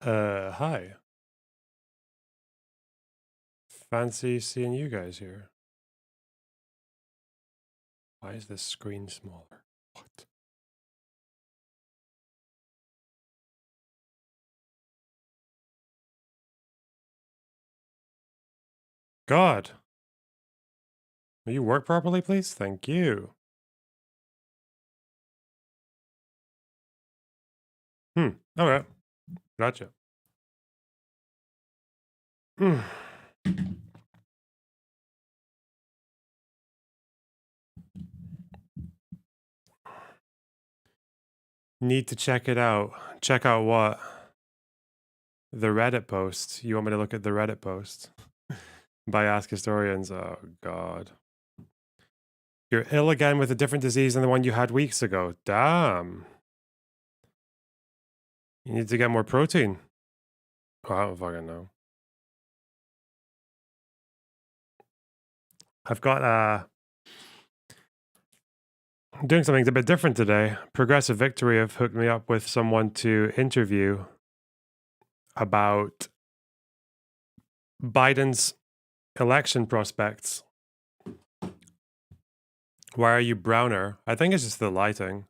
Hi. Fancy seeing you guys here. Why is this screen smaller? What? God. Will you work properly, please? Thank you. Okay. Gotcha. Mm. Need to check it out. Check out what? The Reddit post. You want me to look at the Reddit post? By Ask Historians. Oh, God. You're ill again with a different disease than the one you had weeks ago. Damn. You need to get more protein. Oh, I don't fucking know. I've got I'm doing something a bit different today. Progressive Victory have hooked me up with someone to interview about Biden's election prospects. Why are you browner? I think it's just the lighting.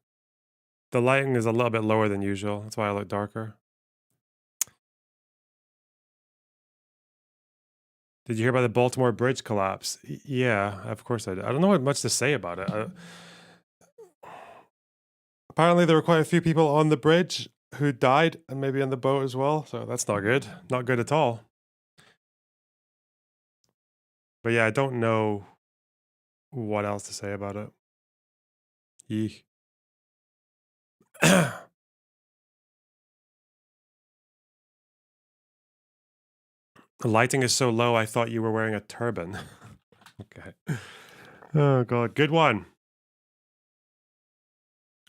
The lighting is a little bit lower than usual. That's why I look darker. Did you hear about the Baltimore bridge collapse? Yeah, of course I did. I don't know what much to say about it. Apparently, there were quite a few people on the bridge who died and maybe on the boat as well. So that's not good. Not good at all. But yeah, I don't know what else to say about it. Yeesh. The lighting is so low, I thought you were wearing a turban. Okay. Oh, God. Good one.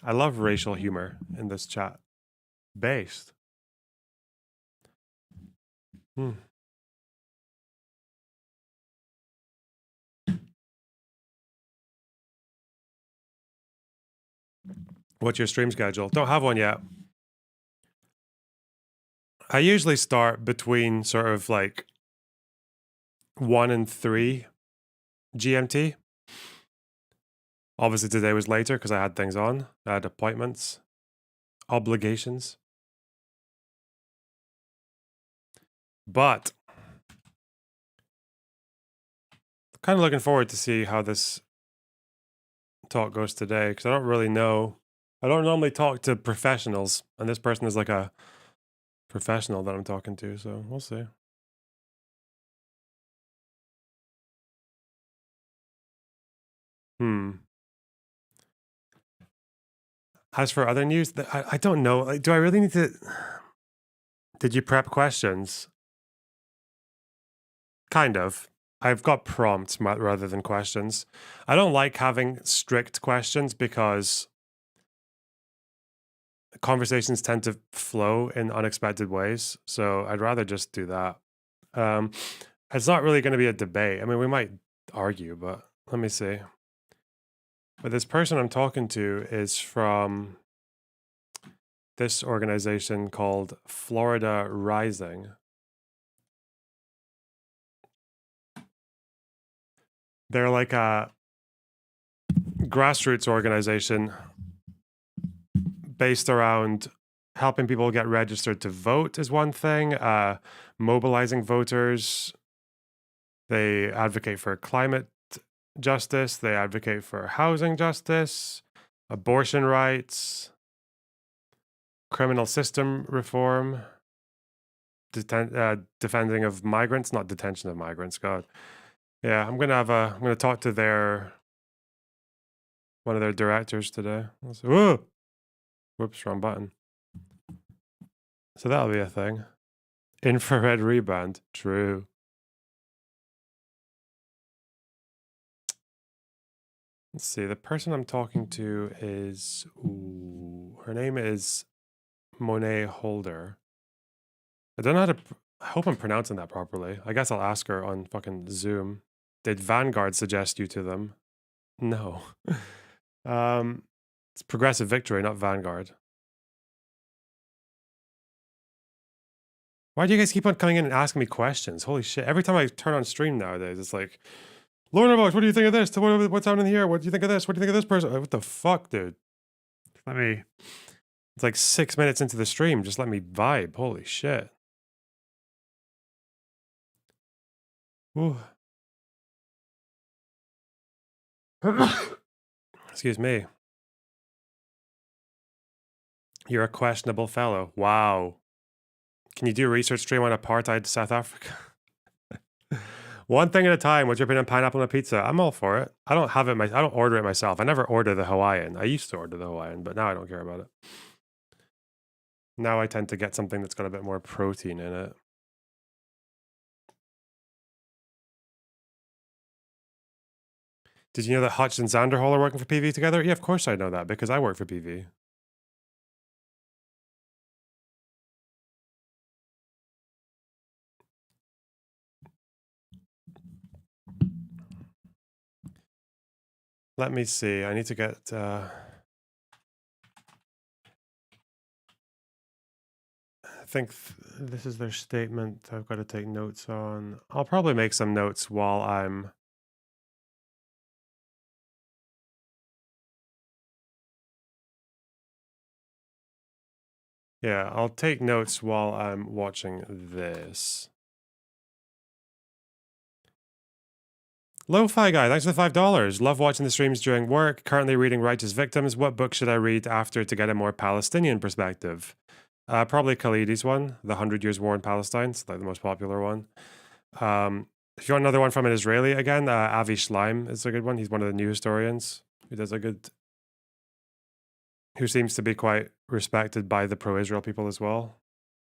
I love racial humor in this chat. Based. Hmm. What's your stream schedule? Don't have one yet. I usually start between sort of like 1 and 3 GMT. Obviously, today was later because I had things on. I had appointments, obligations. But kind of looking forward to see how this talk goes today because I don't really know. I don't normally talk to professionals, and this person is like a professional that I'm talking to, so we'll see. Hmm. As for other news, I don't know. Like, do I really need to? Did you prep questions? Kind of. I've got prompts rather than questions. I don't like having strict questions because conversations tend to flow in unexpected ways. So I'd rather just do that. Um, it's not really going to be a debate. I mean, we might argue, but let me see. But this person I'm talking to is from this organization called Florida Rising. They're like a grassroots organization based around helping people get registered to vote is one thing, mobilizing voters. They advocate for climate justice, they advocate for housing justice, abortion rights, criminal system reform, defending of migrants, not detention of migrants. God, yeah, I'm gonna talk to one of their directors today. Whoa, whoops, wrong button. So that'll be a thing. Infrared reband, true. Let's see. The person I'm talking to is her name is Monet Holder. I don't know how to. I hope I'm pronouncing that properly. I guess I'll ask her on fucking Zoom. Did Vanguard suggest you to them? No. um, it's Progressive Victory, not Vanguard. Why do you guys keep on coming in and asking me questions? Holy shit. Every time I turn on stream nowadays, it's like, Lord of Box, what do you think of this? What's happening here? What do you think of this? What do you think of this person? What the fuck, dude? Let me... It's like 6 minutes into the stream. Just let me vibe. Holy shit. Ooh. Excuse me. You're a questionable fellow. Wow. Can you do a research stream on apartheid South Africa? One thing at a time. What's your opinion on pineapple on a pizza? I'm all for it. I don't have it. I don't order it myself. I never order the Hawaiian. I used to order the Hawaiian, but now I don't care about it. Now I tend to get something that's got a bit more protein in it. Did you know that Hutch and Zanderhall are working for PV together? Yeah, of course I know that because I work for PV. Let me see. I need to get... I think this is their statement I've got to take notes on. I'll probably make some notes while I'm... Yeah, I'll take notes while I'm watching this. Lo-Fi Guy, thanks for the $5. Love watching the streams during work. Currently reading Righteous Victims. What book should I read after to get a more Palestinian perspective? Probably Khalidi's one, The 100 Years' War in Palestine. It's like the most popular one. If you want another one from an Israeli again, Avi Schleim is a good one. He's one of the new historians who does a good... who seems to be quite respected by the pro-Israel people as well,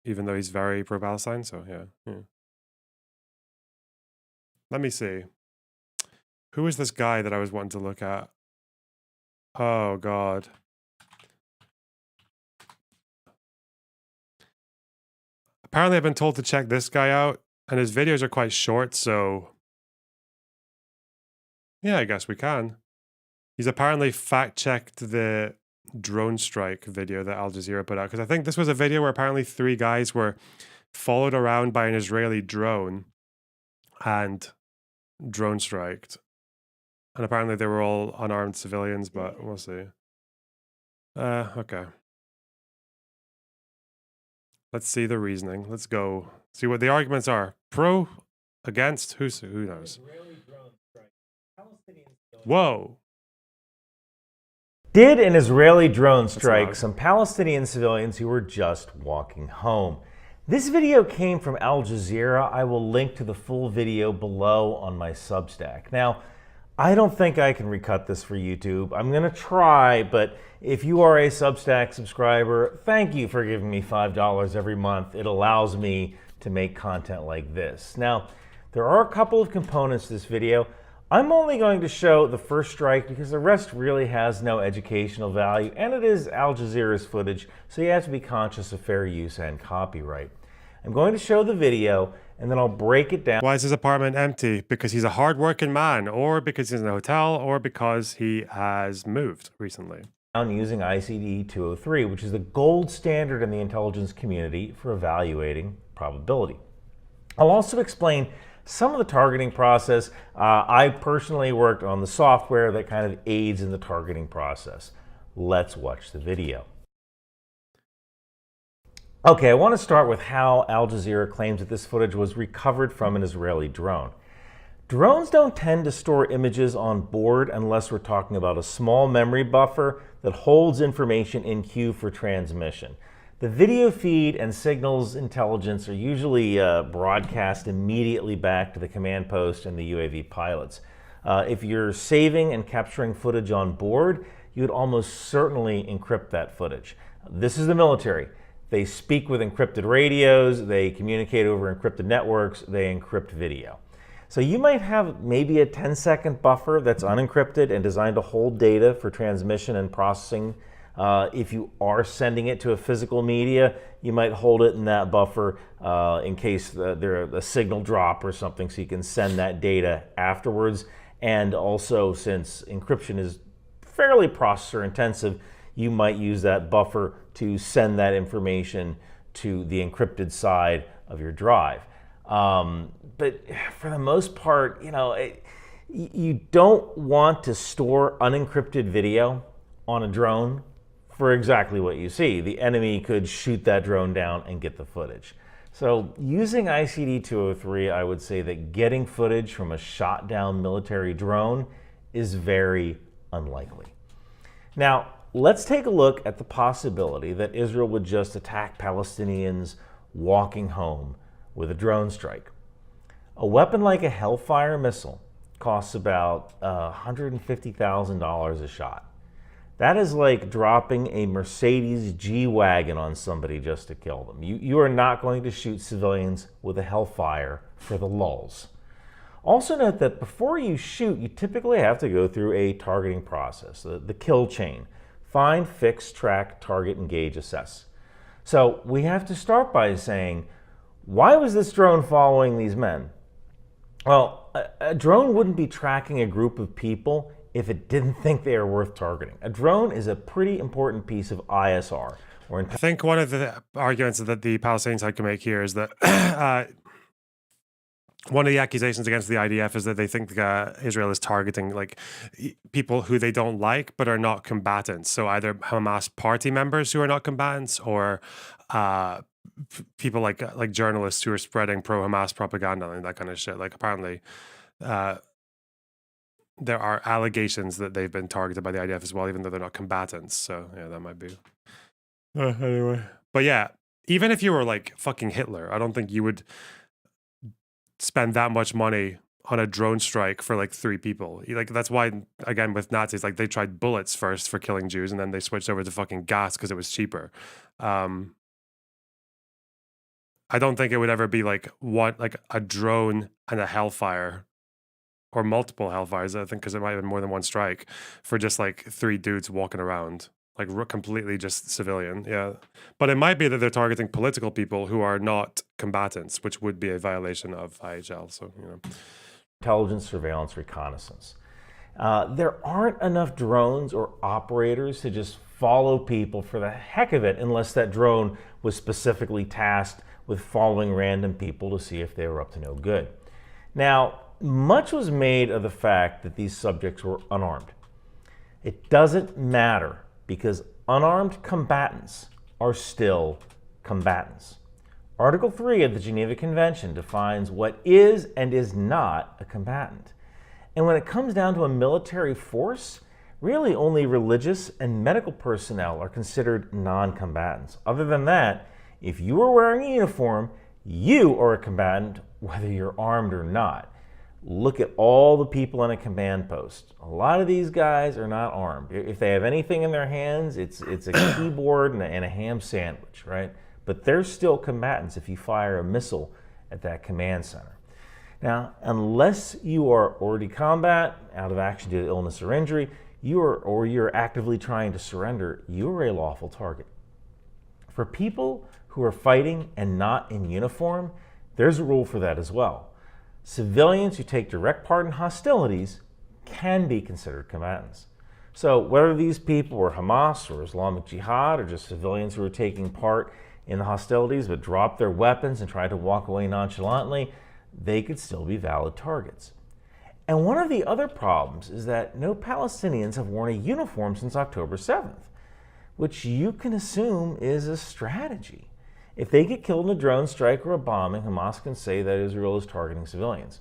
even though he's very pro-Palestine, so yeah. Let me see. Who is this guy that I was wanting to look at? Oh, God. Apparently I've been told to check this guy out, and his videos are quite short, so... yeah, I guess we can. He's apparently fact-checked the drone strike video that Al Jazeera put out, because I think this was a video where apparently 3 guys were followed around by an Israeli drone and drone striked. And apparently they were all unarmed civilians, but we'll see. Okay. Let's see the reasoning. Let's go. See what the arguments are. Pro, against, who knows? Whoa. Did an Israeli drone strike some Palestinian civilians who were just walking home? This video came from Al Jazeera. I will link to the full video below on my Substack. Now, I don't think I can recut this for YouTube. I'm going to try, but if you are a Substack subscriber, thank you for giving me $5 every month. It allows me to make content like this. Now, there are a couple of components to this video. I'm only going to show the first strike because the rest really has no educational value, and it is Al Jazeera's footage, so you have to be conscious of fair use and copyright. I'm going to show the video, and then I'll break it down. Why is his apartment empty? Because he's a hard-working man, or because he's in a hotel, or because he has moved recently. Using ICD 203, which is the gold standard in the intelligence community for evaluating probability. I'll also explain some of the targeting process. I personally worked on the software that kind of aids in the targeting process. Let's watch the video. Okay, I want to start with how Al Jazeera claims that this footage was recovered from an Israeli drone. Drones don't tend to store images on board unless we're talking about a small memory buffer that holds information in queue for transmission. The video feed and signals intelligence are usually broadcast immediately back to the command post and the UAV pilots. If you're saving and capturing footage on board, you would almost certainly encrypt that footage. This is the military. They speak with encrypted radios, they communicate over encrypted networks, they encrypt video. So you might have maybe a 10-second buffer that's unencrypted and designed to hold data for transmission and processing. If you are sending it to a physical media, you might hold it in that buffer in case there's a signal drop or something, so you can send that data afterwards. And also, since encryption is fairly processor intensive, you might use that buffer to send that information to the encrypted side of your drive. But for the most part, you don't want to store unencrypted video on a drone for exactly what you see. The enemy could shoot that drone down and get the footage. So using ICD-203, I would say that getting footage from a shot down military drone is very unlikely. Now, let's take a look at the possibility that Israel would just attack Palestinians walking home with a drone strike. A weapon like a Hellfire missile costs about $150,000 a shot. That is like dropping a Mercedes G-Wagon on somebody just to kill them. You are not going to shoot civilians with a Hellfire for the lulz. Also note that before you shoot, you typically have to go through a targeting process, the kill chain. Find, fix, track, target, engage, assess. So we have to start by saying, why was this drone following these men? Well, a drone wouldn't be tracking a group of people if it didn't think they are worth targeting. A drone is a pretty important piece of ISR. I think one of the arguments that the Palestinian side can make here is that one of the accusations against the IDF is that they think Israel is targeting people who they don't like but are not combatants. So either Hamas party members who are not combatants, or people like journalists who are spreading pro-Hamas propaganda and that kind of shit. Like apparently, there are allegations that they've been targeted by the IDF as well, even though they're not combatants. So yeah, that might be. Anyway, but yeah, even if you were like fucking Hitler, I don't think you would spend that much money on a drone strike for like 3 people. Like that's why, again, with Nazis, like they tried bullets first for killing Jews, and then they switched over to fucking gas because it was cheaper. I don't think it would ever be like a drone and a Hellfire, or multiple Hellfires, I think, because it might have been more than one strike, for just like 3 dudes walking around, like completely just civilian. Yeah. But it might be that they're targeting political people who are not combatants, which would be a violation of IHL. So, Intelligence, surveillance, reconnaissance. There aren't enough drones or operators to just follow people for the heck of it, unless that drone was specifically tasked with following random people to see if they were up to no good. Now, much was made of the fact that these subjects were unarmed. It doesn't matter, because unarmed combatants are still combatants. Article 3 of the Geneva Convention defines what is and is not a combatant. And when it comes down to a military force, really only religious and medical personnel are considered non-combatants. Other than that, if you are wearing a uniform, you are a combatant, whether you're armed or not. Look at all the people on a command post. A lot of these guys are not armed. If they have anything in their hands, it's a keyboard and a ham sandwich, right? But they're still combatants if you fire a missile at that command center. Now, unless you are hors de combat, out of action due to illness or injury, you're actively trying to surrender, you are a lawful target. For people who are fighting and not in uniform, there's a rule for that as well. Civilians who take direct part in hostilities can be considered combatants. So whether these people were Hamas or Islamic Jihad, or just civilians who were taking part in the hostilities but dropped their weapons and tried to walk away nonchalantly, they could still be valid targets. And one of the other problems is that no Palestinians have worn a uniform since October 7th, which you can assume is a strategy. If they get killed in a drone strike or a bombing, Hamas can say that Israel is targeting civilians.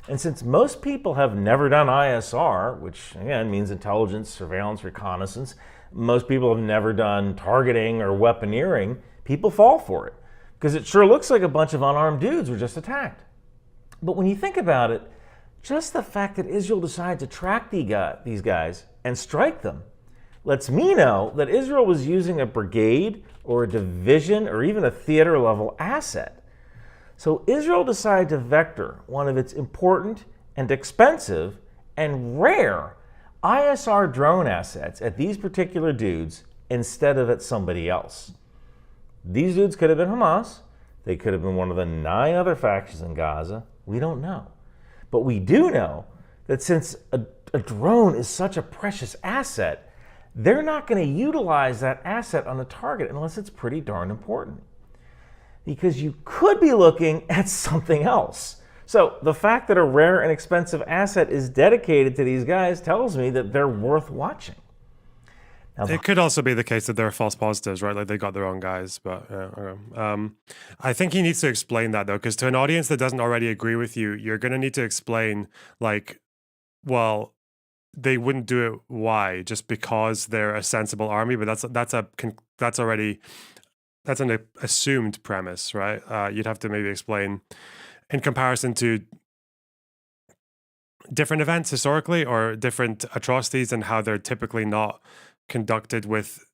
And since most people have never done ISR, which again means intelligence, surveillance, reconnaissance, most people have never done targeting or weaponeering, people fall for it, because it sure looks like a bunch of unarmed dudes were just attacked. But when you think about it, just the fact that Israel decided to track these guys and strike them lets me know that Israel was using a brigade or a division or even a theater level asset. So Israel decided to vector one of its important and expensive and rare ISR drone assets at these particular dudes instead of at somebody else. These dudes could have been Hamas. They could have been one of the 9 other factions in Gaza. We don't know. But we do know that since a drone is such a precious asset, they're not going to utilize that asset on the target unless it's pretty darn important. because you could be looking at something else. So the fact that a rare and expensive asset is dedicated to these guys tells me that they're worth watching. Now, it could also be the case that they're false positives, right? Like they got their own guys, but okay. I think he needs to explain that though, because to an audience that doesn't already agree with you, you're going to need to explain, like, well, they wouldn't do it. Why? Just because they're a sensible army, but that's an assumed premise, right? You'd have to maybe explain in comparison to different events historically or different atrocities and how they're typically not conducted with,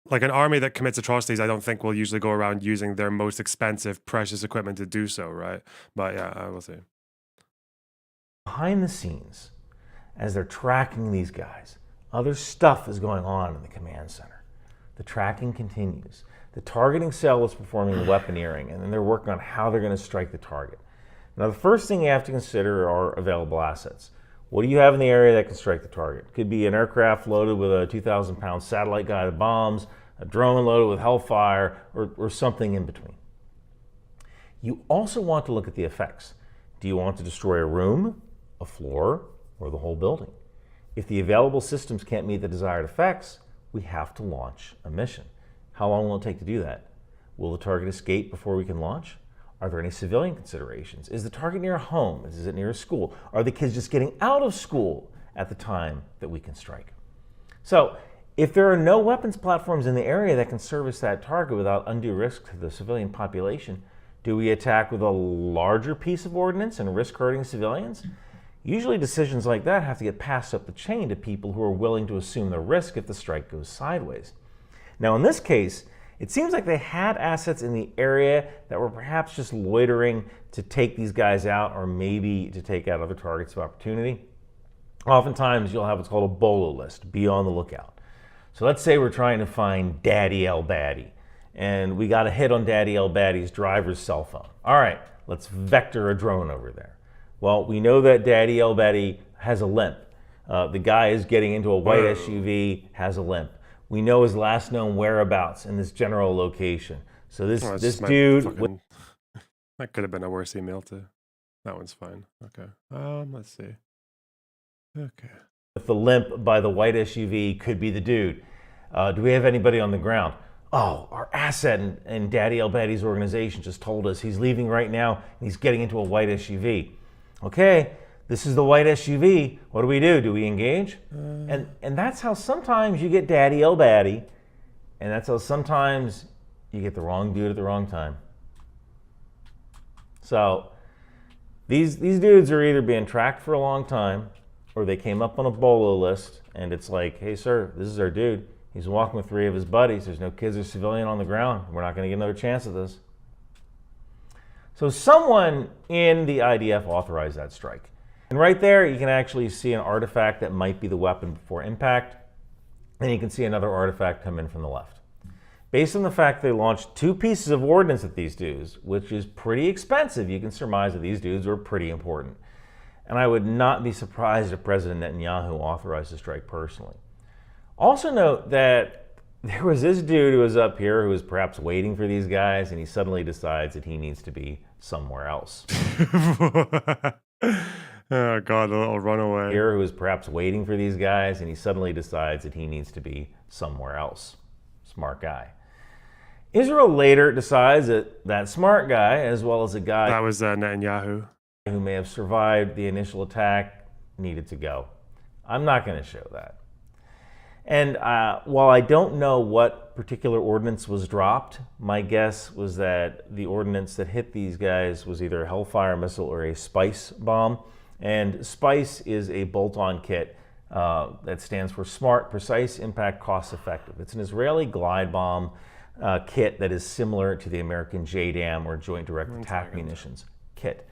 like, an army that commits atrocities. I don't think will usually go around using their most expensive, precious equipment to do so, right? But yeah, I will see. Behind the scenes, as they're tracking these guys, other stuff is going on in the command center. The tracking continues. The targeting cell is performing the weaponeering, and then they're working on how they're going to strike the target. Now, the first thing you have to consider are available assets. What do you have in the area that can strike the target? It could be an aircraft loaded with a 2,000-pound satellite-guided bombs, a drone loaded with Hellfire, or something in between. You also want to look at the effects. Do you want to destroy a room, a floor, or the whole building? If the available systems can't meet the desired effects, we have to launch a mission. How long will it take to do that? Will the target escape before we can launch? Are there any civilian considerations? Is the target near a home? Is it near a school? Are the kids just getting out of school at the time that we can strike? So, if there are no weapons platforms in the area that can service that target without undue risk to the civilian population, do we attack with a larger piece of ordnance and risk hurting civilians? Usually decisions like that have to get passed up the chain to people who are willing to assume the risk if the strike goes sideways. Now, in this case, it seems like they had assets in the area that were perhaps just loitering to take these guys out, or maybe to take out other targets of opportunity. Oftentimes, you'll have what's called a BOLO list, be on the lookout. So let's say we're trying to find Daddy El Batty, and we got a hit on Daddy El Batty's driver's cell phone. All right, let's vector a drone over there. Well, we know that Daddy El Batty has a limp. The guy is getting into a white SUV, has a limp. We know his last known whereabouts in this general location. So this dude... That could have been a worse email too. That one's fine. Okay. Let's see. Okay. With the limp by the white SUV could be the dude. Do we have anybody on the ground? Oh, our asset in Daddy El Batty's organization just told us he's leaving right now and he's getting into a white SUV. Okay, this is the white SUV. What do we do? Do we engage? And that's how sometimes you get Daddy El Batty, and that's how sometimes you get the wrong dude at the wrong time. So these dudes are either being tracked for a long time, or they came up on a BOLO list, and it's like, hey sir, this is our dude. He's walking with 3 of his buddies. There's no kids or civilian on the ground. We're not going to get another chance at this. So someone in the IDF authorized that strike. And right there, you can actually see an artifact that might be the weapon before impact. And you can see another artifact come in from the left. Based on the fact they launched 2 pieces of ordnance at these dudes, which is pretty expensive, you can surmise that these dudes were pretty important. And I would not be surprised if President Netanyahu authorized the strike personally. Also note that there was this dude who was up here who was perhaps waiting for these guys, and he suddenly decides that he needs to be somewhere else. Oh God, a little runaway. Here who is perhaps waiting for these guys, and he suddenly decides that he needs to be somewhere else. Smart guy. Israel later decides that that smart guy, as well as a guy that was Netanyahu, who may have survived the initial attack, needed to go. I'm not going to show that. And while I don't know what particular ordnance was dropped, my guess was that the ordnance that hit these guys was either a Hellfire missile or a SPICE bomb. And SPICE is a bolt-on kit that stands for Smart, Precise, Impact, Cost-Effective. It's an Israeli glide bomb kit that is similar to the American JDAM or Joint Direct Attack Munitions kit.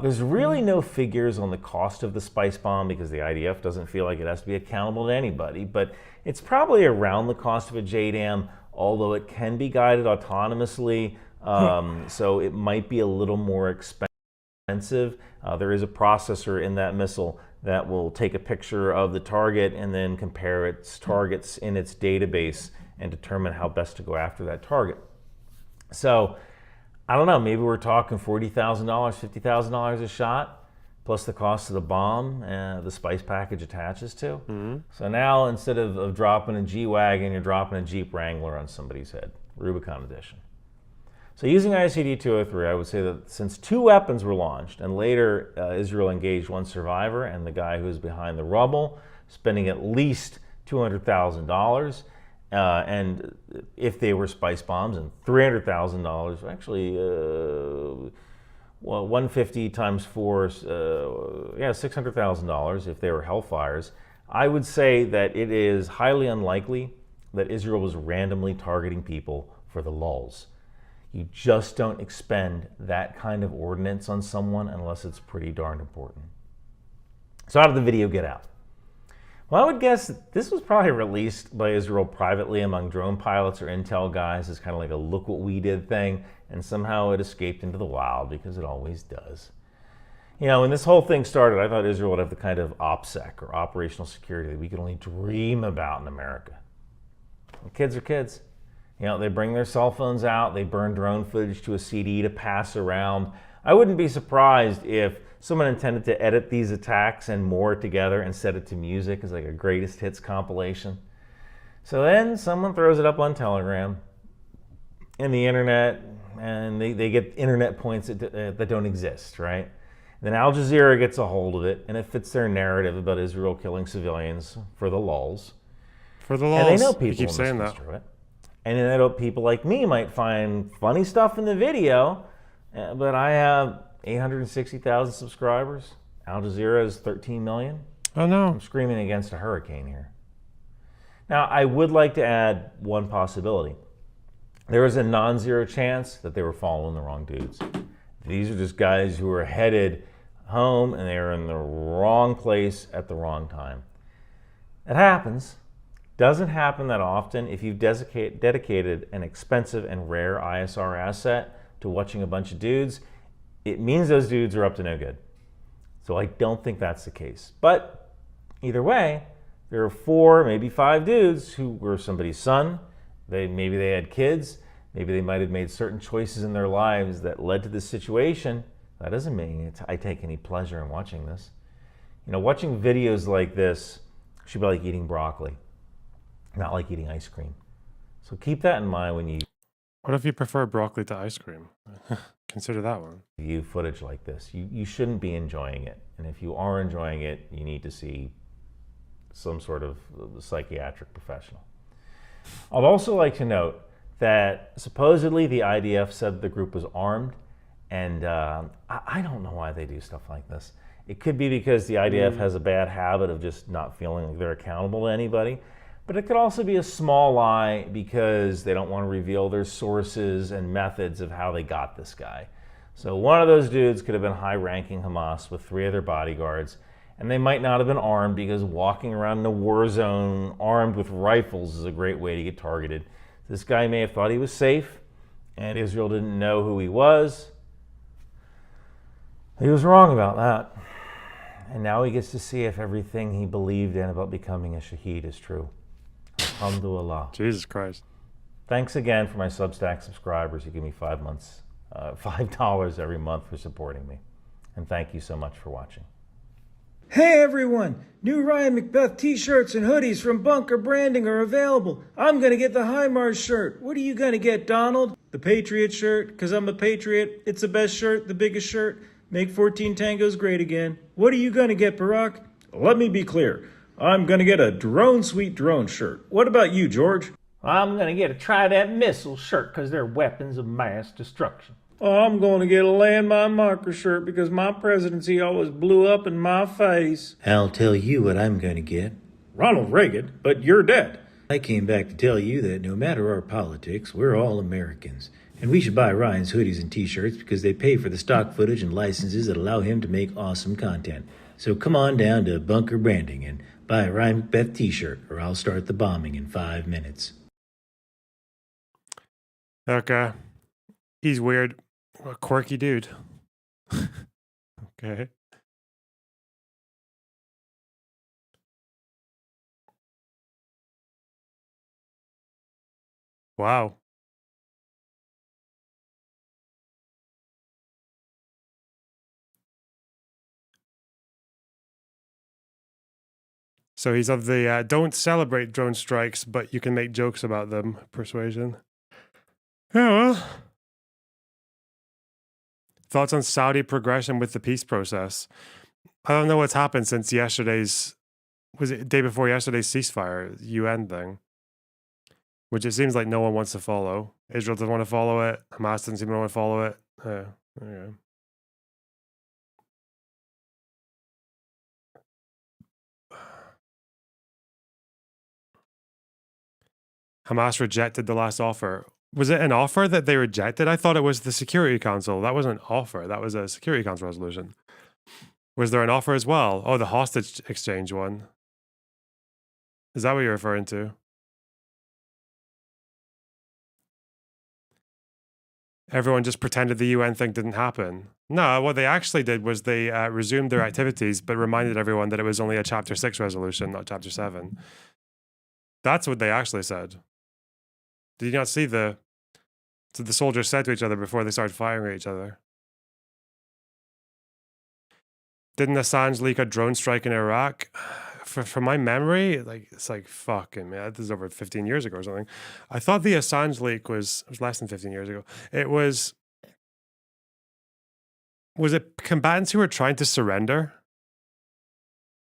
There's really no figures on the cost of the SPICE bomb because the IDF doesn't feel like it has to be accountable to anybody, but it's probably around the cost of a JDAM, although it can be guided autonomously, so it might be a little more expensive. There is a processor in that missile that will take a picture of the target and then compare its targets in its database and determine how best to go after that target. So I don't know, maybe we're talking $40,000, $50,000 a shot, plus the cost of the bomb and the spice package attaches to. Mhm. So now instead of dropping a G-Wagon, you're dropping a Jeep Wrangler on somebody's head. Rubicon Edition. So using ICD-203, I would say that since 2 weapons were launched, and later Israel engaged 1 survivor and the guy who was behind the rubble, spending at least $200,000, and if they were spice bombs, and $300,000, actually, well, 150 times 4, yeah, $600,000 if they were Hellfires. I would say that it is highly unlikely that Israel was randomly targeting people for the lulz. You just don't expend that kind of ordnance on someone unless it's pretty darn important. So how did the video get out? Well, I would guess that this was probably released by Israel privately among drone pilots or intel guys as kind of like a look what we did thing, and somehow it escaped into the wild because it always does. You know, when this whole thing started, I thought Israel would have the kind of OPSEC or operational security that we could only dream about in America. And kids are kids. You know, they bring their cell phones out, they burn drone footage to a CD to pass around. I wouldn't be surprised if someone intended to edit these attacks and more together and set it to music as like a greatest hits compilation. So then someone throws it up on Telegram and the internet, and they get internet points that don't exist, right? Then Al Jazeera gets a hold of it, and it fits their narrative about Israel killing civilians for the lulz. For the And they know lulz. You people keep will saying that. misconstrue it. And then I know people like me might find funny stuff in the video, but I have 860,000 subscribers. Al Jazeera is 13 million. Oh no. I'm screaming against a hurricane here. Now, I would like to add one possibility. There is a non-zero chance that they were following the wrong dudes. These are just guys who are headed home and they are in the wrong place at the wrong time. It happens. Doesn't happen that often. If you've dedicated an expensive and rare ISR asset to watching a bunch of dudes, it means those dudes are up to no good. So I don't think that's the case. But either way, there are 4, maybe 5 dudes who were somebody's son. Maybe they had kids. Maybe they might have made certain choices in their lives that led to this situation. That doesn't mean I take any pleasure in watching this. You know, watching videos like this should be like eating broccoli, not like eating ice cream. So keep that in mind when you What if you prefer broccoli to ice cream? Consider that one. view footage like this. You shouldn't be enjoying it. And if you are enjoying it, you need to see some sort of psychiatric professional. I'd also like to note that supposedly the IDF said the group was armed, and I don't know why they do stuff like this. It could be because the IDF has a bad habit of just not feeling like they're accountable to anybody, but it could also be a small lie because they don't want to reveal their sources and methods of how they got this guy. So one of those dudes could have been high-ranking Hamas with 3 other bodyguards, and they might not have been armed because walking around in a war zone armed with rifles is a great way to get targeted. This guy may have thought he was safe, and Israel didn't know who he was. He was wrong about that. And now he gets to see if everything he believed in about becoming a shaheed is true. Alhamdulillah. Jesus Christ. Thanks again for my Substack subscribers who give me $5 every month for supporting me. And thank you so much for watching. Hey everyone! New Ryan Macbeth t-shirts and hoodies from Bunker Branding are available. I'm gonna get the HIMARS shirt. What are you gonna get, Donald? The Patriot shirt, cause I'm a patriot. It's the best shirt, the biggest shirt. Make 14 tangos great again. What are you gonna get, Barack? Let me be clear. I'm gonna get a Drone Sweet Drone shirt. What about you, George? I'm gonna get a Try That Missile shirt because they're weapons of mass destruction. Oh, I'm going to get a Landmine Marker shirt because my presidency always blew up in my face. I'll tell you what I'm going to get. Ronald Reagan, but you're dead. I came back to tell you that no matter our politics, we're all Americans. And we should buy Ryan's hoodies and t-shirts because they pay for the stock footage and licenses that allow him to make awesome content. So come on down to Bunker Branding and buy a Ryan Macbeth t-shirt or I'll start the bombing in 5 minutes. Okay. He's weird. A quirky dude. Okay. Wow. So he's of the don't celebrate drone strikes, but you can make jokes about them persuasion. Yeah, well. Thoughts on Saudi progression with the peace process? I don't know what's happened since yesterday's, was it day before yesterday's ceasefire, UN thing, which it seems like no one wants to follow. Israel doesn't want to follow it. Hamas doesn't seem to want to follow it. There you go. Hamas rejected the last offer. Was it an offer that they rejected? I thought it was the Security Council. That wasn't an offer. That was a Security Council resolution. Was there an offer as well? Oh, the hostage exchange one. Is that what you're referring to? Everyone just pretended the UN thing didn't happen. No, what they actually did was they resumed their activities, but reminded everyone that it was only a Chapter 6 resolution, not Chapter 7. That's what they actually said. Did you not see the soldiers said to each other before they started firing at each other? Didn't Assange leak a drone strike in Iraq? From my memory, like it's like fucking man, this is over 15 years ago or something. I thought the Assange leak was less than 15 years ago. It was it combatants who were trying to surrender?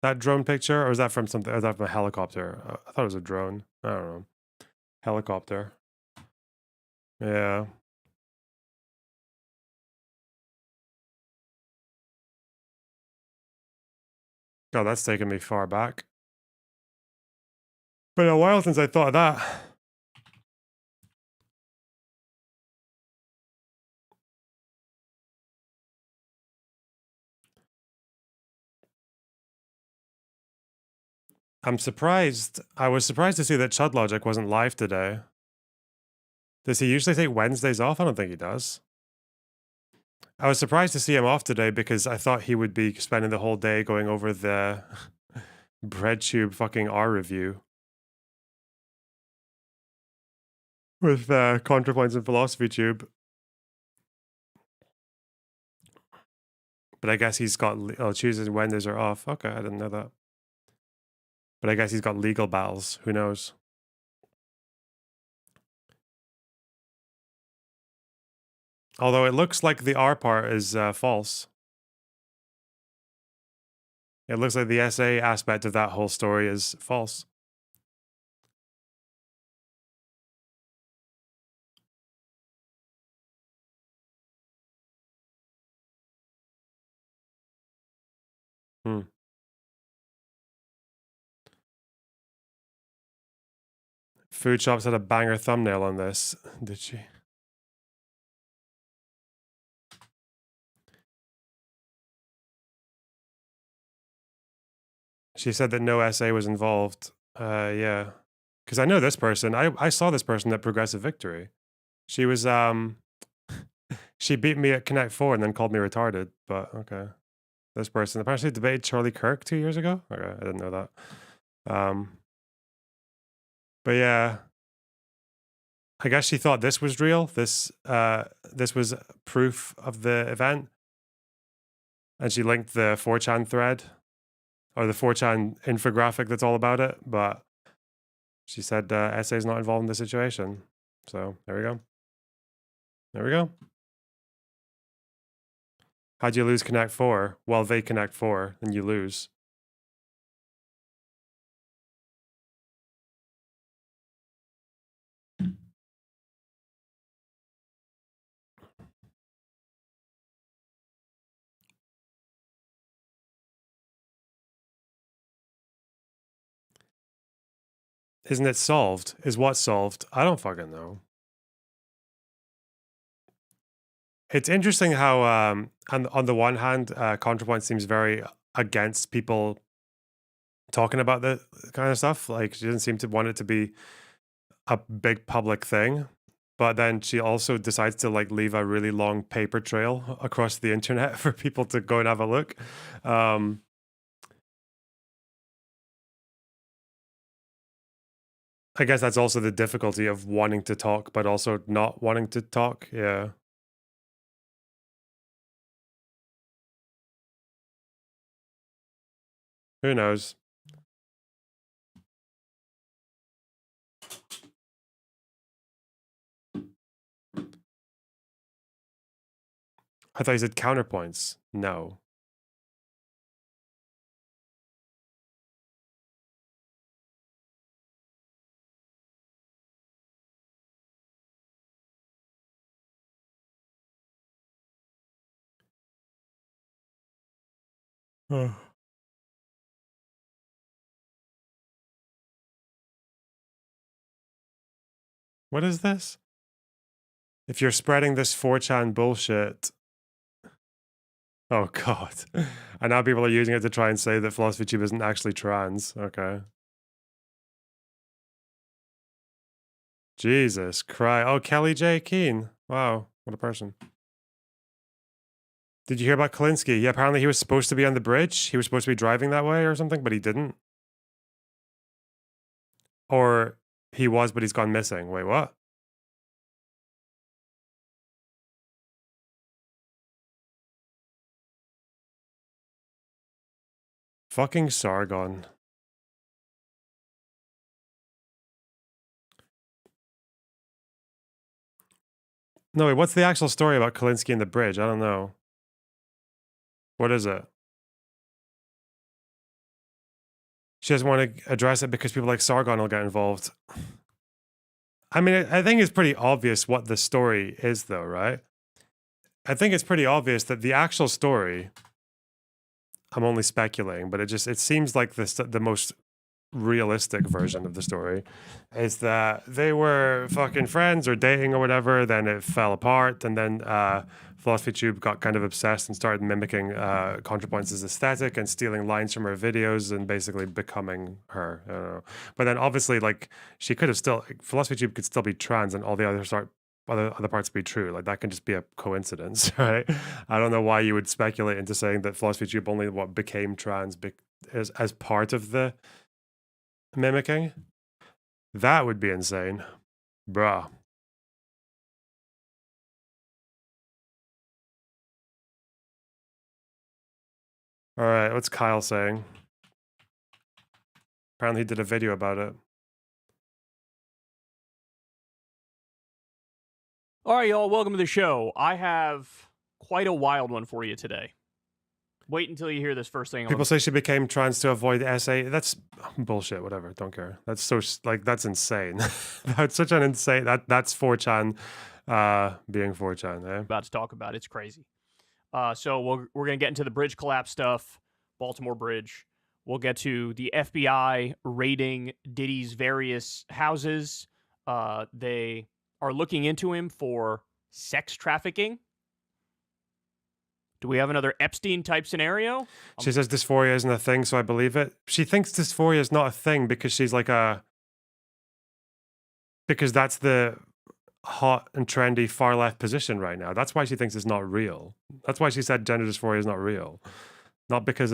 That drone picture, or was that from something? Or was that from a helicopter? I thought it was a drone. I don't know. Helicopter. Yeah. God, that's taken me far back. Been a while since I thought of that. I'm surprised. I was surprised to see that Chud Logic wasn't live today. Does he usually take Wednesdays off? I don't think he does. I was surprised to see him off today because I thought he would be spending the whole day going over the BreadTube fucking R review with ContraPoints and Philosophy Tube. But I guess he's got Tuesdays and Wednesdays are off. Okay, I didn't know that. But I guess he's got legal battles. Who knows? Although it looks like the R part is false. It looks like the essay aspect of that whole story is false. Food Shops had a banger thumbnail on this, did she? She said that no essay was involved. Yeah. Because I know this person. I saw this person at Progressive Victory. She was, she beat me at Connect 4 and then called me retarded, but okay. This person apparently debated Charlie Kirk 2 years ago. Okay, I didn't know that. But yeah. I guess she thought this was real. This was proof of the event. And she linked the 4chan thread or the 4chan infographic that's all about it. But she said essay's not involved in the situation. So there we go. There we go. How'd you lose Connect 4? Well, they Connect 4, then you lose. Isn't it solved? Is what solved? I don't fucking know. It's interesting how, on the one hand, ContraPoint seems very against people talking about the kind of stuff. Like, she doesn't seem to want it to be a big public thing. But then she also decides to like leave a really long paper trail across the internet for people to go and have a look. I guess that's also the difficulty of wanting to talk, but also not wanting to talk. Yeah. Who knows? I thought you said counterpoints. No. What is this? If you're spreading this 4chan bullshit. Oh, God. And now people are using it to try and say that Philosophy Tube isn't actually trans. Okay. Jesus Christ. Oh, Kelly J. Keane. Wow. What a person. Did you hear about Kalinsky? Yeah, apparently he was supposed to be on the bridge. He was supposed to be driving that way or something, but he didn't. Or he was, but he's gone missing. Wait, what? Fucking Sargon. No, wait, what's the actual story about Kalinsky and the bridge? I don't know. What is it? She doesn't want to address it because people like Sargon will get involved. I mean, I think it's pretty obvious what the story is, though, right? I think it's pretty obvious that the actual story, I'm only speculating, but it seems like the most realistic version of the story is that they were fucking friends or dating or whatever, then it fell apart, and then Philosophy Tube got kind of obsessed and started mimicking ContraPoints' aesthetic and stealing lines from her videos and basically becoming her. I don't know. But then obviously, like, she could have still, Philosophy Tube could still be trans and all the other parts be true. Like, that can just be a coincidence, right? I don't know why you would speculate into saying that Philosophy Tube only became trans as part of the mimicking. That would be insane. Bruh. All right, what's Kyle saying? Apparently he did a video about it. All right, y'all, welcome to the show. I have quite a wild one for you today. Wait until you hear this first thing. People say she became trans to avoid SA. That's bullshit, whatever, don't care. That's so, like, that's insane. That's such an insane, that's 4chan being 4chan, eh? About to talk about. It's crazy. So we're going to get into the bridge collapse stuff, Baltimore Bridge. We'll get to the FBI raiding Diddy's various houses. They are looking into him for sex trafficking. Do we have another Epstein-type scenario? She says dysphoria isn't a thing, so I believe it. She thinks dysphoria is not a thing because she's like because that's the hot and trendy far left position right now. That's why she thinks it's not real. That's why she said gender dysphoria is not real. Not because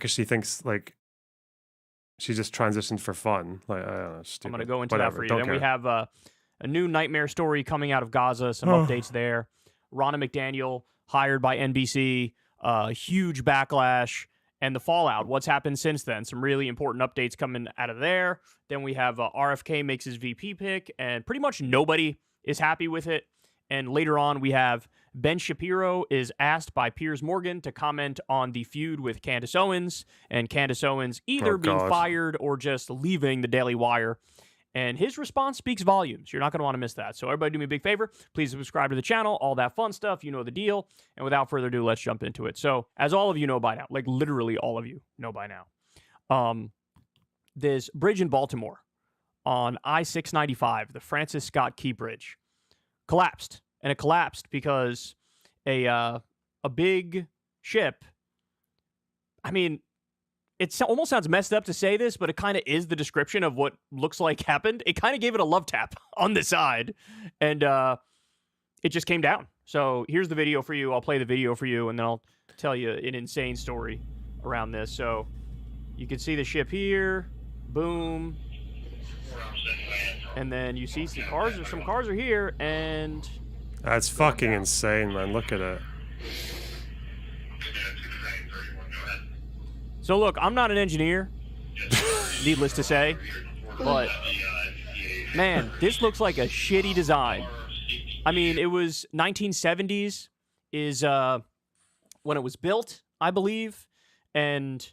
she thinks like she just transitioned for fun. Like, I don't know, stupid. I'm going to go into Whatever, that for you. don't Then care. we have a new nightmare story coming out of Gaza, some updates there. Ronna McDaniel hired by NBC, huge backlash, and the fallout. What's happened since then? Some really important updates coming out of there. Then we have RFK makes his VP pick, and pretty much nobody is happy with it. And later on, we have Ben Shapiro is asked by Piers Morgan to comment on the feud with Candace Owens, and Candace Owens either being fired or just leaving the Daily Wire. And his response speaks volumes. You're not going to want to miss that. So everybody do me a big favor. Please subscribe to the channel. All that fun stuff. You know the deal. And without further ado, let's jump into it. So as all of you know by now, like literally all of you know by now, this bridge in Baltimore on I-695, the Francis Scott Key Bridge, collapsed. And it collapsed because a big ship, I mean, it almost sounds messed up to say this, but it kind of is the description of what looks like happened. It kind of gave it a love tap on the side, and it just came down. So here's the video for you. I'll play the video for you, and then I'll tell you an insane story around this. So you can see the ship here. Boom. And then you see some cars are here, and That's fucking insane, man. Look at it. so look, I'm not an engineer, needless to say, but man, this looks like a shitty design. I mean, it was 1970s. is when it was built, I believe, and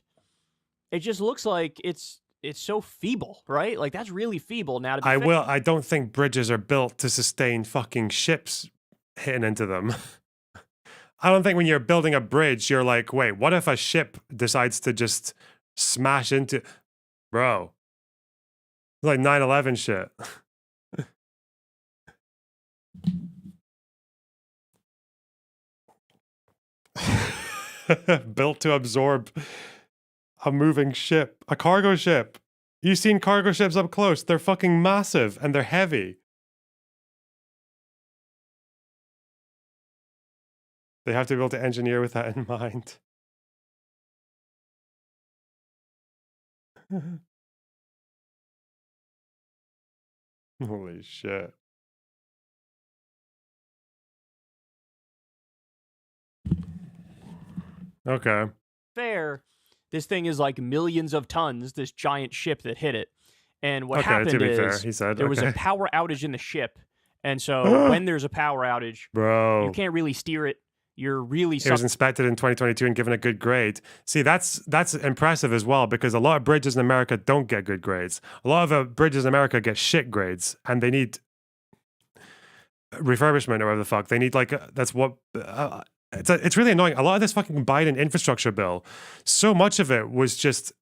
it just looks like it's so feeble, right? Like that's really feeble. Now to be fair, I don't think bridges are built to sustain fucking ships hitting into them. I don't think when you're building a bridge, you're like, wait, what if a ship decides to just smash into, bro? It's like 9/11 shit. Built to absorb a moving ship, a cargo ship. You've seen cargo ships up close. They're fucking massive and they're heavy. They have to be able to engineer with that in mind. Holy shit. Okay. fair, this thing is like millions of tons, this giant ship that hit it. And what Okay, happened to be fair, is he said, there was a okay. power outage in the ship. And so when there's a power outage, you Bro, can't really steer it. You're really it was inspected in 2022 and given a good grade. See, that's impressive as well, because a lot of bridges in America don't get good grades. A lot of bridges in America get shit grades, and they need refurbishment or whatever the fuck. They need like that's what it's really annoying. A lot of this fucking Biden infrastructure bill, so much of it was just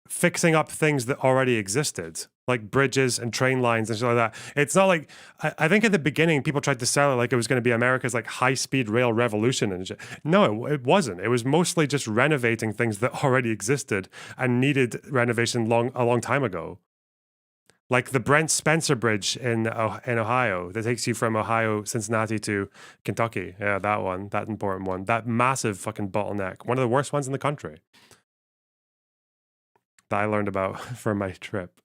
fixing up things that already existed, like bridges and train lines and shit like that. It's not like I think at the beginning people tried to sell it like it was going to be America's like high-speed rail revolution and shit. No, it wasn't. It was mostly just renovating things that already existed and needed renovation a long time ago. Like the Brent Spencer Bridge in Ohio that takes you from Ohio, Cincinnati to Kentucky. Yeah, that one, that important one, that massive fucking bottleneck, one of the worst ones in the country that I learned about from my trip.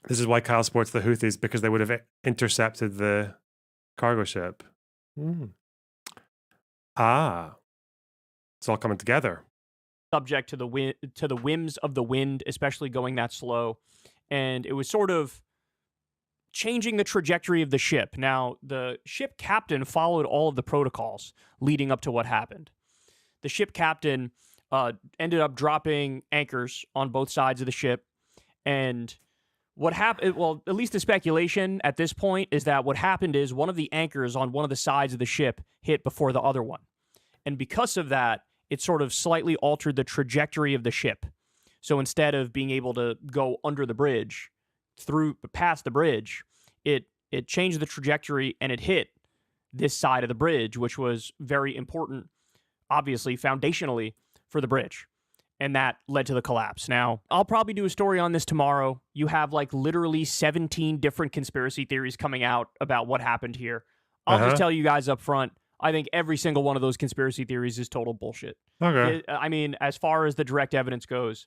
This is why Kyle supports the Houthis, because they would have intercepted the cargo ship. Ah, it's all coming together. subject to the whims of the wind, especially going that slow. And it was sort of changing the trajectory of the ship. Now, the ship captain followed all of the protocols leading up to what happened. The ship captain ended up dropping anchors on both sides of the ship. And what happened, well, at least the speculation at this point is that what happened is one of the anchors on one of the sides of the ship hit before the other one. And because of that, it sort of slightly altered the trajectory of the ship. So instead of being able to go under the bridge, past the bridge, it changed the trajectory and it hit this side of the bridge, which was very important, obviously, foundationally for the bridge. And that led to the collapse. Now, I'll probably do a story on this tomorrow. You have like literally 17 different conspiracy theories coming out about what happened here. I'll just tell you guys up front, I think every single one of those conspiracy theories is total bullshit. Okay. I mean, as far as the direct evidence goes,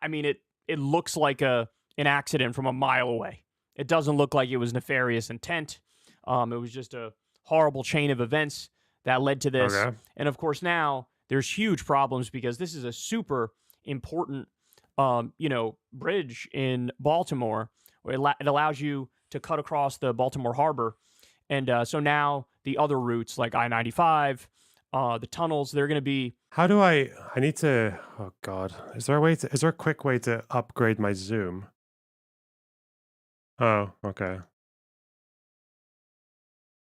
I mean, it looks like an accident from a mile away. It doesn't look like it was nefarious intent. It was just a horrible chain of events that led to this. Okay. And of course, now there's huge problems because this is a super important, bridge in Baltimore where it allows you to cut across the Baltimore Harbor. And so now the other routes like I-95, the tunnels, they're going to be... How do I need to, oh God, is there a quick way to upgrade my Zoom? Oh, okay.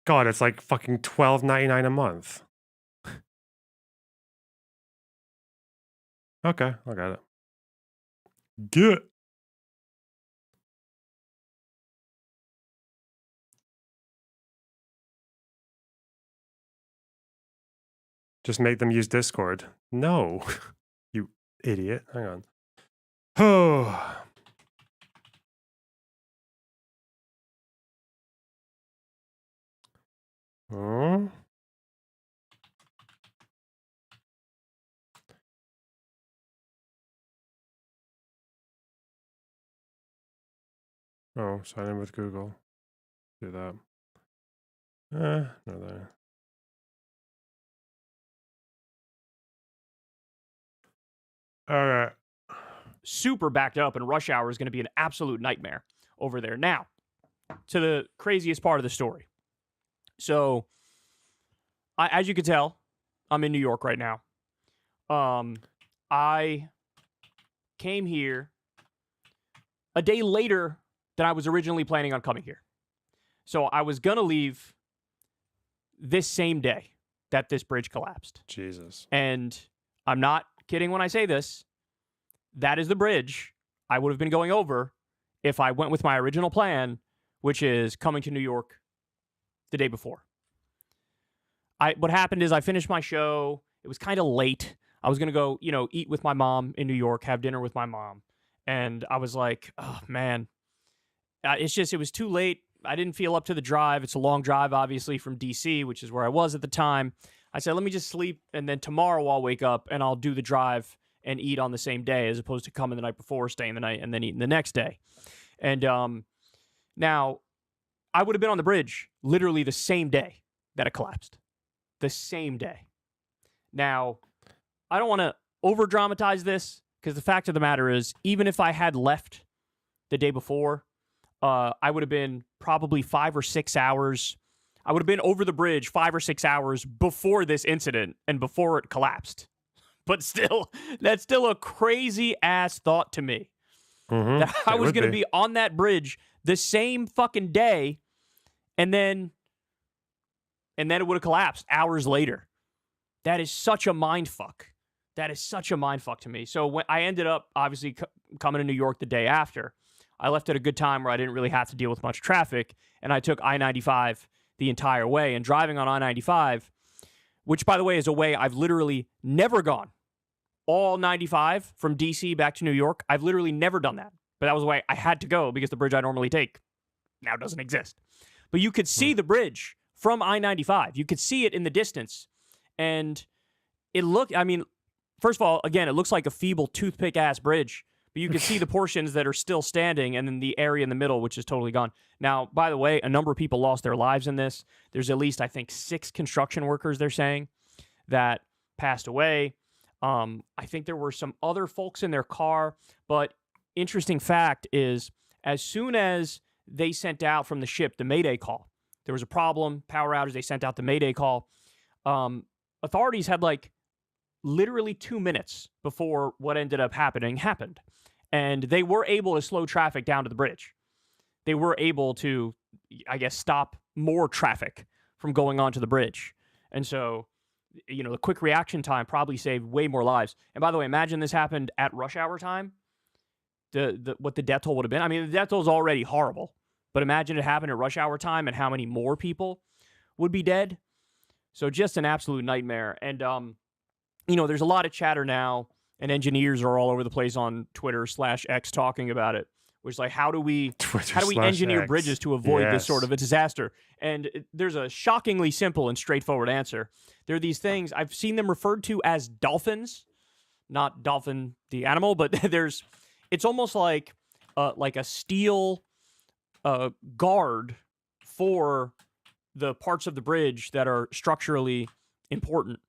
God, it's like fucking $12.99 a month. Okay, I got it. Good. Just make them use Discord. No, you idiot. Hang on. Oh. Oh. Oh, sign in with Google. Do that. No there. All right. super backed up, and rush hour is going to be an absolute nightmare over there. Now, to the craziest part of the story. So, as you can tell, I'm in New York right now. I came here a day later than I was originally planning on coming here. So I was going to leave this same day that this bridge collapsed. Jesus. And I'm not kidding when I say this. That is the bridge I would have been going over if I went with my original plan, which is coming to New York the day before. What happened is I finished my show. It was kind of late. I was going to go, eat with my mom in New York, have dinner with my mom. And I was like, oh, man, it was too late. I didn't feel up to the drive. It's a long drive, obviously, from D.C., which is where I was at the time. I said, let me just sleep, and then tomorrow I'll wake up, and I'll do the drive and eat on the same day, as opposed to coming the night before, staying the night, and then eating the next day. And now, I would have been on the bridge literally the same day that it collapsed. The same day. Now, I don't want to over-dramatize this, because the fact of the matter is, even if I had left the day before, I would have been probably 5 or 6 hours. I would have been over the bridge 5 or 6 hours before this incident and before it collapsed. But still, that's still a crazy-ass thought to me. Mm-hmm. That I was going to be on that bridge the same fucking day, and then it would have collapsed hours later. That is such a mind fuck. That is such a mind fuck to me. So when I ended up, obviously, coming to New York the day after, I left at a good time where I didn't really have to deal with much traffic, and I took I-95 the entire way. And driving on I-95, which, by the way, is a way I've literally never gone, all 95 from D.C. back to New York, I've literally never done that. But that was the way I had to go because the bridge I normally take now doesn't exist. But you could see the bridge from I-95. You could see it in the distance. And it looked, first of all, again, it looks like a feeble toothpick-ass bridge. But you can see the portions that are still standing and then the area in the middle, which is totally gone. Now, by the way, a number of people lost their lives in this. There's at least, I think, 6 construction workers, they're saying, that passed away. I think there were some other folks in their car. But interesting fact is, as soon as they sent out from the ship the Mayday call, there was a problem, power outage, they sent out the Mayday call. Authorities had literally 2 minutes before what ended up happened. And they were able to slow traffic down to the bridge. They were able to, I guess, stop more traffic from going onto the bridge. And so, the quick reaction time probably saved way more lives. And by the way, imagine this happened at rush hour time. What the death toll would have been. The death toll is already horrible. But imagine it happened at rush hour time and how many more people would be dead. So just an absolute nightmare. And, there's a lot of chatter now, and engineers are all over the place on Twitter/X talking about it, which is like, how do we engineer bridges to avoid this sort of a disaster? And there's a shockingly simple and straightforward answer. There are these things, I've seen them referred to as dolphins, not dolphin the animal, but it's almost like a steel guard for the parts of the bridge that are structurally important.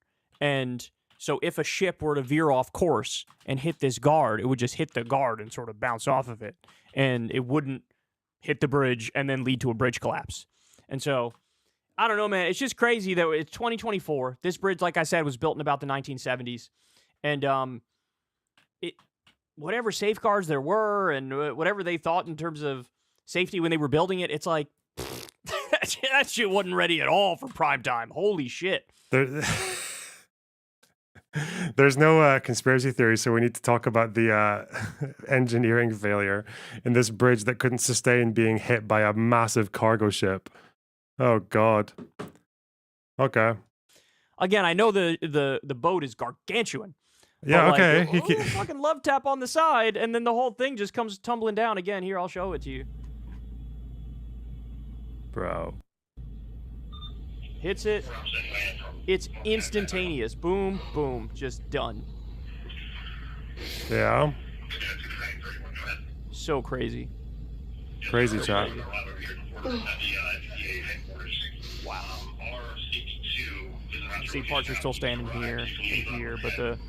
And so if a ship were to veer off course and hit this guard, it would just hit the guard and sort of bounce off of it. And it wouldn't hit the bridge and then lead to a bridge collapse. And so, I don't know, man. It's just crazy that it's 2024. This bridge, like I said, was built in about the 1970s. And whatever safeguards there were and whatever they thought in terms of safety when they were building it, it's like, that shit wasn't ready at all for prime time. Holy shit. There's no conspiracy theory, so we need to talk about the engineering failure in this bridge that couldn't sustain being hit by a massive cargo ship. Oh, God. Okay. Again, I know the boat is gargantuan. Yeah, okay. Fucking love tap on the side, and then the whole thing just comes tumbling down again. Here, I'll show it to you. Bro. Hits it. It's instantaneous. Boom, boom. Just done. Yeah. So crazy. Crazy chat. Wow. See, parts are still standing here and here, but the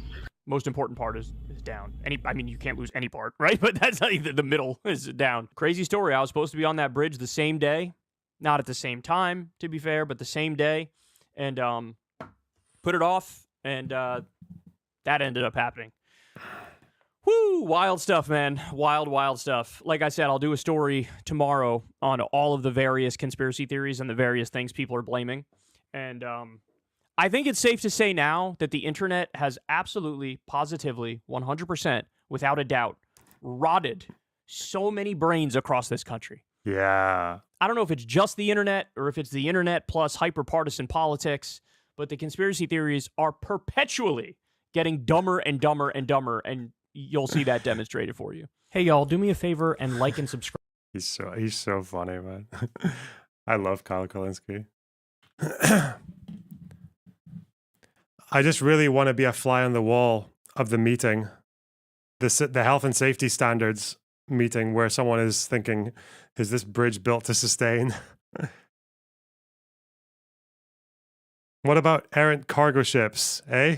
most important part is down. You can't lose any part, right? But that's not even the middle is down. Crazy story. I was supposed to be on that bridge the same day Not at the same time, to be fair, but the same day, and put it off, and that ended up happening. Woo! Wild stuff, man. Wild, wild stuff. Like I said, I'll do a story tomorrow on all of the various conspiracy theories and the various things people are blaming. And I think it's safe to say now that the internet has absolutely, positively, 100%, without a doubt, rotted so many brains across this country. Yeah. I don't know if it's just the internet or if it's the internet plus hyper-partisan politics, but the conspiracy theories are perpetually getting dumber and dumber and dumber, and you'll see that demonstrated for you. Hey, y'all, do me a favor and like and subscribe. He's so funny, man. I love Kyle Kalinske. I just really want to be a fly on the wall of the meeting, the health and safety standards meeting, where someone is thinking, is this bridge built to sustain? What about errant cargo ships, eh?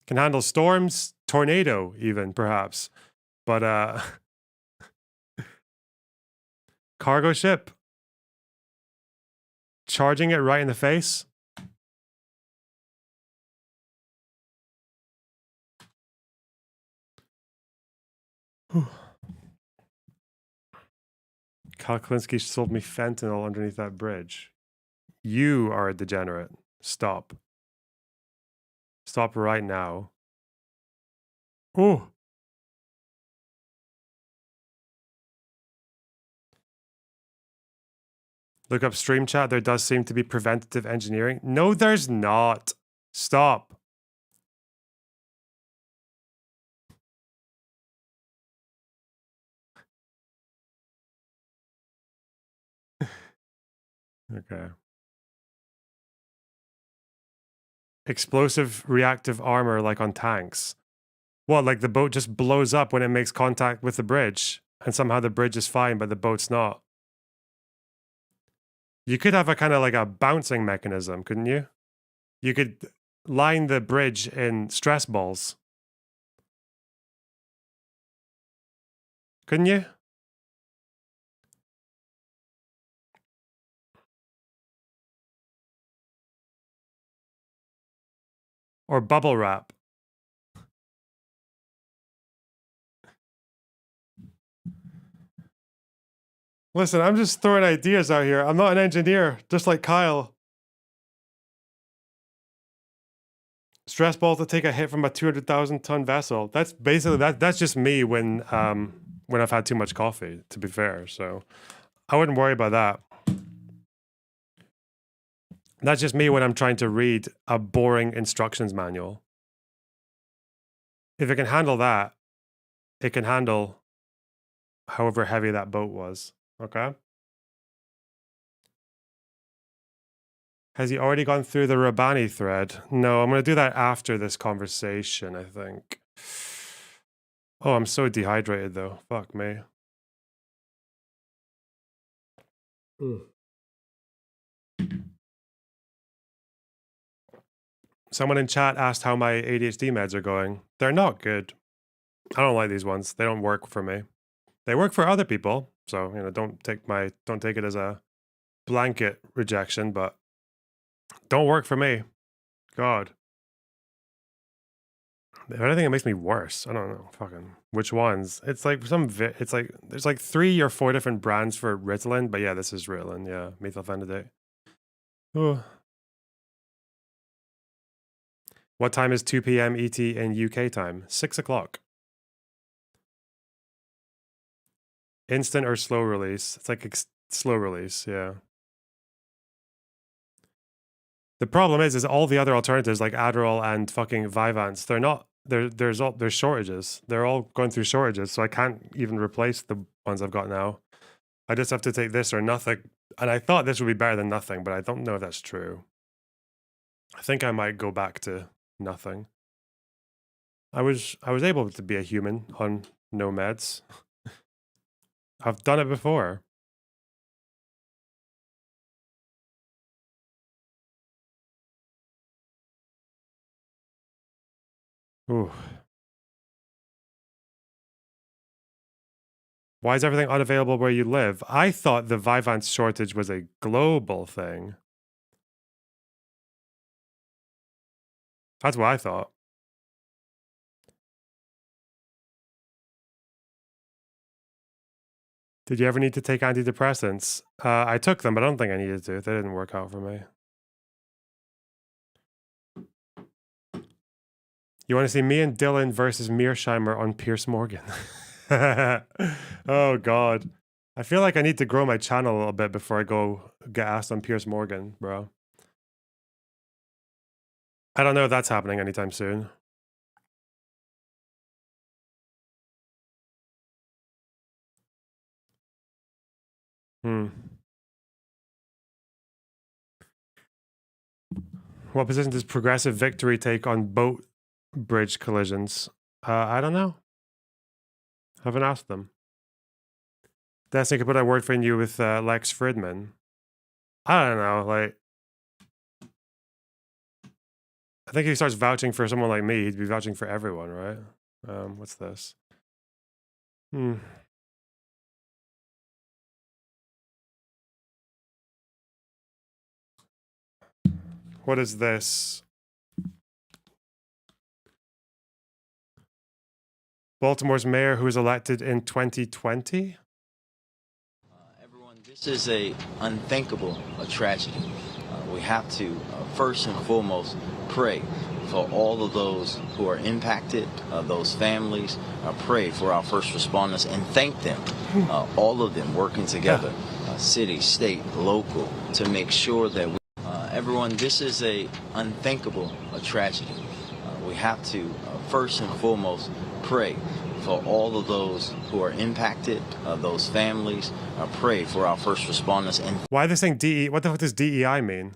Can handle storms, tornado even, perhaps. But cargo ship? Charging it right in the face? Kyle Kalinske sold me fentanyl underneath that bridge. You are a degenerate. Stop. Stop right now. Oh. Look up stream chat. There does seem to be preventative engineering. No, there's not. Stop. Okay. Explosive reactive armor like on tanks. What, like the boat just blows up when it makes contact with the bridge, and somehow the bridge is fine, but the boat's not? You could have a kind of like a bouncing mechanism, couldn't you? You could line the bridge in stress balls. Couldn't you? Or bubble wrap. Listen, I'm just throwing ideas out here. I'm not an engineer, just like Kyle. Stress ball to take a hit from a 200,000 ton vessel. That's basically that's just me when I've had too much coffee, to be fair. So I wouldn't worry about that. That's just me when I'm trying to read a boring instructions manual. If it can handle that, it can handle however heavy that boat was. Okay? Has he already gone through the Rabbani thread? No, I'm going to do that after this conversation, I think. Oh, I'm so dehydrated, though. Fuck me. Someone in chat asked how my ADHD meds are going. They're not good. I don't like these ones. They don't work for me. They work for other people, so don't take it as a blanket rejection, but don't work for me. God. If anything, it makes me worse. I don't know. Fucking which ones? It's like it's like there's like 3 or 4 different brands for Ritalin, but yeah, this is Ritalin. Yeah, methylphenidate. Oh. What time is 2 p.m. ET in UK time? 6 o'clock. Instant or slow release? It's like slow release, yeah. The problem is all the other alternatives like Adderall and fucking Vyvanse, they're not. There's shortages. They're all going through shortages, so I can't even replace the ones I've got now. I just have to take this or nothing. And I thought this would be better than nothing, but I don't know if that's true. I think I might go back to nothing. I was able to be a human on no meds. I've done it before. Ooh. Why is everything unavailable where you live? I thought the Vyvanse shortage was a global thing. That's what I thought. Did you ever need to take antidepressants? I took them, but I don't think I needed to. They didn't work out for me. You want to see me and Dylan versus Mearsheimer on Piers Morgan? Oh, God. I feel like I need to grow my channel a little bit before I go get asked on Piers Morgan, bro. I don't know if that's happening anytime soon. What position does Progressive Victory take on boat bridge collisions? I don't know. Haven't asked them. Destiny could put a word for you with Lex Fridman. I don't know, like... I think if he starts vouching for someone like me, he'd be vouching for everyone, right? What's this? What is this? Baltimore's mayor who was elected in 2020? Everyone, this is a unthinkable tragedy. We have to first and foremost pray for all of those who are impacted, those families. Pray for our first responders and thank them, all of them working together, city, state, local, to make sure that we, everyone, this is a unthinkable tragedy. We have to first and foremost pray for all of those who are impacted, those families. Pray for our first responders. And why this saying DE? What the fuck does DEI mean?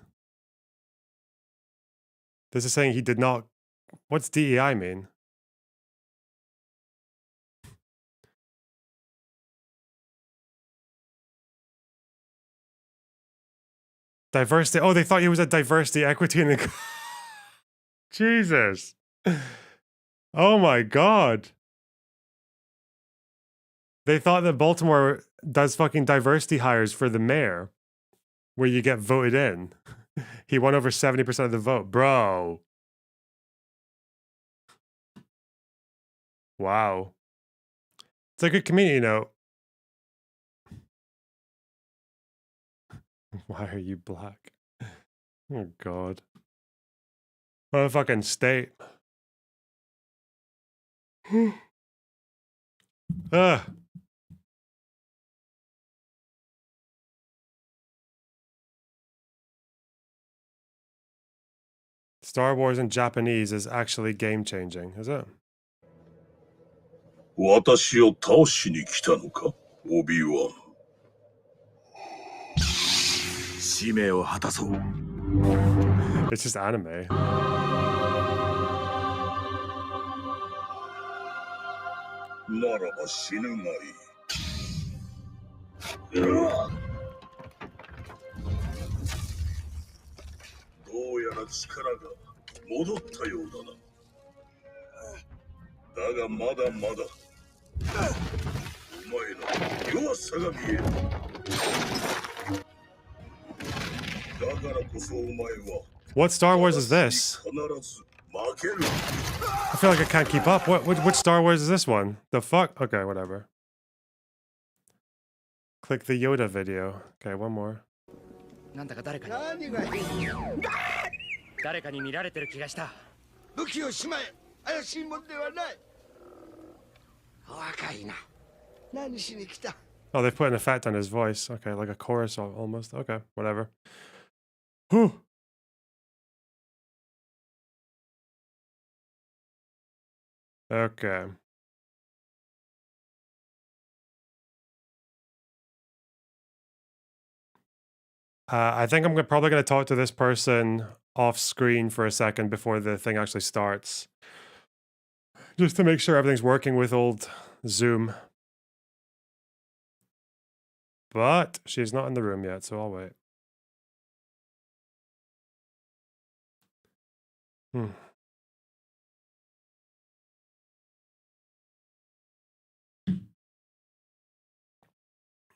This is saying he did not. What's DEI mean? Diversity. Oh, they thought he was a diversity, equity, and Jesus. Oh my God. They thought that Baltimore does fucking diversity hires for the mayor, where you get voted in. He won over 70% of the vote. Bro. Wow. It's a good community note. Why are you black? Oh, God. What a fucking state. Ugh. Star Wars in Japanese is actually game-changing, is it? 私を倒しに来たのか、オビワン。使命を果たそう。It's just anime. ならば死ぬがいい。どうやら力が戻ったようだな。だがまだまだ。お前ら弱さが見える。だからこそお前は。What Star Wars is this? 必ず負ける。I feel like I can't keep up. Which Star Wars is this one? The fuck? Okay, whatever. Click the Yoda video. Okay, one more. なんだか誰かに見られてる気がした。武器をしまえ。怪しいもんではない。若いな。何しに来た。 Oh, they've put an effect on his voice. Okay, like a chorus almost. Okay, whatever. Whew. Okay. I think I'm probably going to talk to this person off screen for a second before the thing actually starts. Just to make sure everything's working with old Zoom. But she's not in the room yet, so I'll wait.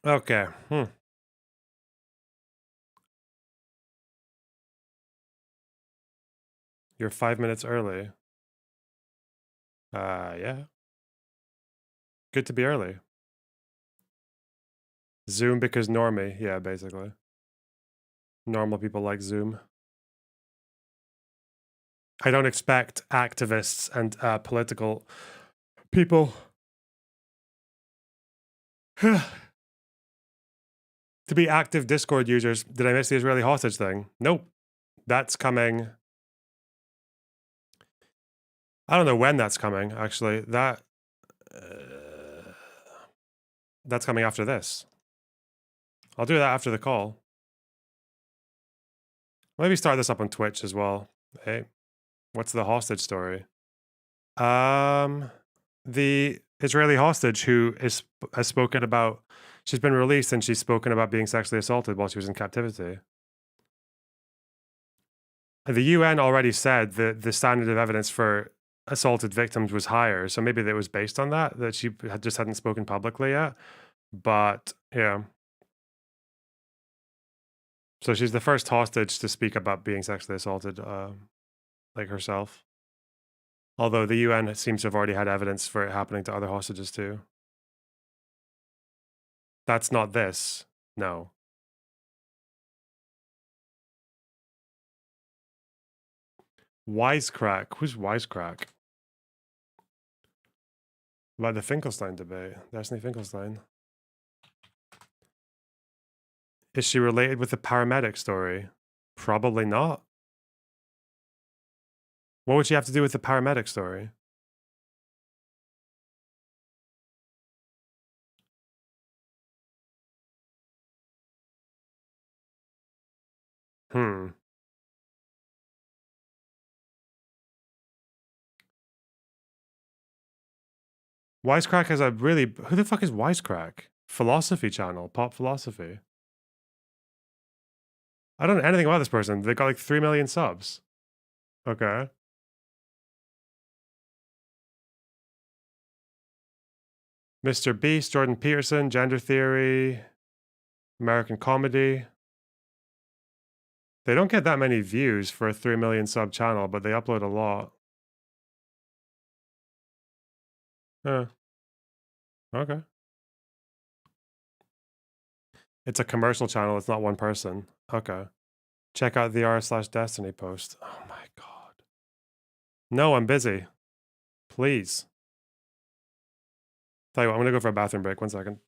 Okay. You're 5 minutes early. Yeah. Good to be early. Zoom because normie. Yeah, basically. Normal people like Zoom. I don't expect activists and political people to be active Discord users. Did I miss the Israeli hostage thing? Nope. That's coming. I don't know when that's coming, actually. That's coming after this. I'll do that after the call. Maybe start this up on Twitch as well. Hey, what's the hostage story? The Israeli hostage who has spoken about, she's been released and she's spoken about being sexually assaulted while she was in captivity. The UN already said that the standard of evidence for assaulted victims was higher, so maybe that was based on that she hadn't spoken publicly yet. But yeah. So she's the first hostage to speak about being sexually assaulted, like herself. Although the UN seems to have already had evidence for it happening to other hostages too. That's not this. No. Wisecrack. Who's Wisecrack? About the Finkelstein debate. Destiny Finkelstein. Is she related with the paramedic story? Probably not. What would she have to do with the paramedic story? Wisecrack has a really... Who the fuck is Wisecrack? Philosophy channel. Pop philosophy. I don't know anything about this person. They got like 3 million subs. Okay. Mr. Beast, Jordan Peterson, Gender Theory, American Comedy. They don't get that many views for a 3 million sub channel, but they upload a lot. Okay. It's a commercial channel. It's not one person. Okay. Check out the r/destiny post. Oh my god. No, I'm busy. Please. Tell you what, I'm gonna go for a bathroom break. 1 second.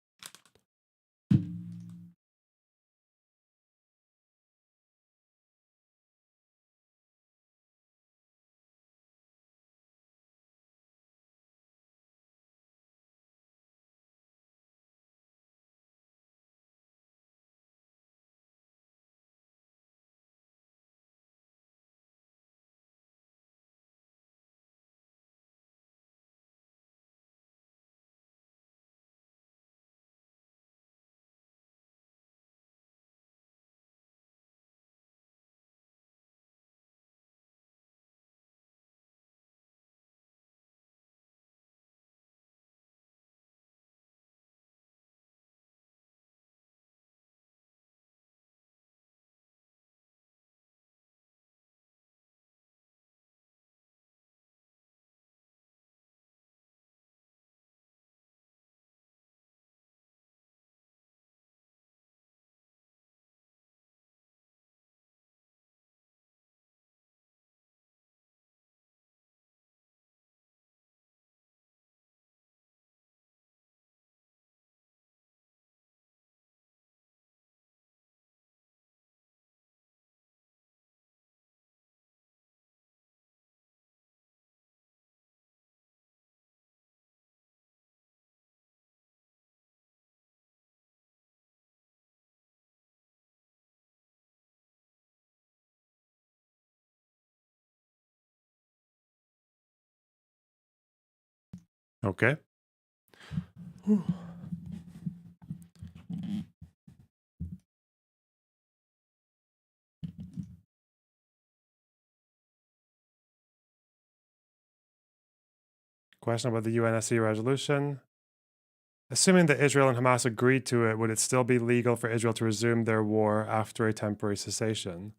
Okay. Question about the UNSC resolution. Assuming that Israel and Hamas agreed to it, would it still be legal for Israel to resume their war after a temporary cessation?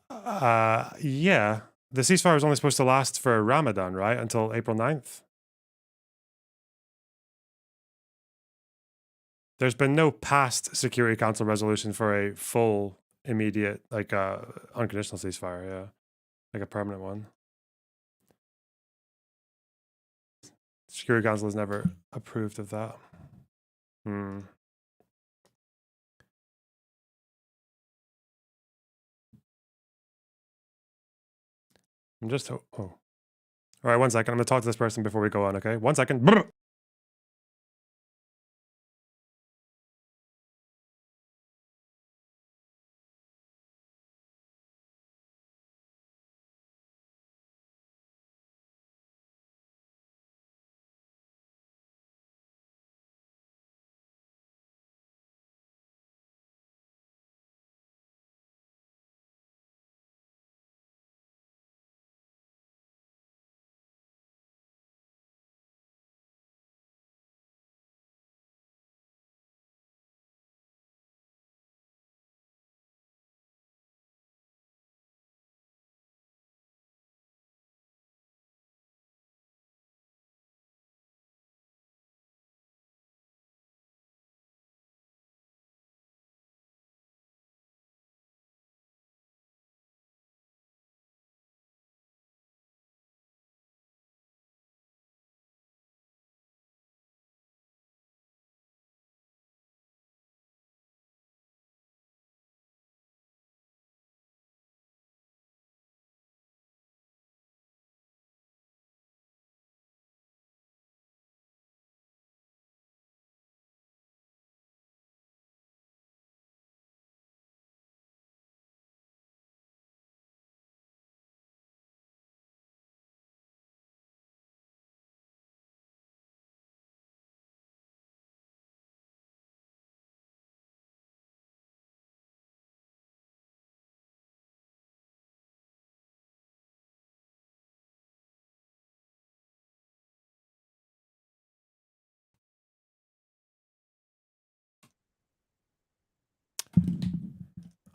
Yeah. The ceasefire was only supposed to last for Ramadan, right? Until April 9th? There's been no past Security Council resolution for a full, immediate, like, unconditional ceasefire, yeah. Like a permanent one. Security Council has never approved of that. I'm just, oh. All right, 1 second. I'm gonna talk to this person before we go on, okay? 1 second. Brr.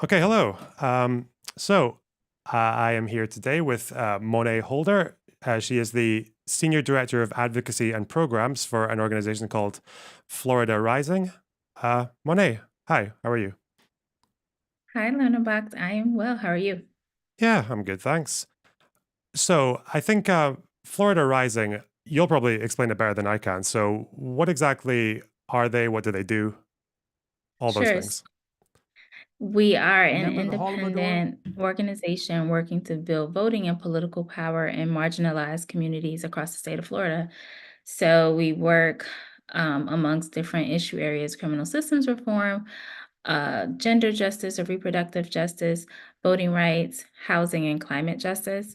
Okay, hello. I am here today with Monet Holder. She is the Senior Director of Advocacy and Programs for an organization called Florida Rising. Monet, hi, how are you? Hi, Box. I am well. How are you? Yeah, I'm good, thanks. So I think Florida Rising, you'll probably explain it better than I can. So what exactly are they? What do they do? All those Sure. things. We are an Remember the Holodomor? independent organization working to build voting and political power in marginalized communities across the state of Florida. So we work amongst different issue areas: criminal systems reform, gender justice or reproductive justice, voting rights, housing, and climate justice.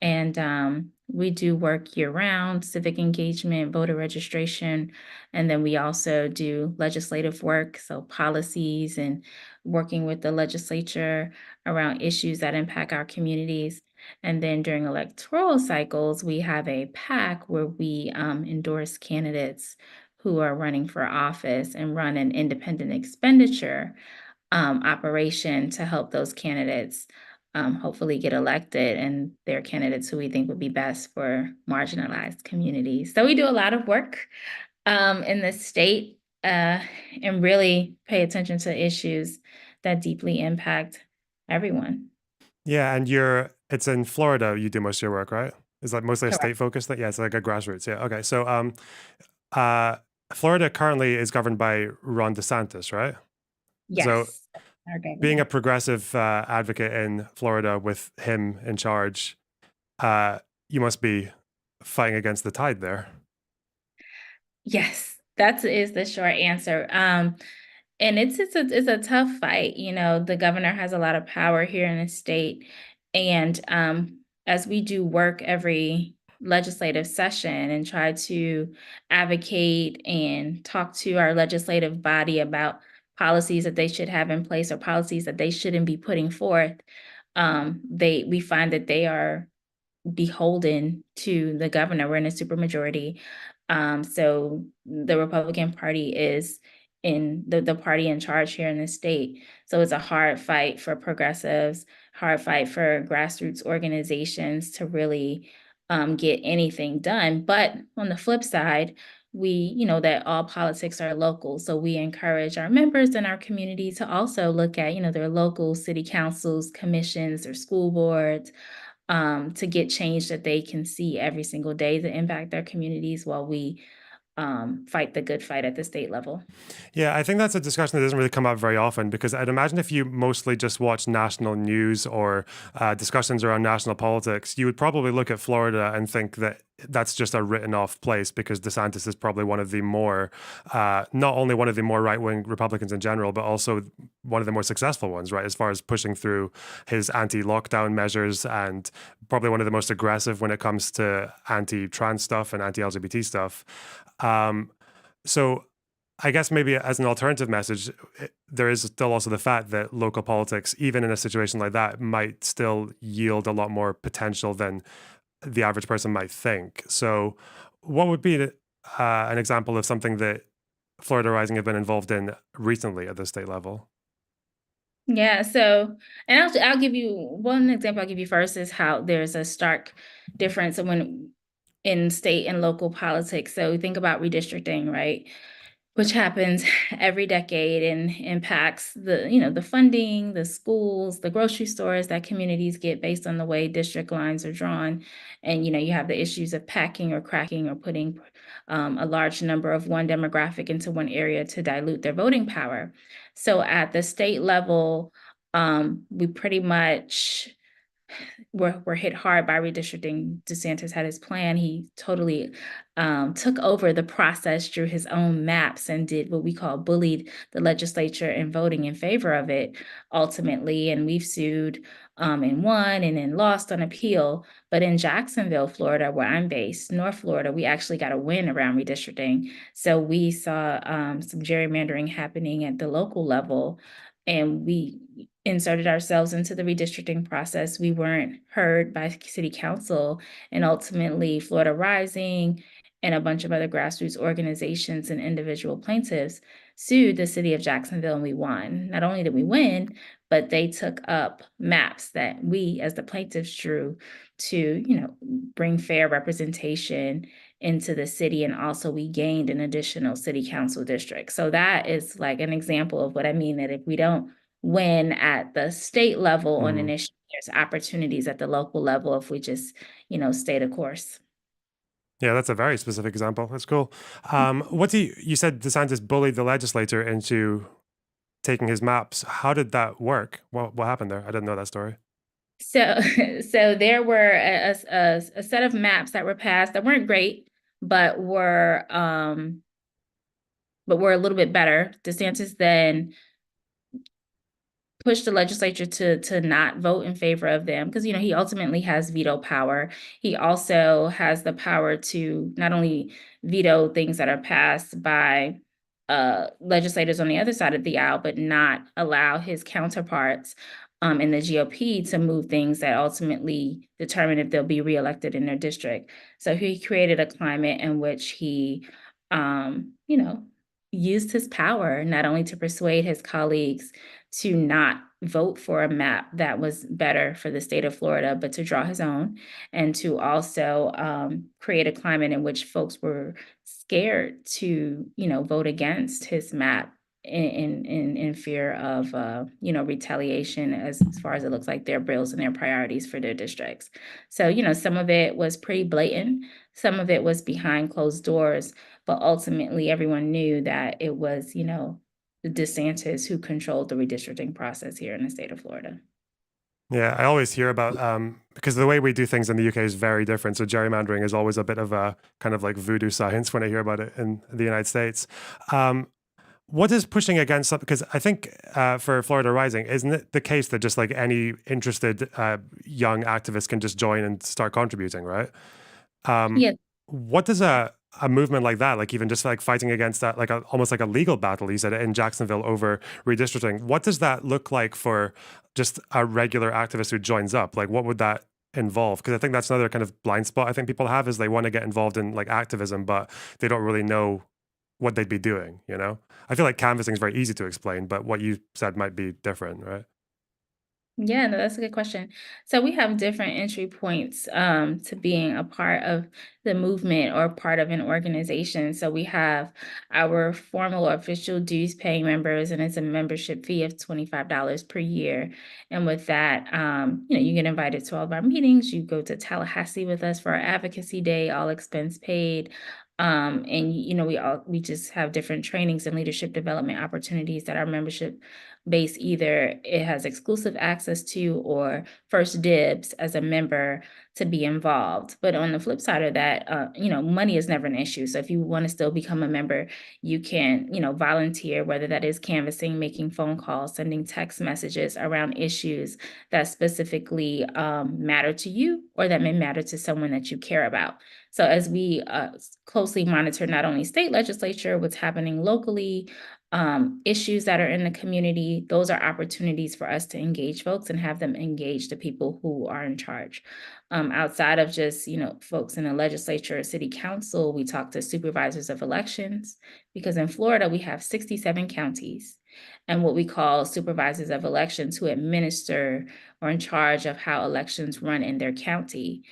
And we do work year round, civic engagement, voter registration. And then we also do legislative work, so policies and working with the legislature around issues that impact our communities. And then during electoral cycles, we have a PAC where we endorse candidates who are running for office and run an independent expenditure operation to help those candidates hopefully get elected, and they're candidates who we think would be best for marginalized communities. So we do a lot of work in the state and really pay attention to issues that deeply impact everyone. Yeah, and it's in Florida you do most of your work, right? Is that mostly a Correct. state focused thing? Yeah, it's like a grassroots. Yeah. Okay. So Florida currently is governed by Ron DeSantis, right? So Yes, our being a governor. progressive advocate in Florida with him in charge, you must be fighting against the tide there. Yes, that is the short answer. And it's a tough fight. You know, the governor has a lot of power here in the state, and as we do work every legislative session and try to advocate and talk to our legislative body about policies that they should have in place or policies that they shouldn't be putting forth, we find that they are beholden to the governor. We're in a supermajority. So the Republican Party is in the party in charge here in the state. So it's a hard fight for progressives, hard fight for grassroots organizations to really get anything done. But on the flip side, we know that all politics are local. So we encourage our members in our community to also look at, their local city councils, commissions, or school boards, to get change that they can see every single day to impact their communities while we fight the good fight at the state level. Yeah, I think that's a discussion that doesn't really come up very often because I'd imagine if you mostly just watch national news or discussions around national politics, you would probably look at Florida and think that that's just a written off place because DeSantis is probably one of the more, not only one of the more right wing Republicans in general, but also one of the more successful ones, right? As far as pushing through his anti lockdown measures and probably one of the most aggressive when it comes to anti trans stuff and anti LGBT stuff. So I guess maybe as an alternative message, there is still also the fact that local politics, even in a situation like that, might still yield a lot more potential than the average person might think. So what would be an example of something that Florida Rising have been involved in recently at the state level? Yeah, so, and I'll give you one example. I'll give you first is how there's a stark difference in state and local politics. So think about redistricting, right? Which happens every decade and impacts the funding, the schools, the grocery stores that communities get based on the way district lines are drawn. And, you have the issues of packing or cracking or putting a large number of one demographic into one area to dilute their voting power. So at the state level, we pretty much were hit hard by redistricting. DeSantis had his plan. He totally took over the process, drew his own maps, and did what we call bullied the legislature in voting in favor of it ultimately. And we've sued and won and then lost on appeal. But in Jacksonville, Florida, where I'm based, North Florida, we actually got a win around redistricting. So we saw some gerrymandering happening at the local level, and we inserted ourselves into the redistricting process. We weren't heard by city council, and ultimately Florida Rising and a bunch of other grassroots organizations and individual plaintiffs sued the city of Jacksonville, and we won. Not only did we win, but they took up maps that we as the plaintiffs drew to, bring fair representation into the city, and also we gained an additional city council district. So that is like an example of what I mean, that if we don't win at the state level on an issue, there's opportunities at the local level if we just, stay the course. Yeah, that's a very specific example. That's cool. You said DeSantis bullied the legislature into taking his maps. How did that work? What happened there? I didn't know that story. So, so there were a set of maps that were passed that weren't great, but were a little bit better. DeSantis then push the legislature to not vote in favor of them because he ultimately has veto power. He also has the power to not only veto things that are passed by legislators on the other side of the aisle, but not allow his counterparts in the GOP to move things that ultimately determine if they'll be reelected in their district. So he created a climate in which he, used his power not only to persuade his colleagues to not vote for a map that was better for the state of Florida, but to draw his own, and to also create a climate in which folks were scared to, vote against his map in fear of, retaliation as far as it looks like their bills and their priorities for their districts. So, some of it was pretty blatant, some of it was behind closed doors, but ultimately everyone knew that it was, DeSantis who controlled the redistricting process here in the state of Florida. Yeah, I always hear about because the way we do things in the UK is very different. So gerrymandering is always a bit of a kind of like voodoo science when I hear about it in the United States. What is pushing against something? Because I think for Florida Rising, isn't it the case that just like any interested young activist can just join and start contributing, right? Yeah. What does a movement like that, like even just like fighting against that, like almost like a legal battle, you said, in Jacksonville over redistricting, what does that look like for just a regular activist who joins up? Like what would that involved, because I think that's another kind of blind spot I think people have, is they want to get involved in like activism, but they don't really know what they'd be doing, you know? I feel like canvassing is very easy to explain, but what you said might be different, right? Yeah, no, that's a good question. So we have different entry points to being a part of the movement or part of an organization. So we have our formal or official dues paying members, and it's a membership fee of $25 per year. And with that, you get invited to all of our meetings. You go to Tallahassee with us for our advocacy day, all expense paid. And we just have different trainings and leadership development opportunities that our membership base either it has exclusive access to or first dibs as a member to be involved. But on the flip side of that, money is never an issue. So if you want to still become a member, you can, volunteer, whether that is canvassing, making phone calls, sending text messages around issues that specifically matter to you or that may matter to someone that you care about. So as we closely monitor not only state legislature, what's happening locally, issues that are in the community, those are opportunities for us to engage folks and have them engage the people who are in charge. Outside of just, folks in the legislature or city council, we talk to supervisors of elections because in Florida, we have 67 counties and what we call supervisors of elections who administer or in charge of how elections run in their county.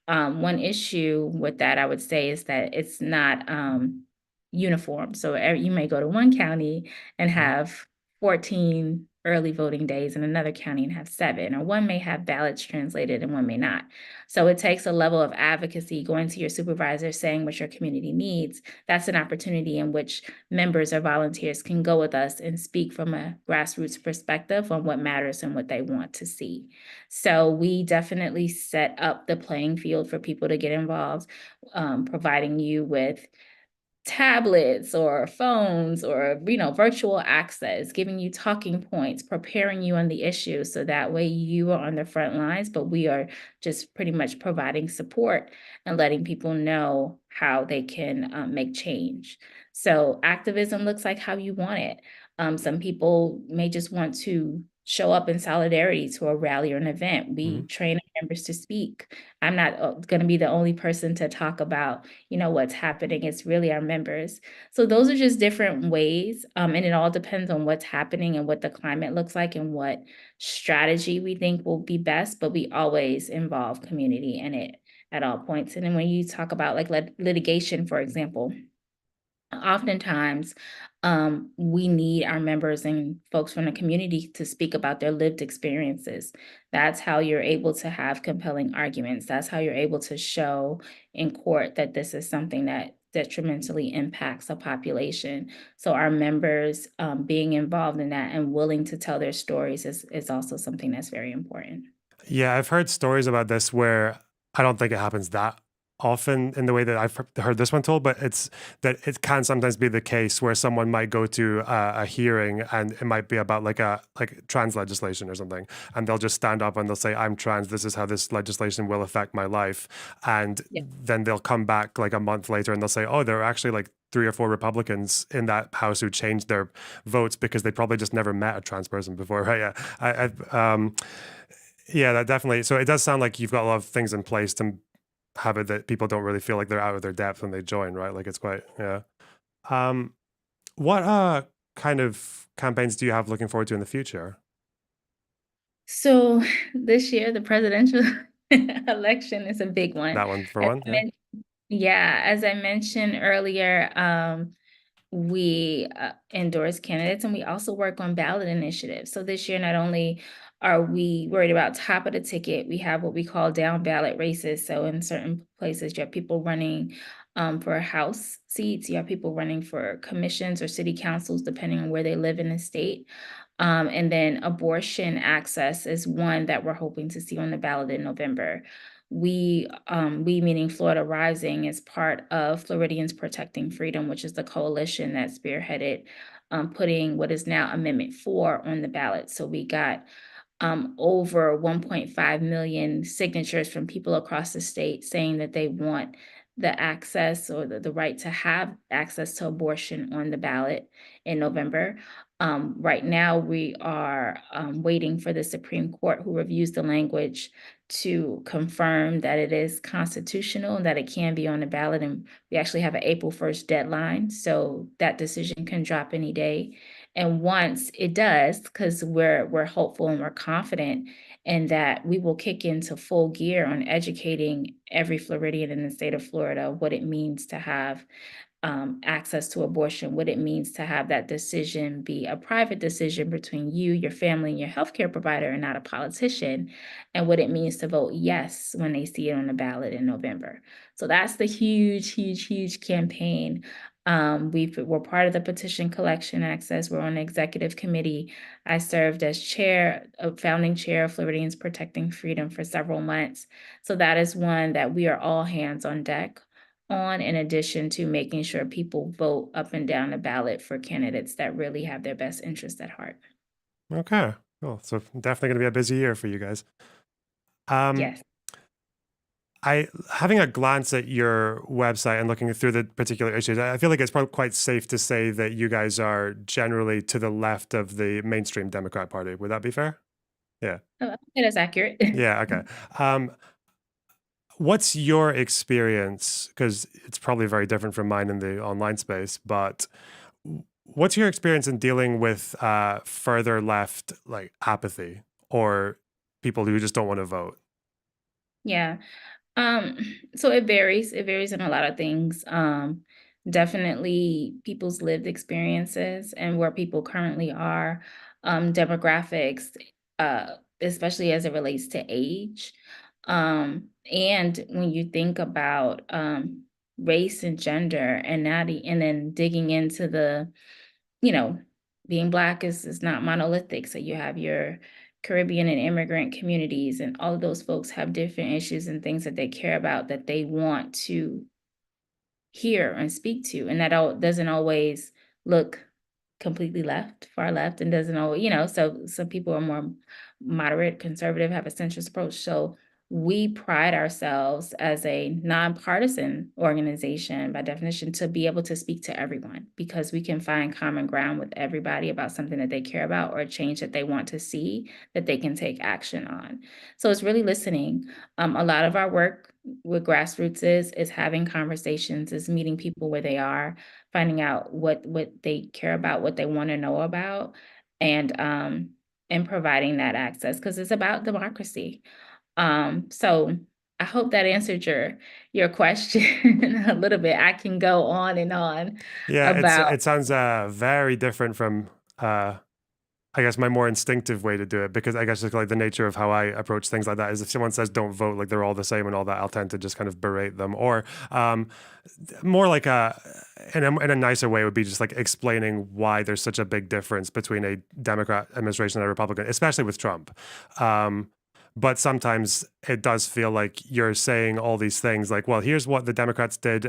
One issue with that, I would say, is that it's not uniform. So you may go to one county and have 14 early voting days in another county and have 7, or one may have ballots translated and one may not. So it takes a level of advocacy, going to your supervisor, saying what your community needs. That's an opportunity in which members or volunteers can go with us and speak from a grassroots perspective on what matters and what they want to see. So we definitely set up the playing field for people to get involved, providing you with tablets or phones or virtual access, giving you talking points, preparing you on the issue so that way you are on the front lines, but we are just pretty much providing support and letting people know how they can make change. So activism looks like how you want it. Some people may just want to show up in solidarity to a rally or an event. We train our members to speak. I'm not going to be the only person to talk about what's happening. It's really our members. So those are just different ways. And it all depends on what's happening and what the climate looks like and what strategy we think will be best. But we always involve community in it at all points. And then when you talk about like litigation, for example, oftentimes we need our members and folks from the community to speak about their lived experiences. That's how you're able to have compelling arguments. That's how you're able to show in court that this is something that detrimentally impacts a population. So our members being involved in that and willing to tell their stories is also something that's very important. Yeah, I've heard stories about this where I don't think it happens that often in the way that I've heard this one told, but it's that it can sometimes be the case where someone might go to a hearing and it might be about like trans legislation or something, and they'll just stand up and they'll say, "I'm trans. This is how this legislation will affect my life," and then they'll come back like a month later and they'll say, "Oh, there are actually like 3 or 4 Republicans in that house who changed their votes because they probably just never met a trans person before." Right? Yeah. Yeah, that definitely. So it does sound like you've got a lot of things in place to have it that people don't really feel like they're out of their depth when they join, right? Like it's quite, yeah. What kind of campaigns do you have looking forward to in the future? So this year, the presidential election is a big one. That one for As one, I yeah. as I mentioned earlier, we endorse candidates and we also work on ballot initiatives. So this year, not only are we worried about top of the ticket, we have what we call down ballot races. So in certain places, you have people running for House seats, you have people running for commissions or city councils, depending on where they live in the state. And then abortion access is one that we're hoping to see on the ballot in November. We meaning Florida Rising, is part of Floridians Protecting Freedom, which is the coalition that spearheaded putting what is now Amendment 4 on the ballot. So we got over 1.5 million signatures from people across the state saying that they want the access or the right to have access to abortion on the ballot in November. Right now, we are waiting for the Supreme Court, who reviews the language, to confirm that it is constitutional and that it can be on the ballot. And we actually have an April 1st deadline, so that decision can drop any day. And once it does, because we're hopeful and we're confident in that, we will kick into full gear on educating every Floridian in the state of Florida what it means to have access to abortion, what it means to have that decision be a private decision between you, your family, and your healthcare provider, and not a politician, and what it means to vote yes when they see it on the ballot in November. So that's the huge, huge, huge campaign. We're part of the petition collection access. We're on the executive committee. I served as founding chair of Floridians Protecting Freedom for several months. So that is one that we are all hands on deck on, in addition to making sure people vote up and down the ballot for candidates that really have their best interest at heart. Okay. Cool. So definitely going to be a busy year for you guys. Yes. Having a glance at your website and looking through the particular issues, I feel like it's probably quite safe to say that you guys are generally to the left of the mainstream Democrat Party. Would that be fair? Yeah. I think that's accurate. Yeah. Okay. What's your experience? Because it's probably very different from mine in the online space, but what's your experience in dealing with further left, like apathy or people who just don't want to vote? Yeah. So it varies. It varies in a lot of things. Definitely people's lived experiences and where people currently are, demographics, especially as it relates to age. And when you think about race and gender, and and then digging into the, you know, being Black is not monolithic. So you have your Caribbean and immigrant communities, and all of those folks have different issues and things that they care about that they want to hear and speak to. And that doesn't always look completely far left, and doesn't always, so some people are more moderate, conservative, have a centrist approach. So we pride ourselves as a nonpartisan organization by definition to be able to speak to everyone, because we can find common ground with everybody about something that they care about or a change that they want to see that they can take action on. So it's really listening. A lot of our work with grassroots is having conversations, is meeting people where they are, finding out what they care about, what they want to know about, and providing that access, because it's about democracy. So I hope that answered your question a little bit. I can go on and on Yeah, about. it sounds very different from I guess my more instinctive way to do it, because I guess like the nature of how I approach things like that is if someone says don't vote, like they're all the same and all that, I'll tend to just kind of berate them. Or more like in a nicer way would be just like explaining why there's such a big difference between a Democrat administration and a Republican, especially with Trump. But sometimes it does feel like you're saying all these things like, well, here's what the Democrats did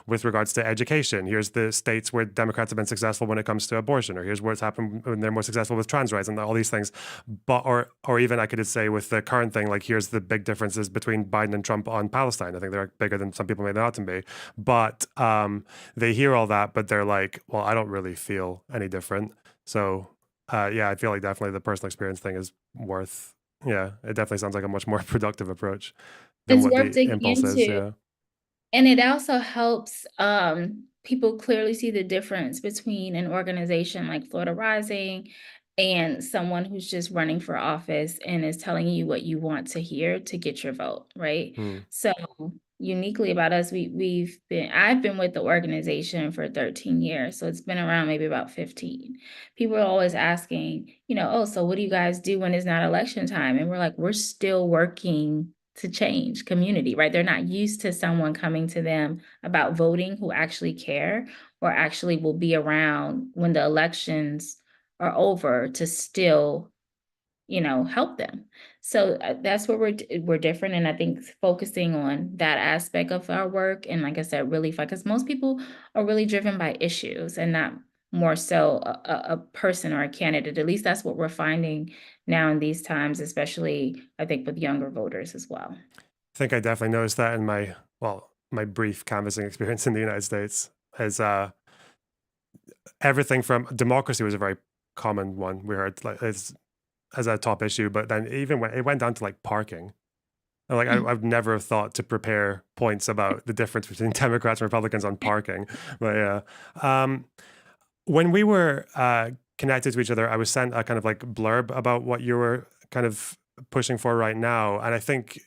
with regards to education. Here's the states where Democrats have been successful when it comes to abortion, or here's what's happened when they're more successful with trans rights and all these things. But or even I could say with the current thing, like here's the big differences between Biden and Trump on Palestine. I think they're bigger than some people may out to be. But they hear all that, but they're like, well, I don't really feel any different. So yeah, I feel like definitely the personal experience thing is worth. Yeah, it definitely sounds like a much more productive approach than It's what worth the digging impulse is. into. Yeah. And it also helps people clearly see the difference between an organization like Florida Rising and someone who's just running for office and is telling you what you want to hear to get your vote, right? Hmm. So uniquely about us, I've been with the organization for 13 years, so it's been around maybe about 15. People are always asking, oh, so what do you guys do when it's not election time? And we're like, we're still working to change community, right? They're not used to someone coming to them about voting who actually care or actually will be around when the elections are over to still, help them. So that's where we're different. And I think focusing on that aspect of our work, and like I said, really focus. Most people are really driven by issues and not more so a person or a candidate. At least that's what we're finding now in these times, especially I think with younger voters as well. I think I definitely noticed that in my brief canvassing experience in the United States, as everything from democracy was a very common one we heard like as a top issue. But then even when it went down to like parking, and like I've never have thought to prepare points about the difference between Democrats and Republicans on parking. But yeah, when we were connected to each other, I was sent a kind of like blurb about what you were kind of pushing for right now, and I think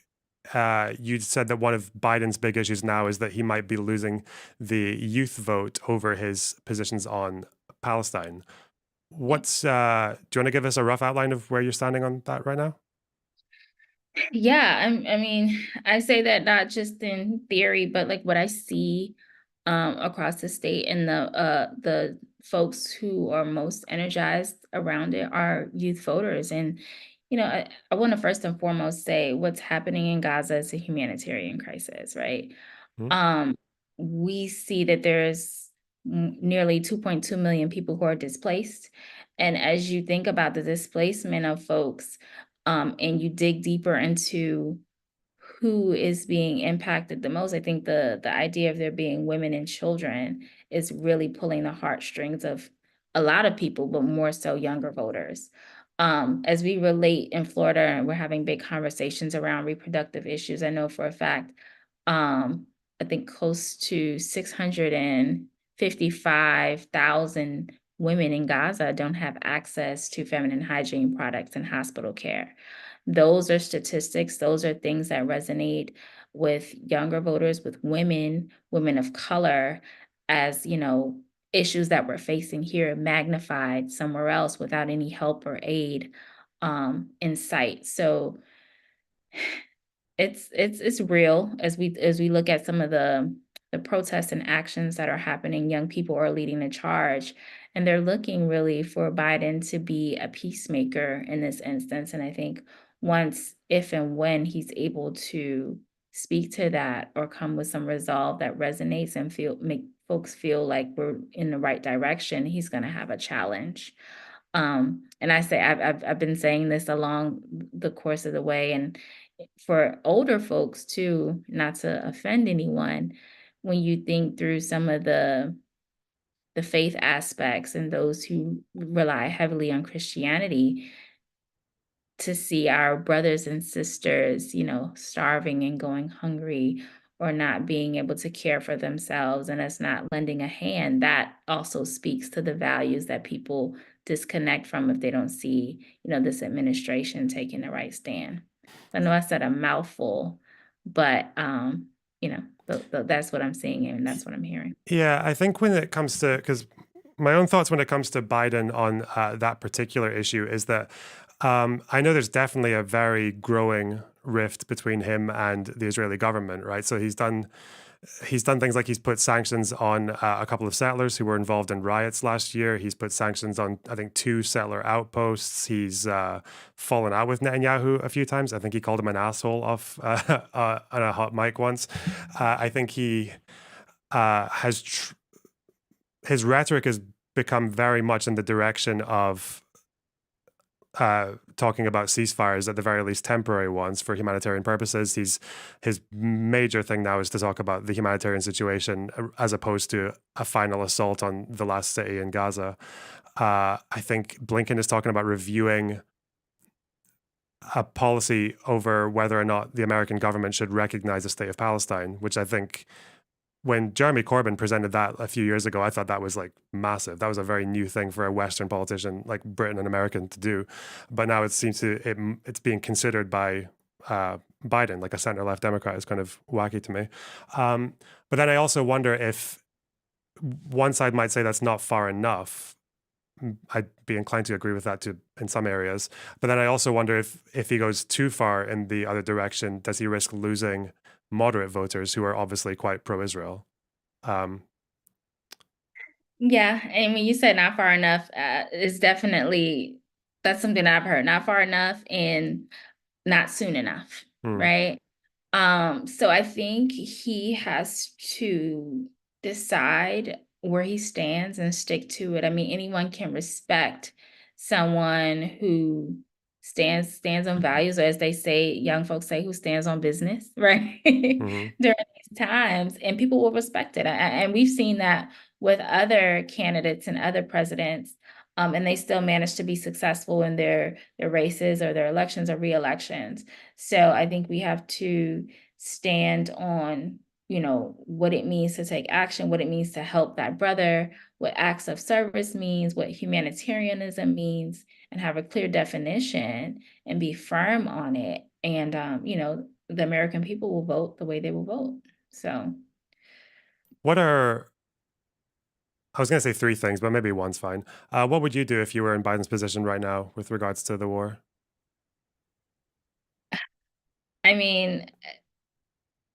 you said that one of Biden's big issues now is that he might be losing the youth vote over his positions on Palestine. What's do you want to give us a rough outline of where you're standing on that right now? Yeah, I mean, I say that not just in theory, but like what I see across the state, and the folks who are most energized around it are youth voters. And I want to first and foremost say what's happening in Gaza is a humanitarian crisis, right? Mhm. Um, we see that there's nearly 2.2 million people who are displaced. And as you think about the displacement of folks, and you dig deeper into who is being impacted the most, I think the idea of there being women and children is really pulling the heartstrings of a lot of people, but more so younger voters. As we relate in Florida, and we're having big conversations around reproductive issues, I know for a fact, I think close to 655,000 women in Gaza don't have access to feminine hygiene products and hospital care. Those are statistics, those are things that resonate with younger voters, with women, women of color, as issues that we're facing here magnified somewhere else without any help or aid in sight. So it's real. As we look at some of the protests and actions that are happening, young people are leading the charge, and they're looking really for Biden to be a peacemaker in this instance. And I think once, if and when he's able to speak to that or come with some resolve that resonates and make folks feel like we're in the right direction, he's going to have a challenge. And I say I've been saying this along the course of the way, and for older folks too, not to offend anyone, when you think through some of the faith aspects and those who rely heavily on Christianity, to see our brothers and sisters, starving and going hungry, or not being able to care for themselves, and us not lending a hand, that also speaks to the values that people disconnect from if they don't see, this administration taking the right stand. I know I said a mouthful, but that's what I'm seeing and that's what I'm hearing. Yeah, I think when it comes to, because my own thoughts when it comes to Biden on that particular issue is that I know there's definitely a very growing rift between him and the Israeli government, right? So he's done things like he's put sanctions on a couple of settlers who were involved in riots last year. He's put sanctions on, I think, 2 settler outposts. He's fallen out with Netanyahu a few times. I think he called him an asshole off on a hot mic once. I think he his rhetoric has become very much in the direction of talking about ceasefires, at the very least temporary ones, for humanitarian purposes. His major thing now is to talk about the humanitarian situation as opposed to a final assault on the last city in Gaza. I think Blinken is talking about reviewing a policy over whether or not the American government should recognize the state of Palestine, which I think when Jeremy Corbyn presented that a few years ago, I thought that was like massive. That was a very new thing for a Western politician like Britain and American to do. But now it seems it's being considered by Biden, like a center-left Democrat. Is kind of wacky to me. But then I also wonder if one side might say that's not far enough. I'd be inclined to agree with that too in some areas. But then I also wonder if he goes too far in the other direction, does he risk losing moderate voters who are obviously quite pro-Israel? Yeah, and when you said not far enough, it's definitely, that's something that I've heard. Not far enough and not soon enough, right? So I think he has to decide where he stands and stick to it. I mean, anyone can respect someone who stands on values, or as they say, young folks say, who stands on business, right? During these times, and people will respect it. And we've seen that with other candidates and other presidents. and they still manage to be successful in their races or their elections or re-elections. So I think we have to stand on, what it means to take action, what it means to help that brother, what acts of service means, what humanitarianism means, and have a clear definition and be firm on it. And the American people will vote the way they will vote. So I was going to say three things, but maybe one's fine. What would you do if you were in Biden's position right now with regards to the war? I mean,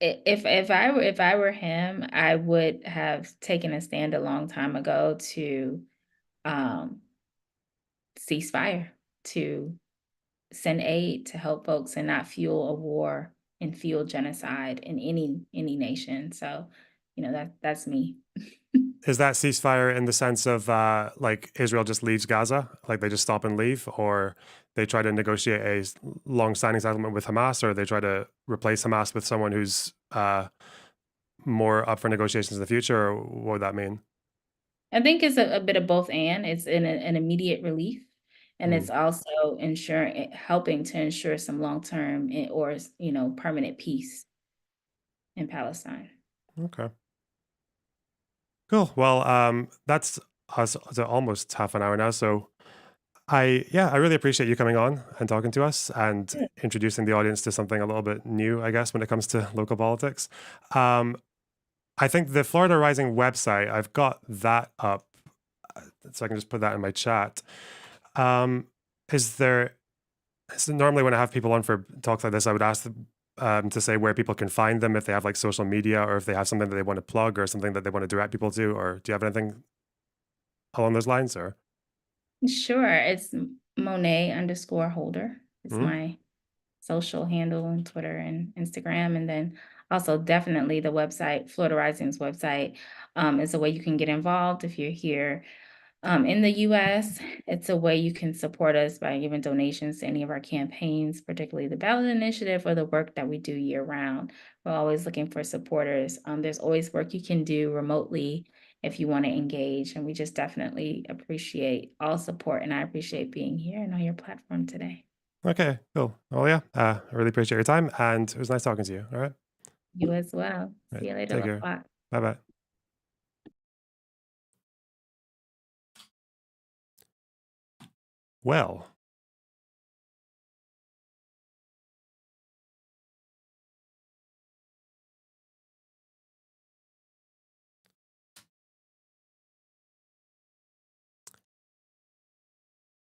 if I were him, I would have taken a stand a long time ago to um, cease fire, to send aid to help folks and not fuel a war and fuel genocide in any nation. So, that's me. Is that ceasefire in the sense of like Israel just leaves Gaza, like they just stop and leave, or they try to negotiate a long-standing settlement with Hamas, or they try to replace Hamas with someone who's more up for negotiations in the future, or what would that mean? I think it's a bit of both, and it's an immediate relief, and Mm, it's also helping to ensure some long-term or permanent peace in Palestine. okay, cool. Well, that's us to almost half an hour now, so I really appreciate you coming on and talking to us and Yeah. introducing the audience to something a little bit new, I guess, when it comes to local politics. Um, I think the Florida Rising website, I've got that up, so I can just put that in my chat. Um, is there, so normally when I have people on for talks like this, I would ask them to say where people can find them, if they have like social media or if they have something that they want to plug or something that they want to direct people to, or do you have anything along those lines? Or Sure, it's Monet_Holder. It's Mhm. my social handle on Twitter and Instagram. And then also definitely the website, Florida Rising's website, is a way you can get involved if you're here in the US. It's a way you can support us by giving donations to any of our campaigns, particularly the ballot initiative or the work that we do year round. We're always looking for supporters. There's always work you can do remotely if you want to engage. And we just definitely appreciate all support. And I appreciate being here and on your platform today. Okay, cool. Well, yeah, I really appreciate your time and it was nice talking to you. All right. You as well. All right. See you later, Take care. LaFlock. Bye bye. Well,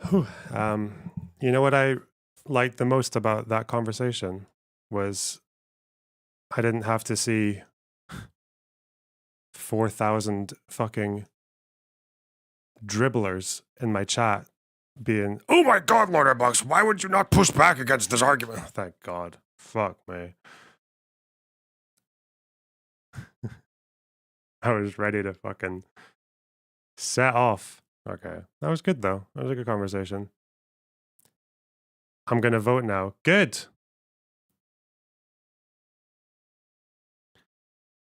whew, you know what I liked the most about that conversation was I didn't have to see 4,000 fucking dribblers in my chat being, oh my God, Lord Bucks, why would you not push back against this argument? Thank God. Fuck me. I was ready to fucking set off. Okay. That was good though. That was a good conversation. I'm gonna vote now. Good.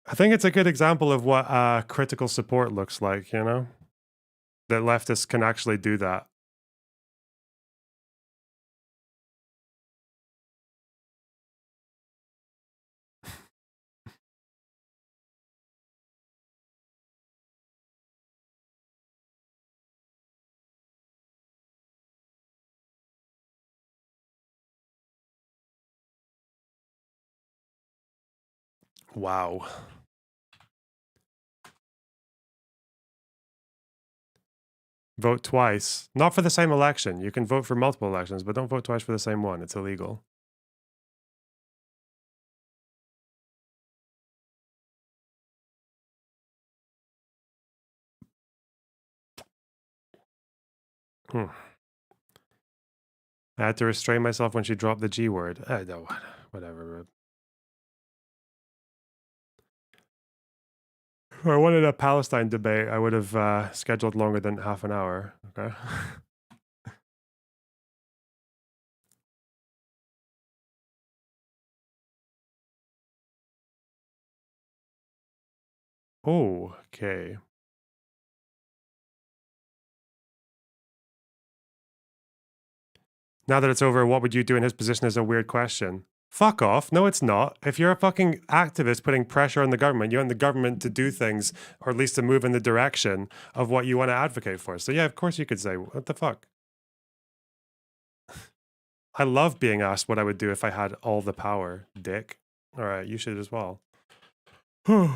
I think it's a good example of what critical support looks like, you know? That leftists can actually do that. Wow. Vote twice. Not for the same election. You can vote for multiple elections, but don't vote twice for the same one. It's illegal. Hmm. I had to restrain myself when she dropped the G word. I know, whatever. If I wanted a Palestine debate, I would have scheduled longer than half an hour. Okay. Oh, okay. Now that it's over, what would you do in his position is a weird question. Fuck off. No, it's not. If you're a fucking activist putting pressure on the government, you want the government to do things, or at least to move in the direction of what you want to advocate for. So yeah, of course you could say, what the fuck? I love being asked what I would do if I had all the power, dick. All right, you should as well. Do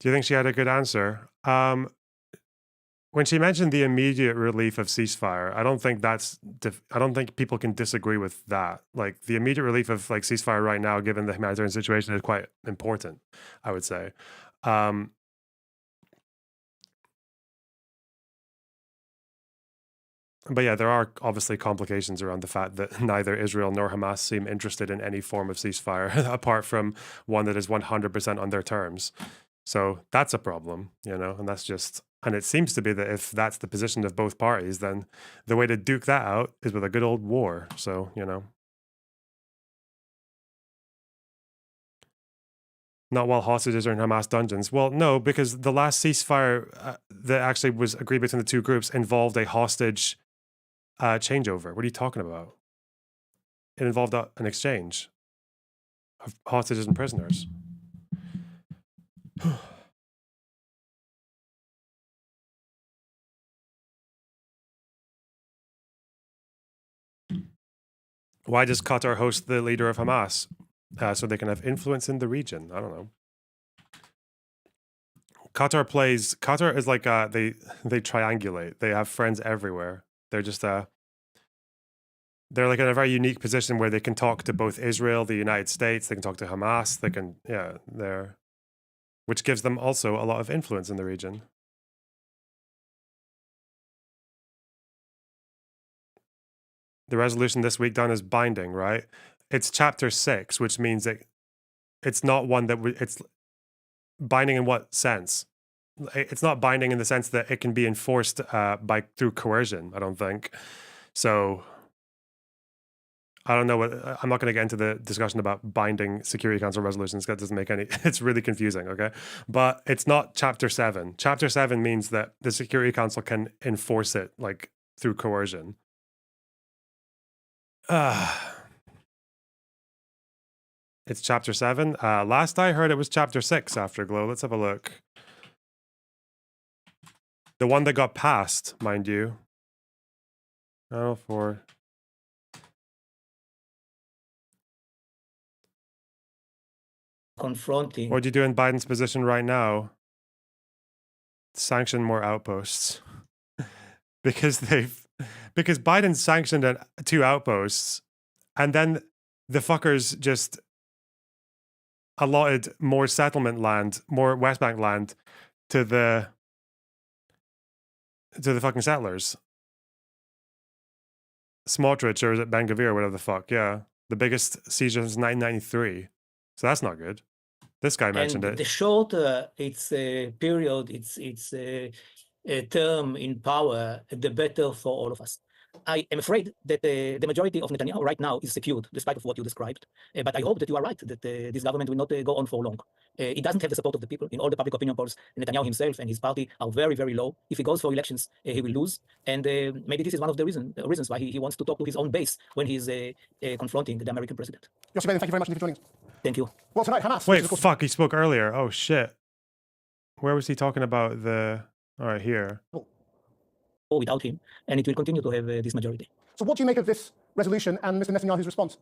you think she had a good answer? When she mentioned the immediate relief of ceasefire, I don't think I don't think people can disagree with that. Like the immediate relief of like ceasefire right now, given the humanitarian situation, is quite important, I would say. But yeah, there are obviously complications around the fact that neither Israel nor Hamas seem interested in any form of ceasefire, apart from one that is 100% on their terms. So that's a problem, you know, and that's just, and it seems to be that if that's the position of both parties, then the way to duke that out is with a good old war. So, you know. Not while hostages are in Hamas dungeons. Well, no, because the last ceasefire that actually was agreed between the two groups involved a hostage changeover. What are you talking about? It involved an exchange of hostages and prisoners. Why does Qatar host the leader of Hamas? So they can have influence in the region. I don't know. Qatar is like they triangulate. They have friends everywhere. They're just they're like in a very unique position where they can talk to both Israel, the United States, they can talk to Hamas, they can which gives them also a lot of influence in the region. The resolution this week done is binding, right? It's chapter 6, which means that it's not one that it's binding in what sense? It's not binding in the sense that it can be enforced through coercion, I don't think. So I don't know I'm not going to get into the discussion about binding Security Council resolutions. That doesn't make any, it's really confusing, okay? But it's not chapter 7. Chapter 7 means that the Security Council can enforce it like through coercion. It's chapter 7. Last I heard it was chapter 6 Afterglow. Let's have a look. The one that got passed, mind you. Oh, for confronting. What do you do in Biden's position right now? Sanction more outposts. because Biden sanctioned 2 outposts, and then the fuckers just allotted more settlement land, more West Bank land to the fucking settlers. Smotrich, or is it Ben Gavir, whatever the fuck, yeah. The biggest siege since 1993. So that's not good. This guy mentioned and it. The shorter its period, its term in power, the better for all of us. I am afraid that the majority of Netanyahu right now is secured, despite of what you described. But I hope that you are right, that this government will not go on for long. It doesn't have the support of the people. In all the public opinion polls, Netanyahu himself and his party are very, very low. If he goes for elections, he will lose. And maybe this is one of the reasons why he wants to talk to his own base when he's confronting the American president. Yossi Beilin, thank you very much for joining us. Thank you. Well, tonight, Hamas... Wait, fuck, he spoke earlier. Oh, shit. Where was he talking about the... All right, here. Without him, and it will continue to have this majority. So what do you make of this resolution and Mr. Netanyahu's response?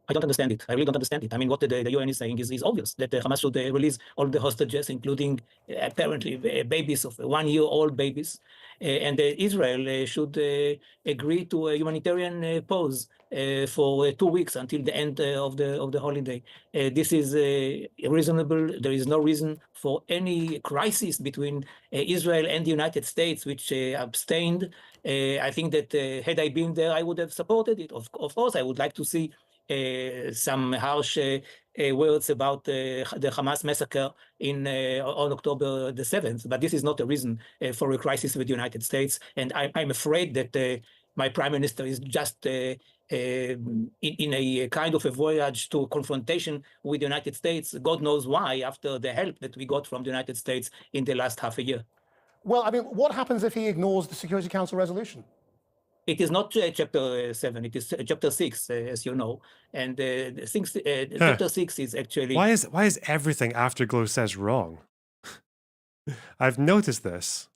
I don't understand it. I really don't understand it. I mean, what the UN is saying is obvious, that Hamas should release all the hostages, including apparently babies of 1-year-old babies. And Israel should agree to a humanitarian pause for 2 weeks until the end of the holiday. This is reasonable. There is no reason for any crisis between Israel and the United States, which abstained. I think that had I been there, I would have supported it. Of course, I would like to see some harsh words about the Hamas massacre on October the 7th, but this is not a reason for a crisis with the United States. And I'm afraid that my prime minister is just in a kind of a voyage to confrontation with the United States. God knows why, after the help that we got from the United States in the last half a year. Well, I mean, what happens if he ignores the Security Council resolution? It is not chapter 7, it is chapter 6, as you know. And chapter 6 is actually... Why is everything Afterglow says wrong? I've noticed this.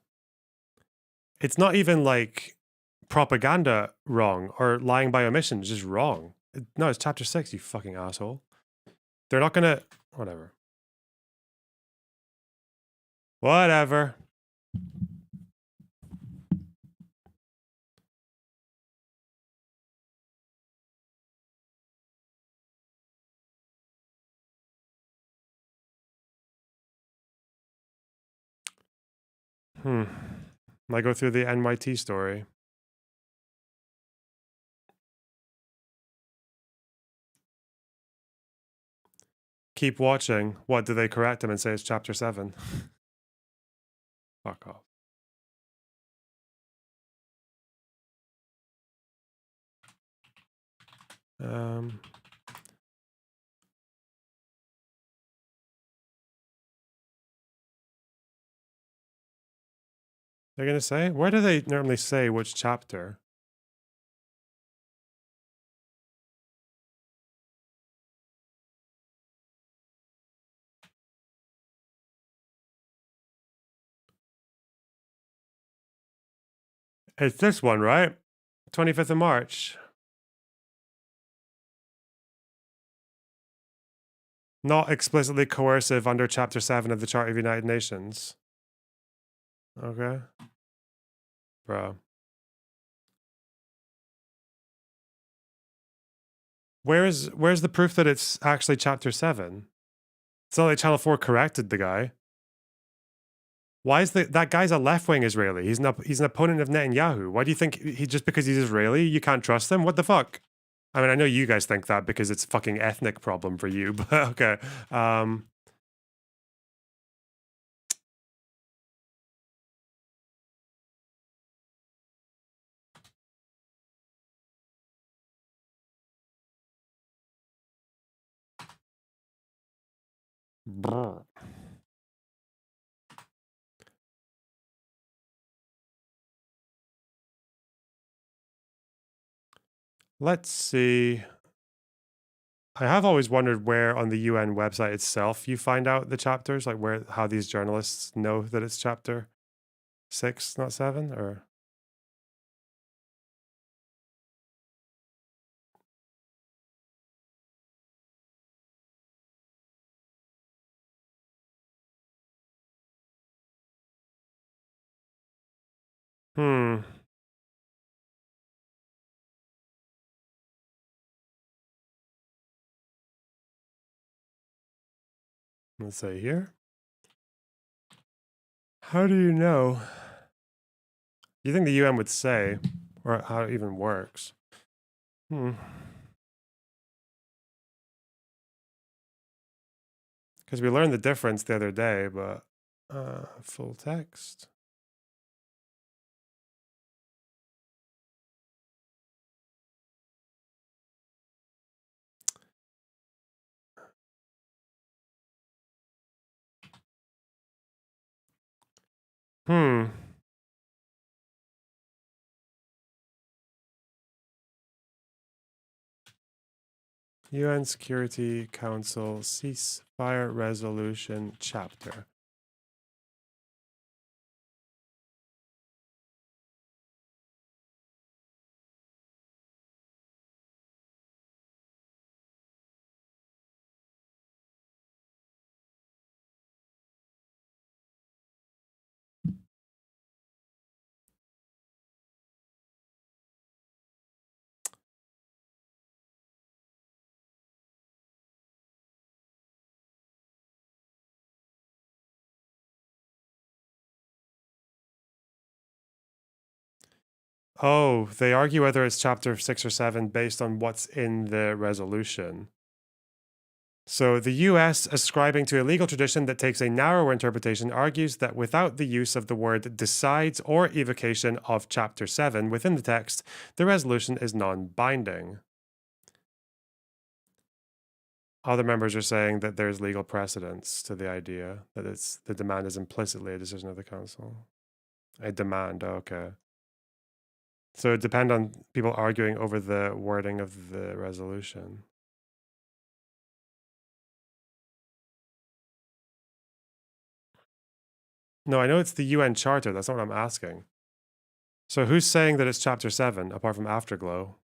It's not even like propaganda wrong or lying by omission, it's just wrong. No, it's chapter 6, you fucking asshole. They're not gonna... Whatever. Whatever. I go through the NYT story. Keep watching. What, do they correct him and say it's chapter 7? Fuck off. They're gonna say? Where do they normally say which chapter? It's this one, right? 25th of March. Not explicitly coercive under Chapter 7 of the Charter of United Nations. Okay. Bro. Where's the proof that it's actually Chapter 7? It's not like Channel 4 corrected the guy. Why is that guy's a left-wing Israeli? He's an opponent of Netanyahu. Why do you think just because he's Israeli, you can't trust him? What the fuck? I mean, I know you guys think that because it's a fucking ethnic problem for you, but okay. Brr. Let's see. I have always wondered where on the UN website itself you find out the chapters, like how these journalists know that it's chapter 6, not 7, or... Let's say here. How do you know? Do you think the UN would say, or how it even works? Because we learned the difference the other day, but full text. UN Security Council Ceasefire Resolution Chapter. Oh, they argue whether it's chapter 6 or 7 based on what's in the resolution. So the US, ascribing to a legal tradition that takes a narrower interpretation, argues that without the use of the word decides or evocation of chapter 7 within the text, the resolution is non-binding. Other members are saying that there's legal precedence to the idea that the demand is implicitly a decision of the council. A demand, okay. So it depends on people arguing over the wording of the resolution. No, I know it's the UN Charter. That's not what I'm asking. So who's saying that it's Chapter 7, apart from Afterglow?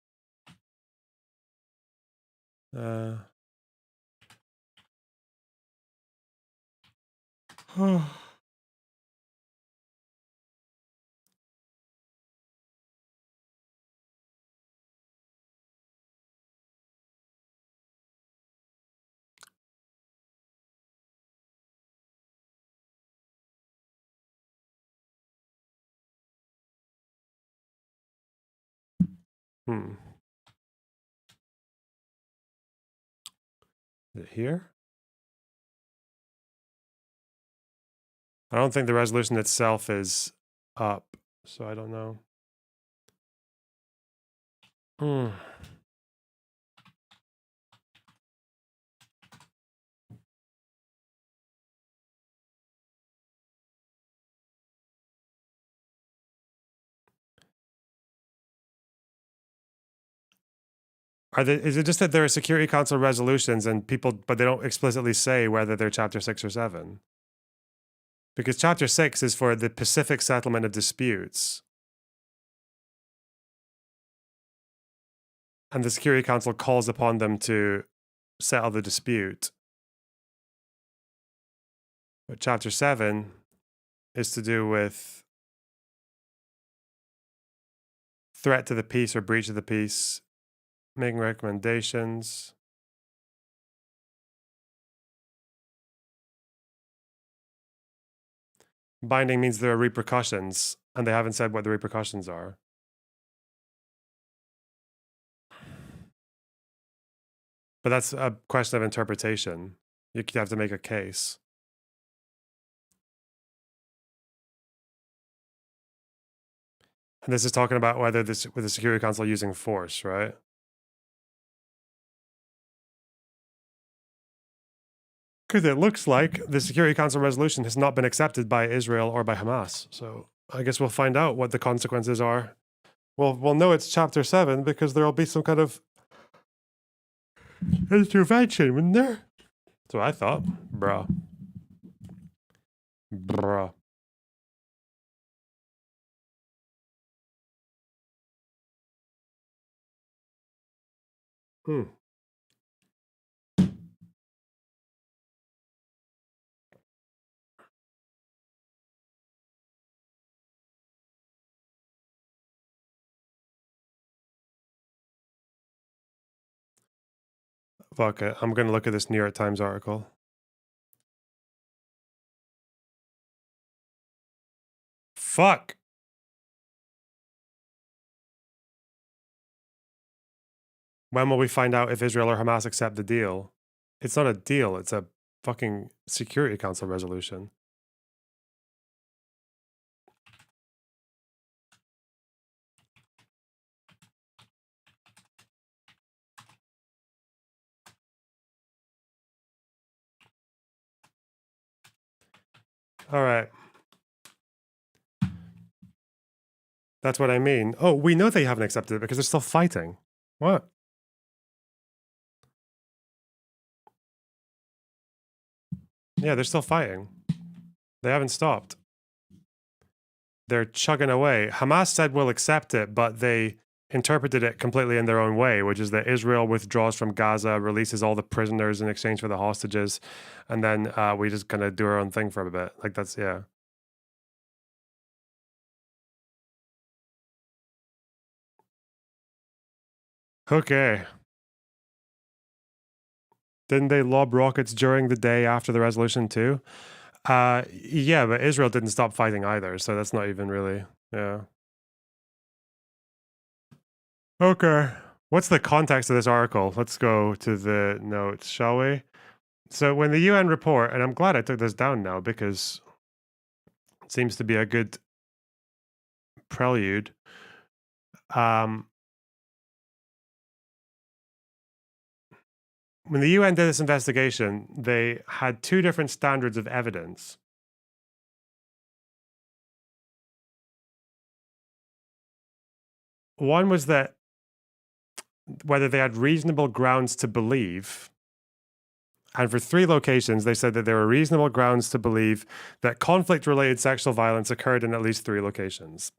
Hmm. Is it here? I don't think the resolution itself is up, so I don't know. Hmm. Is it just that there are Security Council resolutions and people, but they don't explicitly say whether they're Chapter 6 or 7? Because Chapter 6 is for the Pacific settlement of disputes. And the Security Council calls upon them to settle the dispute. But Chapter 7 is to do with threat to the peace or breach of the peace, making recommendations. Binding means there are repercussions, and they haven't said what the repercussions are. But that's a question of interpretation. You could have to make a case. And this is talking about whether this with the Security Council using force, right? Because it looks like the Security Council resolution has not been accepted by Israel or by Hamas. So I guess we'll find out what the consequences are. Well, we'll know it's Chapter 7 because there'll be some kind of intervention, wouldn't there? That's what I thought. Bruh. Hmm. Fuck it. I'm going to look at this New York Times article. Fuck. When will we find out if Israel or Hamas accept the deal? It's not a deal. It's a fucking Security Council resolution. All right. That's what I mean. Oh, we know they haven't accepted it because they're still fighting. What? Yeah, they're still fighting. They haven't stopped. They're chugging away. Hamas said we'll accept it, but they interpreted it completely in their own way, which is that Israel withdraws from Gaza, releases all the prisoners in exchange for the hostages, and then we just kind of do our own thing for a bit. Like that's, yeah. Okay. Didn't they lob rockets during the day after the resolution too? Yeah, but Israel didn't stop fighting either, so that's not even really, yeah. Okay. What's the context of this article? Let's go to the notes, shall we? So when the UN report, and I'm glad I took this down now because it seems to be a good prelude. when the UN did this investigation, they had two different standards of evidence. One was that whether they had reasonable grounds to believe. And for 3 locations, they said that there were reasonable grounds to believe that conflict-related sexual violence occurred in at least 3 locations.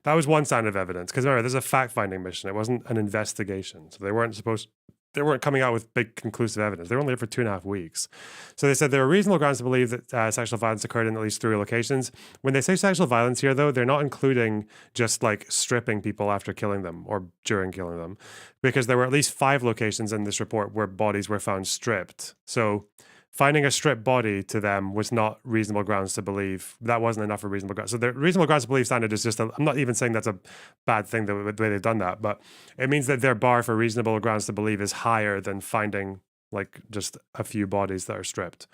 That was one standard of evidence. Because remember, this is a fact-finding mission. It wasn't an investigation. So they weren't coming out with big conclusive evidence. They were only there for 2.5 weeks. So they said there are reasonable grounds to believe that sexual violence occurred in at least 3 locations. When they say sexual violence here, though, they're not including just like stripping people after killing them or during killing them, because there were at least 5 locations in this report where bodies were found stripped. So finding a stripped body to them was not reasonable grounds to believe. That wasn't enough for reasonable grounds. So the reasonable grounds to believe standard is just, I'm not even saying that's a bad thing the way they've done that, but it means that their bar for reasonable grounds to believe is higher than finding like just a few bodies that are stripped.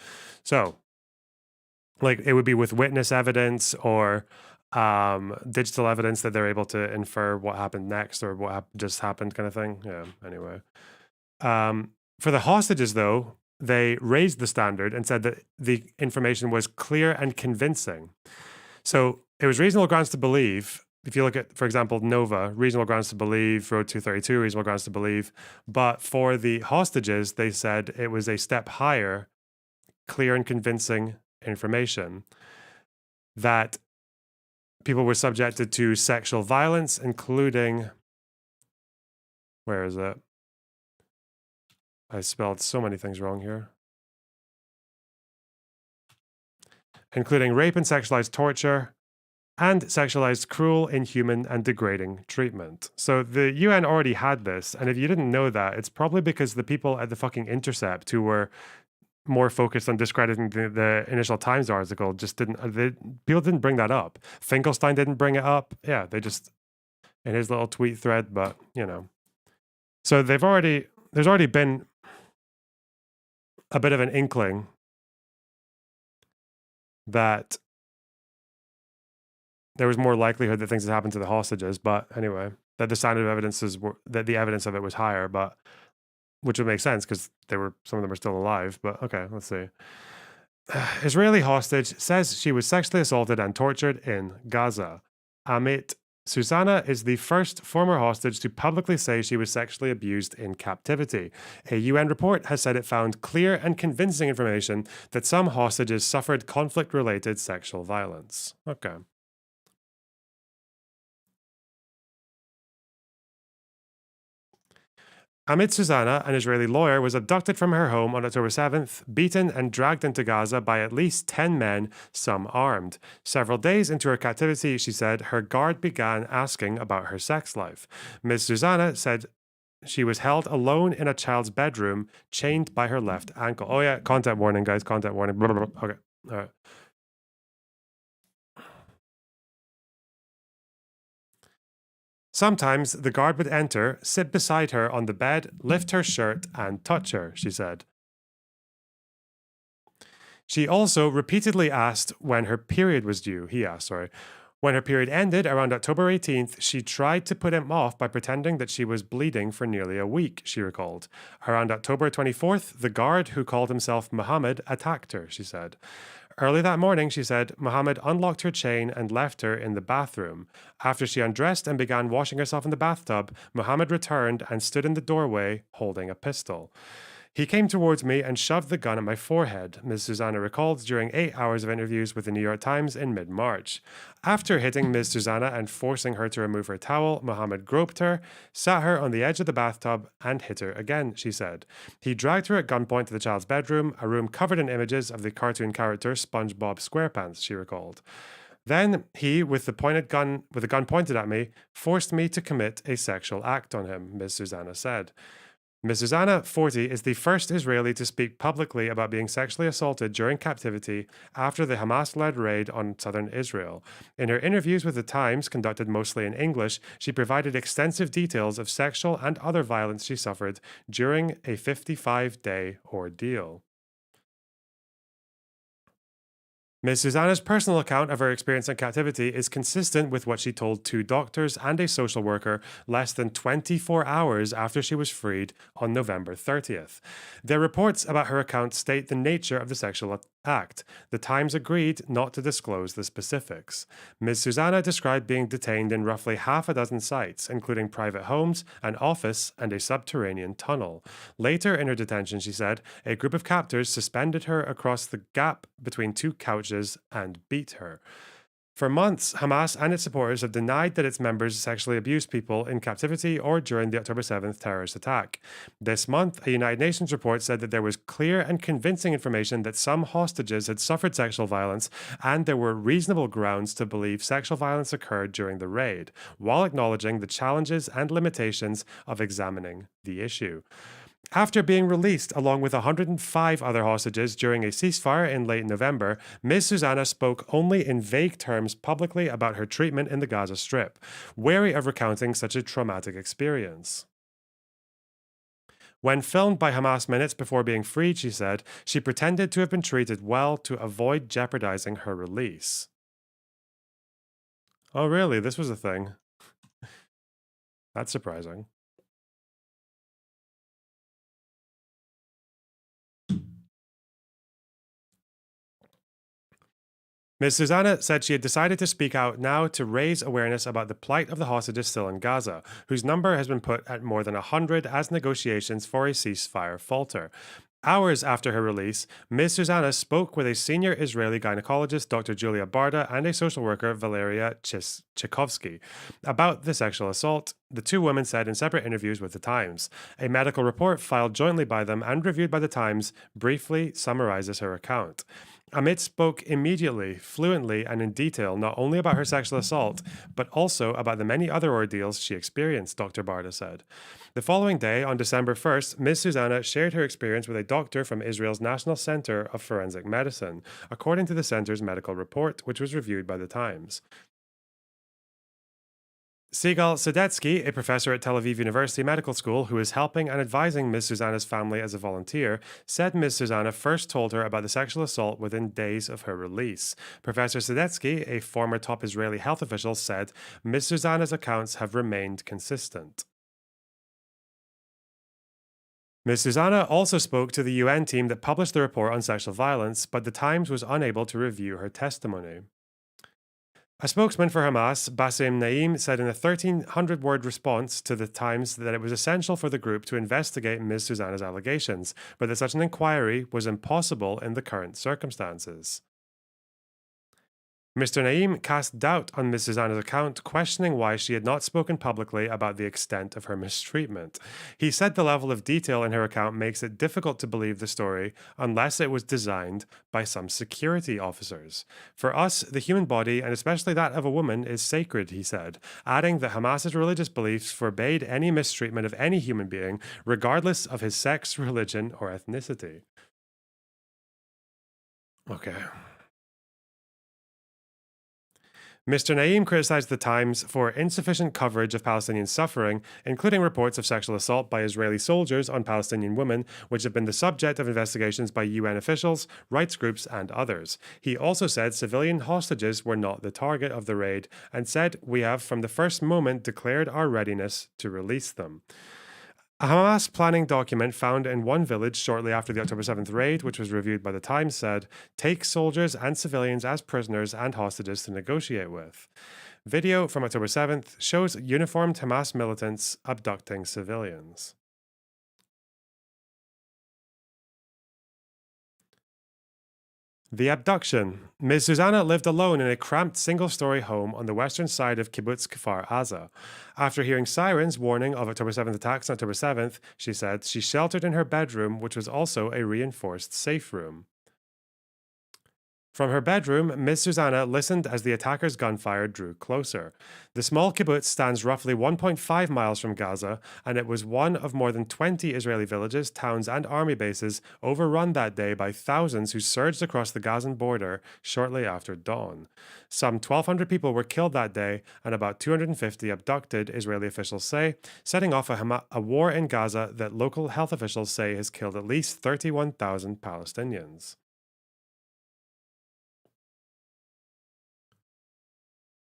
So like it would be with witness evidence or digital evidence that they're able to infer what happened next or what just happened kind of thing. Yeah, anyway. For the hostages though, they raised the standard and said that the information was clear and convincing. So it was reasonable grounds to believe. If you look at, for example, Nova, reasonable grounds to believe, Road 232, reasonable grounds to believe. But for the hostages, they said it was a step higher, clear and convincing information that people were subjected to sexual violence, including, where is it? I spelled so many things wrong here. Including rape and sexualized torture and sexualized, cruel, inhuman, and degrading treatment. So the UN already had this, and if you didn't know that, it's probably because the people at the fucking Intercept who were more focused on discrediting the initial Times article just people didn't bring that up. Finkelstein didn't bring it up. Yeah, they just, in his little tweet thread, but, you know. So there's already been a bit of an inkling that there was more likelihood that things had happened to the hostages, but anyway, that the standard of evidence that the evidence of it was higher, but which would make sense because some of them are still alive. But okay, let's see. Israeli hostage says she was sexually assaulted and tortured in Gaza. Amit Susanna is the first former hostage to publicly say she was sexually abused in captivity. A UN report has said it found clear and convincing information that some hostages suffered conflict-related sexual violence. Okay. Amit Susanna, an Israeli lawyer, was abducted from her home on October 7th, beaten and dragged into Gaza by at least 10 men, some armed. Several days into her captivity, she said, her guard began asking about her sex life. Ms. Susanna said she was held alone in a child's bedroom, chained by her left ankle. Oh yeah, content warning, guys, content warning. Blah, blah, blah. Okay, all right. Sometimes the guard would enter, sit beside her on the bed, lift her shirt, and touch her, she said. She also repeatedly asked when her period was due. He asked, sorry. When her period ended around October 18th, she tried to put him off by pretending that she was bleeding for nearly a week, she recalled. Around October 24th, the guard, who called himself Muhammad, attacked her, she said. Early that morning, she said, Muhammad unlocked her chain and left her in the bathroom. After she undressed and began washing herself in the bathtub, Muhammad returned and stood in the doorway holding a pistol. He came towards me and shoved the gun at my forehead, Ms. Susanna recalled during 8 hours of interviews with the New York Times in mid-March. After hitting Ms. Susanna and forcing her to remove her towel, Muhammad groped her, sat her on the edge of the bathtub, and hit her again, she said. He dragged her at gunpoint to the child's bedroom, a room covered in images of the cartoon character SpongeBob SquarePants, she recalled. Then he, with the gun pointed at me, forced me to commit a sexual act on him, Ms. Susanna said. Ms. Susanna, 40, is the first Israeli to speak publicly about being sexually assaulted during captivity after the Hamas-led raid on southern Israel. In her interviews with The Times, conducted mostly in English, she provided extensive details of sexual and other violence she suffered during a 55-day ordeal. Ms. Susanna's personal account of her experience in captivity is consistent with what she told 2 doctors and a social worker less than 24 hours after she was freed on November 30th. Their reports about her account state the nature of the sexual act. The Times agreed not to disclose the specifics. Ms. Susanna described being detained in roughly half a dozen sites, including private homes, an office, and a subterranean tunnel. Later in her detention, she said, a group of captors suspended her across the gap between 2 couches and beat her. For months, Hamas and its supporters have denied that its members sexually abused people in captivity or during the October 7th terrorist attack. This month, a United Nations report said that there was clear and convincing information that some hostages had suffered sexual violence, and there were reasonable grounds to believe sexual violence occurred during the raid, while acknowledging the challenges and limitations of examining the issue. After being released along with 105 other hostages during a ceasefire in late November, Ms. Susanna spoke only in vague terms publicly about her treatment in the Gaza Strip, wary of recounting such a traumatic experience. When filmed by Hamas minutes before being freed, she said, she pretended to have been treated well to avoid jeopardizing her release. Oh, really? This was a thing? That's surprising. Ms. Susanna said she had decided to speak out now to raise awareness about the plight of the hostages still in Gaza, whose number has been put at more than 100 as negotiations for a ceasefire falter. Hours after her release, Ms. Susanna spoke with a senior Israeli gynecologist, Dr. Julia Barda, and a social worker, Valeria Tchaikovsky, about the sexual assault, the 2 women said in separate interviews with The Times. A medical report filed jointly by them and reviewed by The Times briefly summarizes her account. Amit spoke immediately, fluently, and in detail not only about her sexual assault, but also about the many other ordeals she experienced, Dr. Barda said. The following day, on December 1st, Ms. Susanna shared her experience with a doctor from Israel's National Center of Forensic Medicine, according to the center's medical report, which was reviewed by The Times. Sigal Sadetsky, a professor at Tel Aviv University Medical School who is helping and advising Ms. Susanna's family as a volunteer, said Ms. Susanna first told her about the sexual assault within days of her release. Professor Sadetsky, a former top Israeli health official, said Ms. Susanna's accounts have remained consistent. Ms. Susanna also spoke to the UN team that published the report on sexual violence, but The Times was unable to review her testimony. A spokesman for Hamas, Bassem Naim, said in a 1,300-word response to The Times that it was essential for the group to investigate Ms. Susanna's allegations, but that such an inquiry was impossible in the current circumstances. Mr. Naim cast doubt on Ms. Susanna's account, questioning why she had not spoken publicly about the extent of her mistreatment. He said the level of detail in her account makes it difficult to believe the story unless it was designed by some security officers. For us, the human body, and especially that of a woman, is sacred, he said, adding that Hamas's religious beliefs forbade any mistreatment of any human being, regardless of his sex, religion, or ethnicity. Okay. Mr. Naim criticized The Times for insufficient coverage of Palestinian suffering, including reports of sexual assault by Israeli soldiers on Palestinian women, which have been the subject of investigations by UN officials, rights groups, and others. He also said civilian hostages were not the target of the raid, and said, "We have from the first moment declared our readiness to release them." A Hamas planning document found in one village shortly after the October 7th raid, which was reviewed by The Times, said, "Take soldiers and civilians as prisoners and hostages to negotiate with." Video from October 7th shows uniformed Hamas militants abducting civilians. The abduction. Ms. Susanna lived alone in a cramped single-story home on the western side of Kibbutz Kfar Aza. After hearing sirens warning of October 7th attacks on October 7th, she said she sheltered in her bedroom, which was also a reinforced safe room. From her bedroom, Ms. Susanna listened as the attackers' gunfire drew closer. The small kibbutz stands roughly 1.5 miles from Gaza, and it was one of more than 20 Israeli villages, towns, and army bases overrun that day by thousands who surged across the Gazan border shortly after dawn. Some 1,200 people were killed that day, and about 250 abducted, Israeli officials say, setting off a war in Gaza that local health officials say has killed at least 31,000 Palestinians.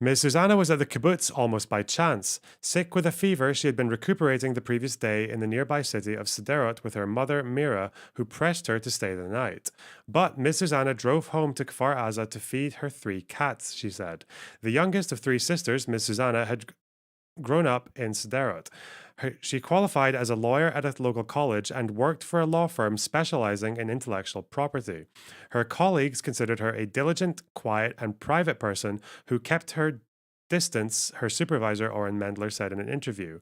Ms. Susanna was at the kibbutz almost by chance. Sick with a fever, she had been recuperating the previous day in the nearby city of Sderot with her mother, Mira, who pressed her to stay the night. But Ms. Susanna drove home to Kfar Aza to feed her 3 cats, she said. The youngest of 3 sisters, Ms. Susanna, had grown up in Sderot. She qualified as a lawyer at a local college and worked for a law firm specializing in intellectual property. Her colleagues considered her a diligent, quiet, and private person who kept her distance, her supervisor Oren Mendler said in an interview.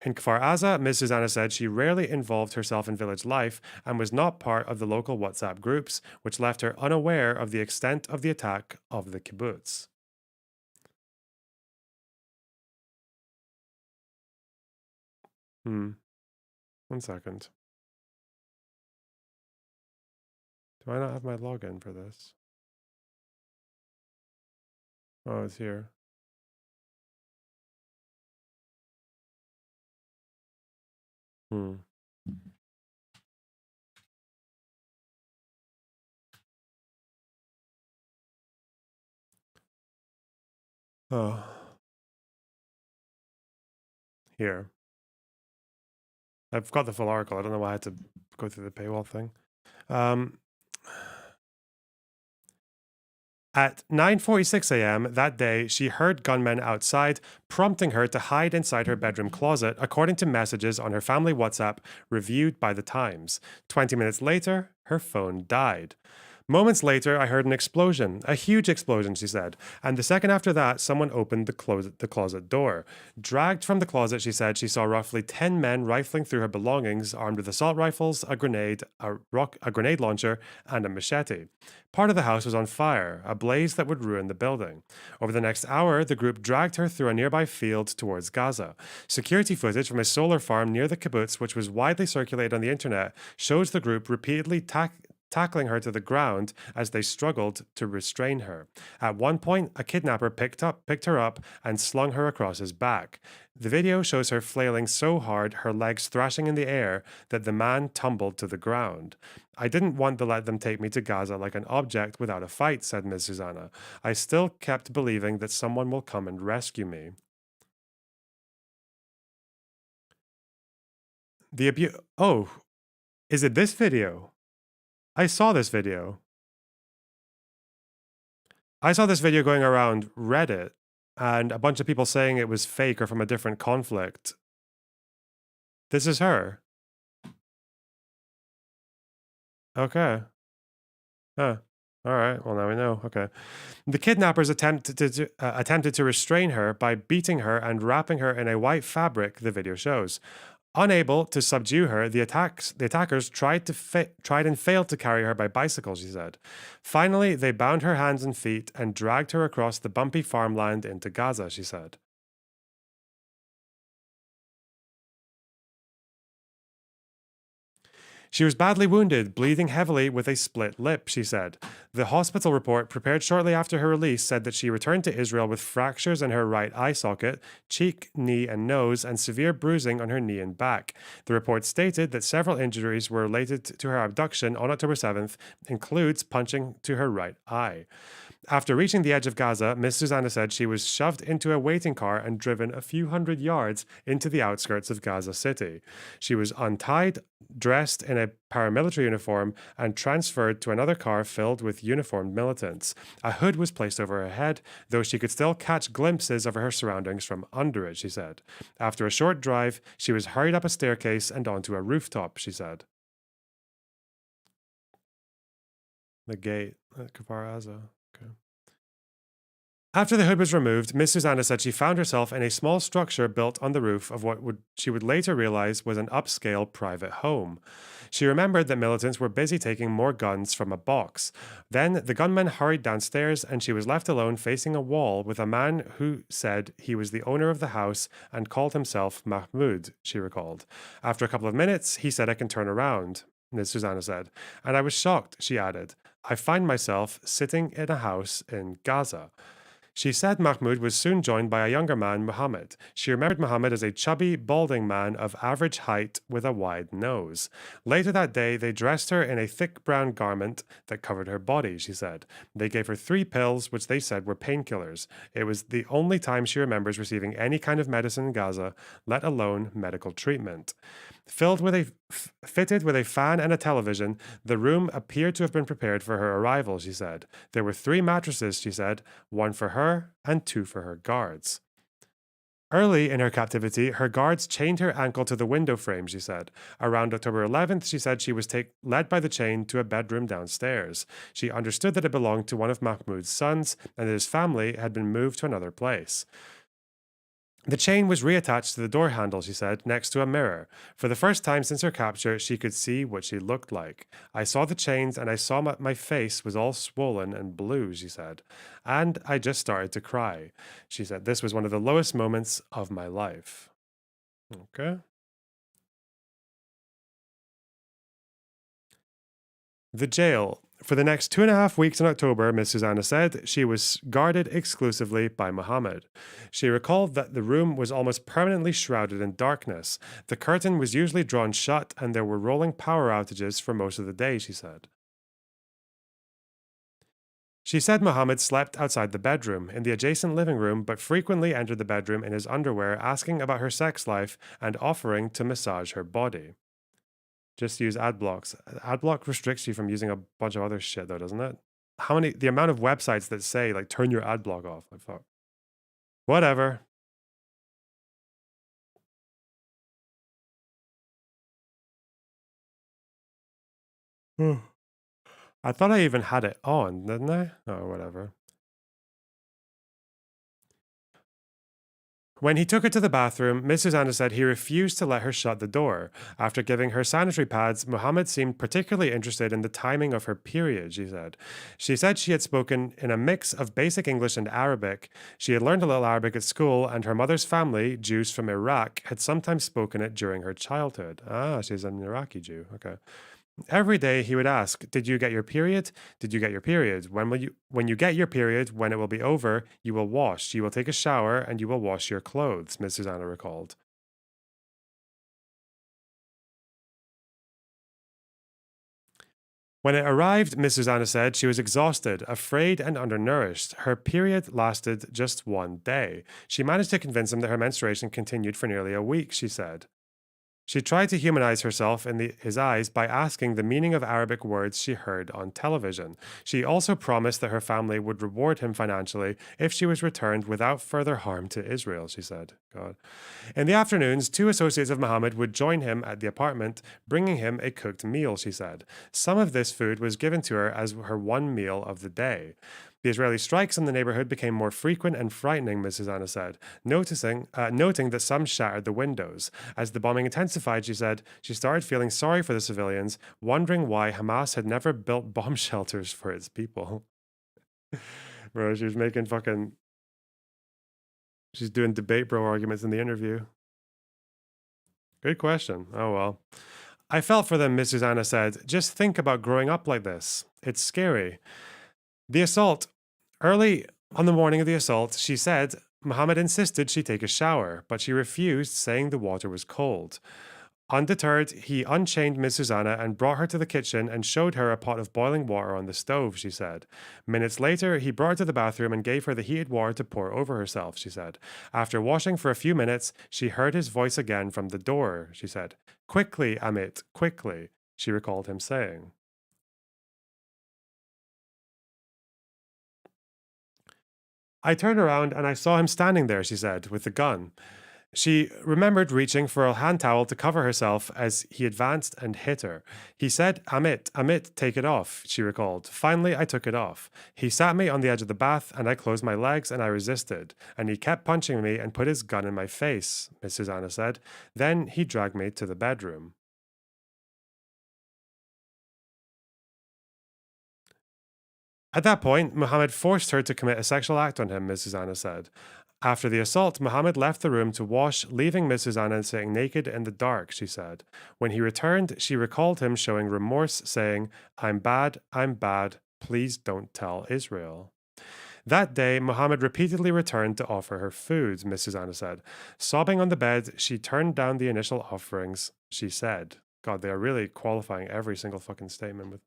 In Kfar Aza, Ms. Susanna said she rarely involved herself in village life and was not part of the local WhatsApp groups, which left her unaware of the extent of the attack of the kibbutz. One second. Do I not have my login for this? Oh, it's here. Oh. Here. I've got the full article. I don't know why I had to go through the paywall thing. At 9:46 a.m. that day, she heard gunmen outside, prompting her to hide inside her bedroom closet, according to messages on her family WhatsApp reviewed by the Times. 20 minutes later, her phone died. Moments later, I heard an explosion, a huge explosion, she said, and the second after that, someone opened the closet door. Dragged from the closet, she said she saw roughly 10 men rifling through her belongings, armed with assault rifles, a grenade launcher, and a machete. Part of the house was on fire, a blaze that would ruin the building. Over the next hour, the group dragged her through a nearby field towards Gaza. Security footage from a solar farm near the kibbutz, which was widely circulated on the internet, shows the group repeatedly tackling her to the ground as they struggled to restrain her. At one point, a kidnapper picked her up and slung her across his back. The video shows her flailing so hard, her legs thrashing in the air, that the man tumbled to the ground. I didn't want to let them take me to Gaza like an object without a fight, said Ms. Susanna. I still kept believing that someone will come and rescue me. Oh, is it this video? I saw this video. I saw this video going around Reddit, and a bunch of people saying it was fake or from a different conflict. This is her. Okay. Huh. All right. Well, now we know. Okay. The kidnappers attempted to restrain her by beating her and wrapping her in a white fabric, the video shows. Unable to subdue her, the attackers tried and failed to carry her by bicycle, she said. Finally, they bound her hands and feet and dragged her across the bumpy farmland into Gaza, she said. She was badly wounded, bleeding heavily with a split lip, she said. The hospital report, prepared shortly after her release, said that she returned to Israel with fractures in her right eye socket, cheek, knee, and nose, and severe bruising on her knee and back. The report stated that several injuries were related to her abduction on October 7th, includes punching to her right eye. After reaching the edge of Gaza, Ms. Susanna said she was shoved into a waiting car and driven a few hundred yards into the outskirts of Gaza City. She was untied, dressed in a paramilitary uniform, and transferred to another car filled with uniformed militants. A hood was placed over her head, though she could still catch glimpses of her surroundings from under it, she said. After a short drive, she was hurried up a staircase and onto a rooftop, she said. The gate at Kfar Aza. Okay. After the hood was removed, Miss Susanna said she found herself in a small structure built on the roof of what she would later realize was an upscale private home. She remembered that militants were busy taking more guns from a box. Then the gunmen hurried downstairs and she was left alone facing a wall with a man who said he was the owner of the house and called himself Mahmoud, she recalled. After a couple of minutes, he said, "I can turn around," Ms. Susanna said. And I was shocked, she added. I find myself sitting in a house in Gaza. She said Mahmoud was soon joined by a younger man, Muhammad. She remembered Muhammad as a chubby, balding man of average height with a wide nose. Later that day, they dressed her in a thick brown garment that covered her body, she said. They gave her 3 pills, which they said were painkillers. It was the only time she remembers receiving any kind of medicine in Gaza, let alone medical treatment. Fitted with a fan and a television, the room appeared to have been prepared for her arrival, she said. There were 3 mattresses, she said, 1 for her and 2 for her guards. Early in her captivity, her guards chained her ankle to the window frame, she said. Around October 11th, she said she was led by the chain to a bedroom downstairs. She understood that it belonged to one of Mahmoud's sons and that his family had been moved to another place. The chain was reattached to the door handle, she said, next to a mirror. For the first time since her capture, she could see what she looked like. I saw the chains and I saw my face was all swollen and blue, she said. And I just started to cry. She said, this was one of the lowest moments of my life. Okay. The jail. For the next 2.5 weeks in October, Miss Susanna said, she was guarded exclusively by Muhammad. She recalled that the room was almost permanently shrouded in darkness. The curtain was usually drawn shut and there were rolling power outages for most of the day, she said. She said Muhammad slept outside the bedroom, in the adjacent living room, but frequently entered the bedroom in his underwear, asking about her sex life and offering to massage her body. Just use ad blocks. Ad block restricts you from using a bunch of other shit, though, doesn't it? The amount of websites that say, like, turn your ad block off. I thought, whatever. I thought I even had it on, didn't I? Oh, whatever. When he took her to the bathroom, Miss Susanna said he refused to let her shut the door. After giving her sanitary pads, Muhammad seemed particularly interested in the timing of her period, she said. She said she had spoken in a mix of basic English and Arabic. She had learned a little Arabic at school, and her mother's family, Jews from Iraq, had sometimes spoken it during her childhood. Ah, she's an Iraqi Jew. Okay. Every day he would ask, did you get your period? Did you get your period? When you get your period, when it will be over, you will wash. You will take a shower and you will wash your clothes, Miss Susanna recalled. When it arrived, Miss Susanna said she was exhausted, afraid, and undernourished. Her period lasted just 1 day. She managed to convince him that her menstruation continued for nearly a week, she said. She tried to humanize herself in his eyes by asking the meaning of Arabic words she heard on television. She also promised that her family would reward him financially if she was returned without further harm to Israel, she said. God. In the afternoons, 2 associates of Muhammad would join him at the apartment, bringing him a cooked meal, she said. Some of this food was given to her as her 1 meal of the day. The Israeli strikes in the neighborhood became more frequent and frightening, Ms. Susanna said, noting that some shattered the windows. As the bombing intensified, she said, she started feeling sorry for the civilians, wondering why Hamas had never built bomb shelters for its people. Bro, she was making she's doing debate bro arguments in the interview. Good question. Oh, well. I felt for them, Ms. Susanna said. Just think about growing up like this. It's scary. The assault. Early on the morning of the assault, she said Muhammad insisted she take a shower, but she refused, saying the water was cold. Undeterred, he unchained Miss Susanna and brought her to the kitchen and showed her a pot of boiling water on the stove, she said. Minutes later, he brought her to the bathroom and gave her the heated water to pour over herself, she said. After washing for a few minutes, she heard his voice again from the door, she said. Quickly, Amit, quickly, she recalled him saying. I turned around and I saw him standing there, she said, with the gun. She remembered reaching for a hand towel to cover herself as he advanced and hit her. He said, Amit, take it off, she recalled. Finally, I took it off. He sat me on the edge of the bath and I closed my legs and I resisted. And he kept punching me and put his gun in my face, Miss Susanna said. Then he dragged me to the bedroom. At that point, Muhammad forced her to commit a sexual act on him, Miss Susanna said. After the assault, Muhammad left the room to wash, leaving Miss Susanna sitting naked in the dark, she said. When he returned, she recalled him showing remorse, saying, I'm bad, please don't tell Israel. That day, Muhammad repeatedly returned to offer her food, Miss Susanna said. Sobbing on the bed, she turned down the initial offerings, she said. God, they are really qualifying every single fucking statement with.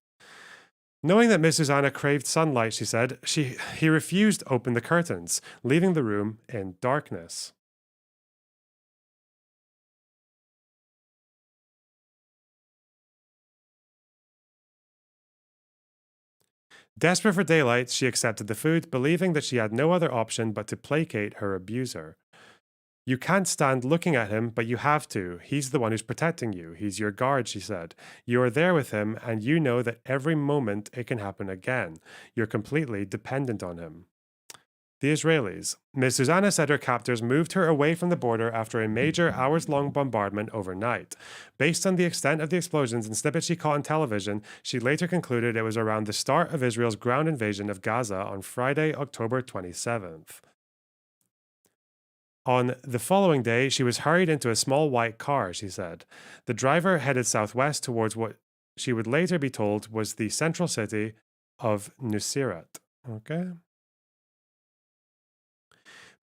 Knowing that Miss Susanna craved sunlight, she said, he refused to open the curtains, leaving the room in darkness. Desperate for daylight, she accepted the food, believing that she had no other option but to placate her abuser. You can't stand looking at him, but you have to. He's the one who's protecting you. He's your guard, she said. You are there with him, and you know that every moment it can happen again. You're completely dependent on him. The Israelis. Ms. Susanna said her captors moved her away from the border after a major hours-long bombardment overnight. Based on the extent of the explosions and snippets she caught on television, she later concluded it was around the start of Israel's ground invasion of Gaza on Friday, October 27th. On the following day, she was hurried into a small white car, she said. The driver headed southwest towards what she would later be told was the central city of Nuseirat. Okay.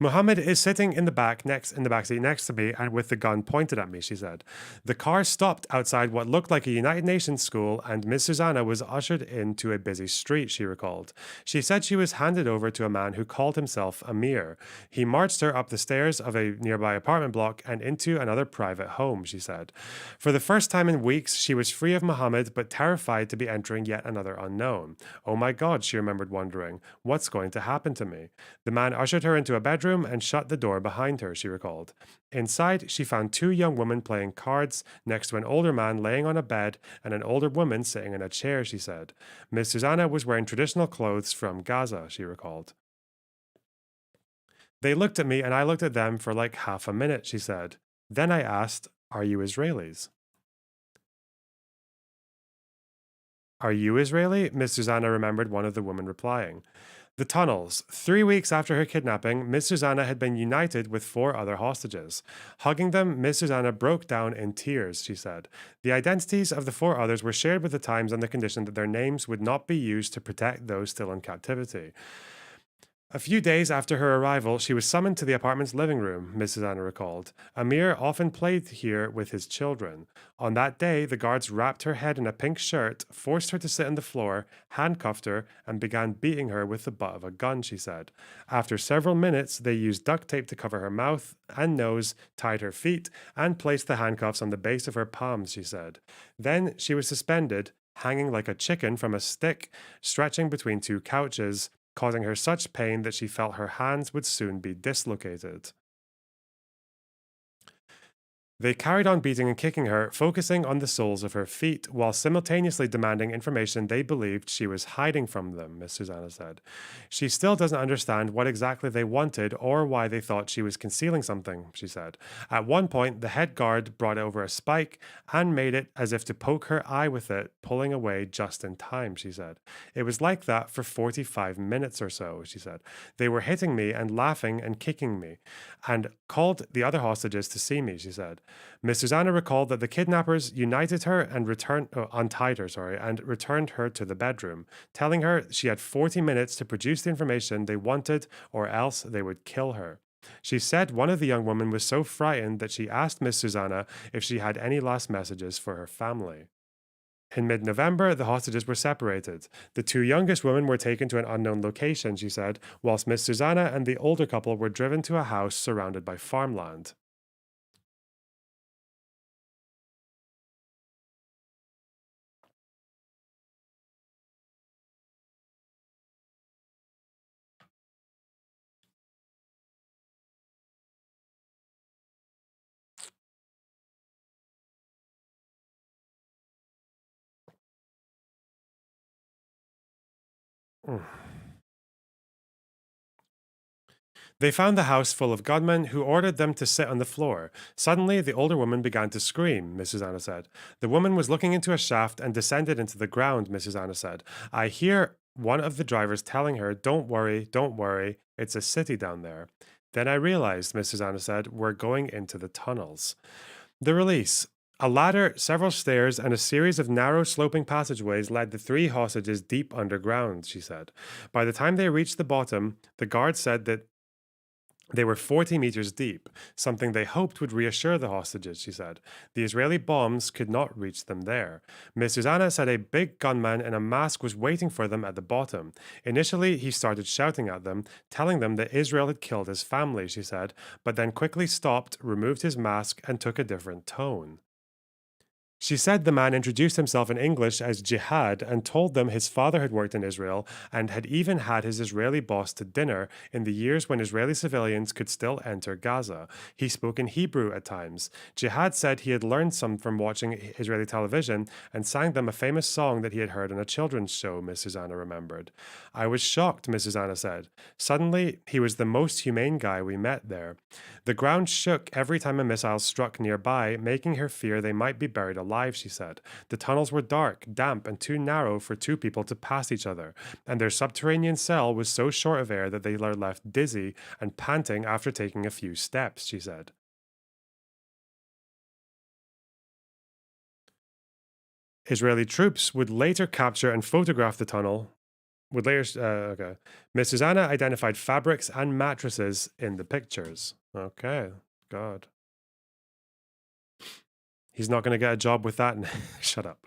Muhammad is sitting in the back seat next to me and with the gun pointed at me, she said. The car stopped outside what looked like a United Nations school, and Miss Susanna was ushered into a busy street, she recalled. She said she was handed over to a man who called himself Amir. He marched her up the stairs of a nearby apartment block and into another private home, she said. For the first time in weeks, she was free of Muhammad, but terrified to be entering yet another unknown. Oh my God, she remembered wondering, what's going to happen to me? The man ushered her into a bedroom and shut the door behind her, she recalled. Inside, she found two young women playing cards next to an older man laying on a bed and an older woman sitting in a chair, she said. Miss Susanna was wearing traditional clothes from Gaza, she recalled. They looked at me and I looked at them for like half a minute, she said. Then I asked, are you Israelis? Are you Israeli? Miss Susanna remembered one of the women replying. The tunnels. 3 weeks after her kidnapping, Miss Susanna had been united with 4 other hostages. Hugging them, Miss Susanna broke down in tears, she said. The identities of the 4 others were shared with the Times on the condition that their names would not be used to protect those still in captivity. A few days after her arrival, she was summoned to the apartment's living room, Miss Susanna recalled. Amir often played here with his children. On that day, the guards wrapped her head in a pink shirt, forced her to sit on the floor, handcuffed her, and began beating her with the butt of a gun, she said. After several minutes, they used duct tape to cover her mouth and nose, tied her feet, and placed the handcuffs on the base of her palms, she said. Then she was suspended, hanging like a chicken from a stick, stretching between 2 couches, causing her such pain that she felt her hands would soon be dislocated. They carried on beating and kicking her, focusing on the soles of her feet, while simultaneously demanding information they believed she was hiding from them, Miss Susanna said. She still doesn't understand what exactly they wanted or why they thought she was concealing something, she said. At one point, the head guard brought over a spike and made it as if to poke her eye with it, pulling away just in time, she said. It was like that for 45 minutes or so, she said. They were hitting me and laughing and kicking me, and called the other hostages to see me, she said. Miss Susanna recalled that the kidnappers united her and untied her, and returned her to the bedroom, telling her she had 40 minutes to produce the information they wanted or else they would kill her. She said one of the young women was so frightened that she asked Miss Susanna if she had any last messages for her family. In mid-November, the hostages were separated. The 2 youngest women were taken to an unknown location, she said, whilst Miss Susanna and the older couple were driven to a house surrounded by farmland. They found the house full of gunmen who ordered them to sit on the floor. Suddenly, the older woman began to scream, Mrs. Anna said. The woman was looking into a shaft and descended into the ground, Mrs. Anna said. I hear one of the drivers telling her, don't worry, it's a city down there. Then I realized, Mrs. Anna said, we're going into the tunnels. The release. A ladder, several stairs, and a series of narrow sloping passageways led the 3 hostages deep underground, she said. By the time they reached the bottom, the guards said that they were 40 meters deep, something they hoped would reassure the hostages, she said. The Israeli bombs could not reach them there. Ms. Susanna said a big gunman in a mask was waiting for them at the bottom. Initially, he started shouting at them, telling them that Israel had killed his family, she said, but then quickly stopped, removed his mask, and took a different tone. She said the man introduced himself in English as Jihad and told them his father had worked in Israel and had even had his Israeli boss to dinner in the years when Israeli civilians could still enter Gaza. He spoke in Hebrew at times. Jihad said he had learned some from watching Israeli television and sang them a famous song that he had heard on a children's show, Miss Susanna remembered. I was shocked, Miss Susanna said. Suddenly, he was the most humane guy we met there. The ground shook every time a missile struck nearby, making her fear they might be buried alive, she said. The tunnels were dark, damp, and too narrow for 2 people to pass each other, and their subterranean cell was so short of air that they were left dizzy and panting after taking a few steps, she said. Israeli troops would later capture and photograph the tunnel. Miss Susanna identified fabrics and mattresses in the pictures. Okay, God. He's not going to get a job with that. Shut up.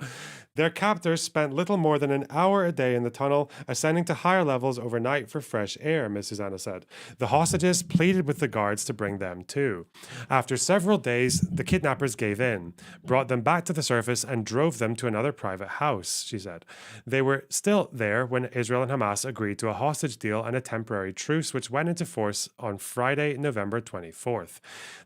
Their captors spent little more than an hour a day in the tunnel, ascending to higher levels overnight for fresh air, Miss Susanna said. The hostages pleaded with the guards to bring them too. After several days, the kidnappers gave in, brought them back to the surface, and drove them to another private house, she said. They were still there when Israel and Hamas agreed to a hostage deal and a temporary truce, which went into force on Friday, November 24th.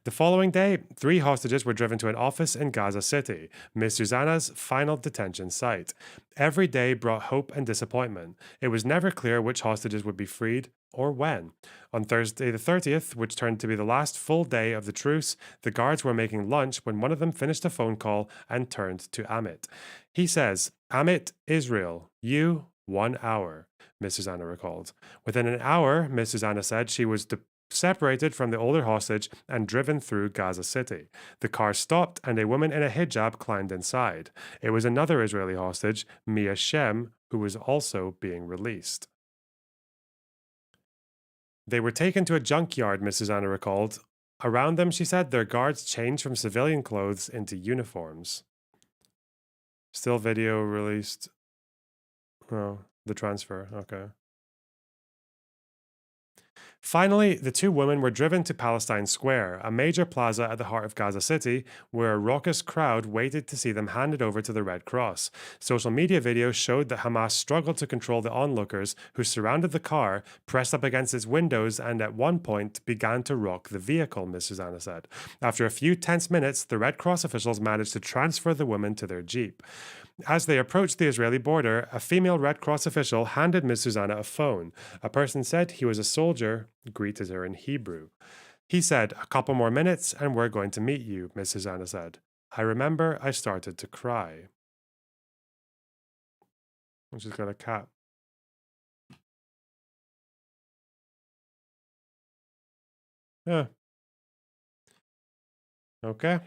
The following day, 3 hostages were driven to an office in Gaza City, Miss Susanna's final detention site. Every day brought hope and disappointment. It was never clear which hostages would be freed or when. On Thursday the 30th, which turned to be the last full day of the truce, the guards were making lunch when one of them finished a phone call and turned to Amit. He says, Amit, Israel, you, 1 hour, Miss Susanna recalled. Within an hour, Miss Susanna said she was separated from the older hostage and driven through Gaza City. The car stopped and a woman in a hijab climbed inside. It was another Israeli hostage, Mia Shem, who was also being released. They were taken to a junkyard, Miss Susanna recalled. Around them, she said, their guards changed from civilian clothes into uniforms. Still video released. Oh, the transfer. Okay. Finally, the 2 women were driven to Palestine Square, a major plaza at the heart of Gaza City, where a raucous crowd waited to see them handed over to the Red Cross. Social media videos showed that Hamas struggled to control the onlookers, who surrounded the car, pressed up against its windows, and at one point began to rock the vehicle, Miss Susanna said. After a few tense minutes, the Red Cross officials managed to transfer the women to their jeep. As they approached the Israeli border, a female Red Cross official handed Miss Susanna a phone. A person said he was a soldier, greeted her in Hebrew. He said, a couple more minutes and we're going to meet you, Miss Susanna said. I remember I started to cry. She's got a cat. Yeah. Okay.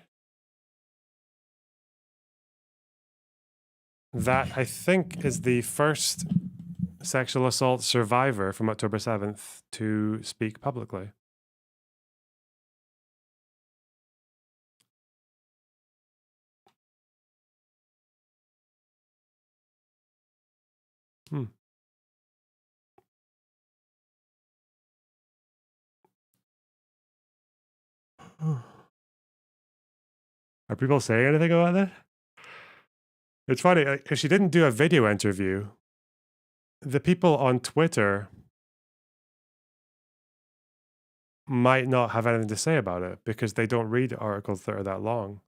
That, I think, is the first sexual assault survivor from October 7th to speak publicly. Are people saying anything about that? It's funny, if she didn't do a video interview, the people on Twitter might not have anything to say about it because they don't read articles that are that long.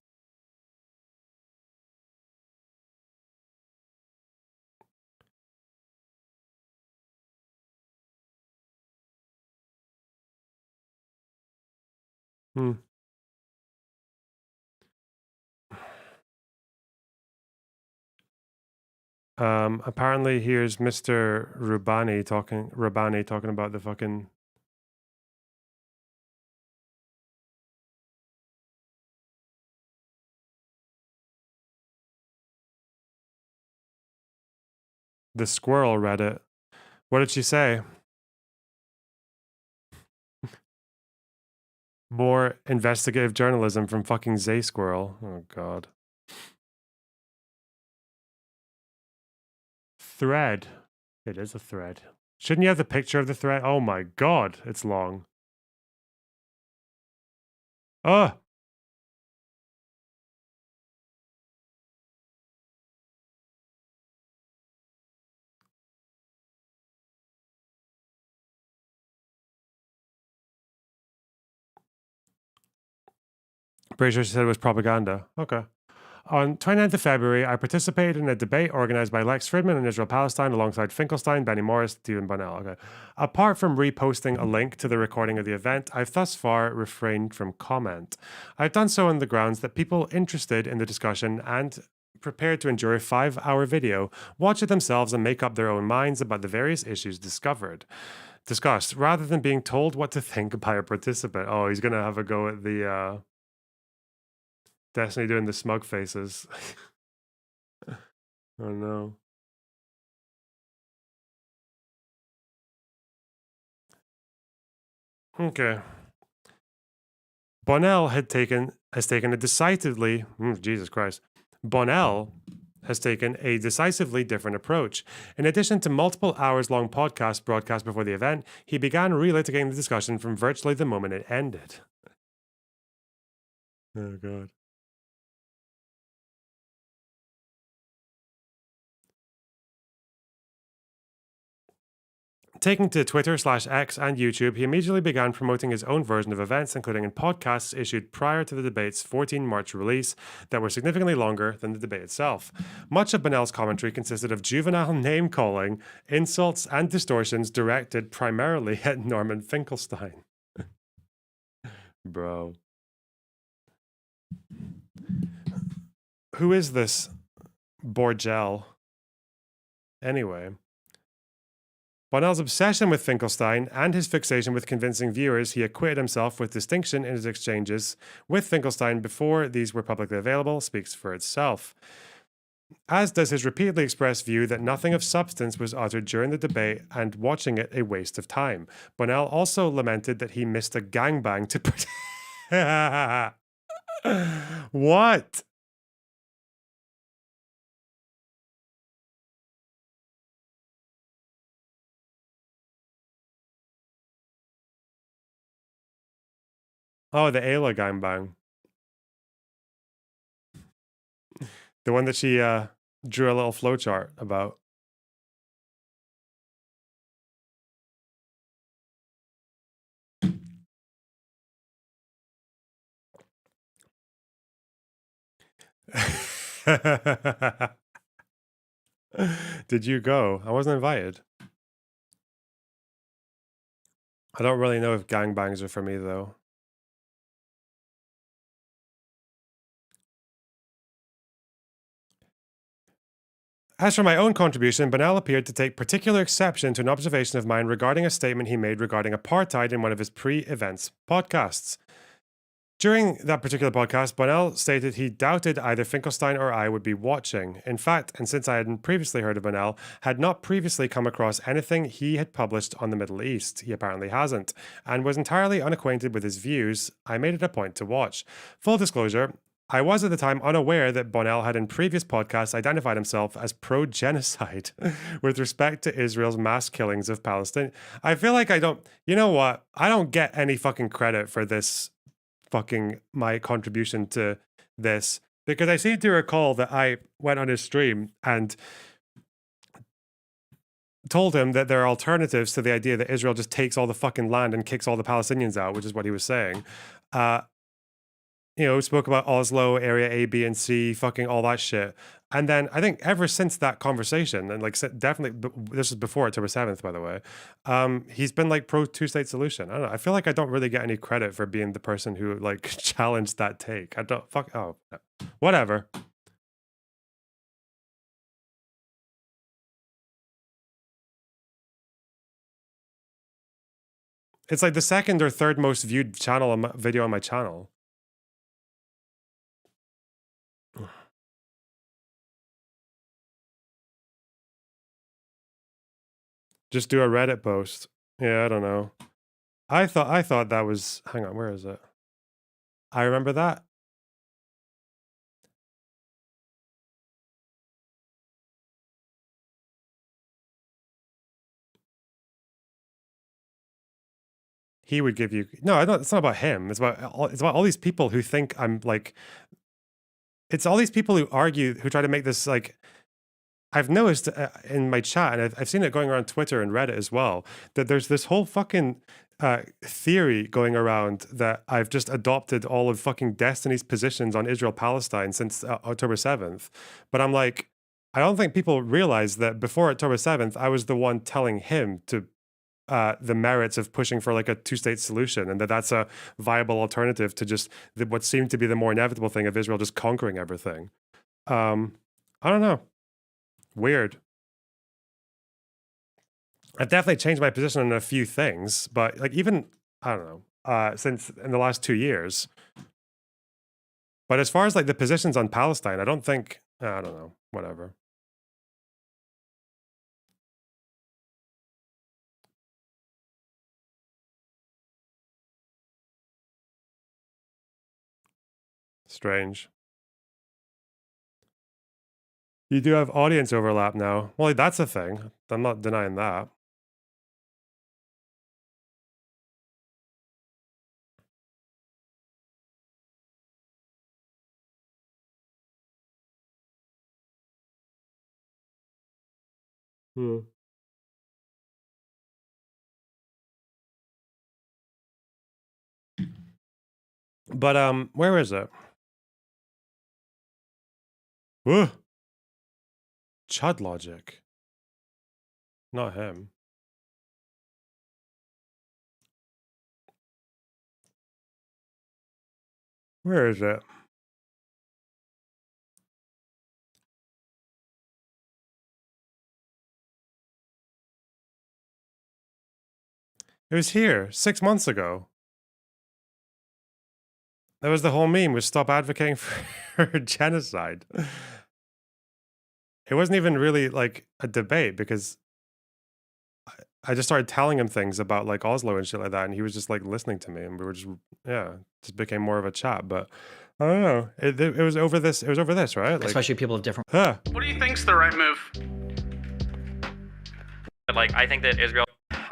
Apparently here's Mr. Rubani talking about the fucking The squirrel read it. What did she say? More investigative journalism from fucking Zay Squirrel. Oh, God. Thread. It is a thread. Shouldn't you have the picture of the thread? Oh, my God. It's long. Oh! Pretty sure she said it was propaganda. Okay. On 29th of February, I participated in a debate organized by Lex Fridman on Israel Palestine alongside Finkelstein, Benny Morris, Stephen Bonnell. Okay. Apart from reposting a link to the recording of the event, I've thus far refrained from comment. I've done so on the grounds that people interested in the discussion and prepared to endure a 5-hour video watch it themselves and make up their own minds about the various issues discussed, rather than being told what to think by a participant. Oh, he's gonna have a go at the Destiny doing the smug faces. Oh no. Okay. Bonnell has taken a decisively Jesus Christ. Bonnell has taken a decisively different approach. In addition to multiple hours-long podcast broadcast before the event, he began relitigating the discussion from virtually the moment it ended. Oh God. Taking to Twitter/X and YouTube, he immediately began promoting his own version of events, including in podcasts issued prior to the debate's 14 March release that were significantly longer than the debate itself. Much of Bonnell's commentary consisted of juvenile name-calling, insults, and distortions directed primarily at Norman Finkelstein. Bro. Who is this Borgel? Anyway. Bonnell's obsession with Finkelstein and his fixation with convincing viewers he acquitted himself with distinction in his exchanges with Finkelstein before these were publicly available speaks for itself. As does his repeatedly expressed view that nothing of substance was uttered during the debate and watching it a waste of time. Bonnell also lamented that he missed a gangbang to What? Oh, the Ayla gangbang. The one that she drew a little flowchart about. Did you go? I wasn't invited. I don't really know if gangbangs are for me, though. As for my own contribution, Bonnell appeared to take particular exception to an observation of mine regarding a statement he made regarding apartheid in one of his pre-events podcasts. During that particular podcast, Bonnell stated he doubted either Finkelstein or I would be watching. In fact, and since I hadn't previously heard of Bonnell, had not previously come across anything he had published on the Middle East, he apparently hasn't, and was entirely unacquainted with his views, I made it a point to watch. Full disclosure, I was at the time unaware that Bonnell had in previous podcasts identified himself as pro-genocide with respect to Israel's mass killings of Palestinians. I feel like I don't get any fucking credit for this fucking my contribution to this, because I seem to recall that I went on his stream and told him that there are alternatives to the idea that Israel just takes all the fucking land and kicks all the Palestinians out, which is what he was saying. Spoke about Oslo, Area A, B, and C, fucking all that shit. And then I think ever since that conversation, and definitely, this is before October 7th, by the way, he's been like pro two-state solution. I don't know. I feel like I don't really get any credit for being the person who like challenged that take. Whatever. It's like the second or third most viewed video on my channel. Just do a Reddit post. Yeah, I don't know. I thought that was. Hang on, where is it? I remember that. He would give you no. It's not about him. It's about all these people who think I'm like. It's all these people who argue, who try to make this like. I've noticed in my chat, and I've seen it going around Twitter and Reddit as well, that there's this whole fucking theory going around that I've just adopted all of fucking Destiny's positions on Israel-Palestine since October 7th. But I'm like, I don't think people realize that before October 7th, I was the one telling him to the merits of pushing for like a two-state solution, and that's a viable alternative to just what seemed to be the more inevitable thing of Israel just conquering everything. I don't know. Weird. I've definitely changed my position on a few things, but like even I don't know, since in the last 2 years. But as far as like the positions on Palestine, I don't think I don't know, whatever. Strange. You do have audience overlap now. Well, that's a thing. I'm not denying that. Hmm. But where is it? Ugh. Chud logic. Not him. Where is it? It was here 6 months ago. That was the whole meme, was stop advocating for genocide. It wasn't even really like a debate because I just started telling him things about like Oslo and shit like that, and he was just like listening to me, and we were just became more of a chat. But I don't know. It was over this. It was over this, right? Like, especially people of different. Huh. What do you think's the right move? Like, I think that Israel.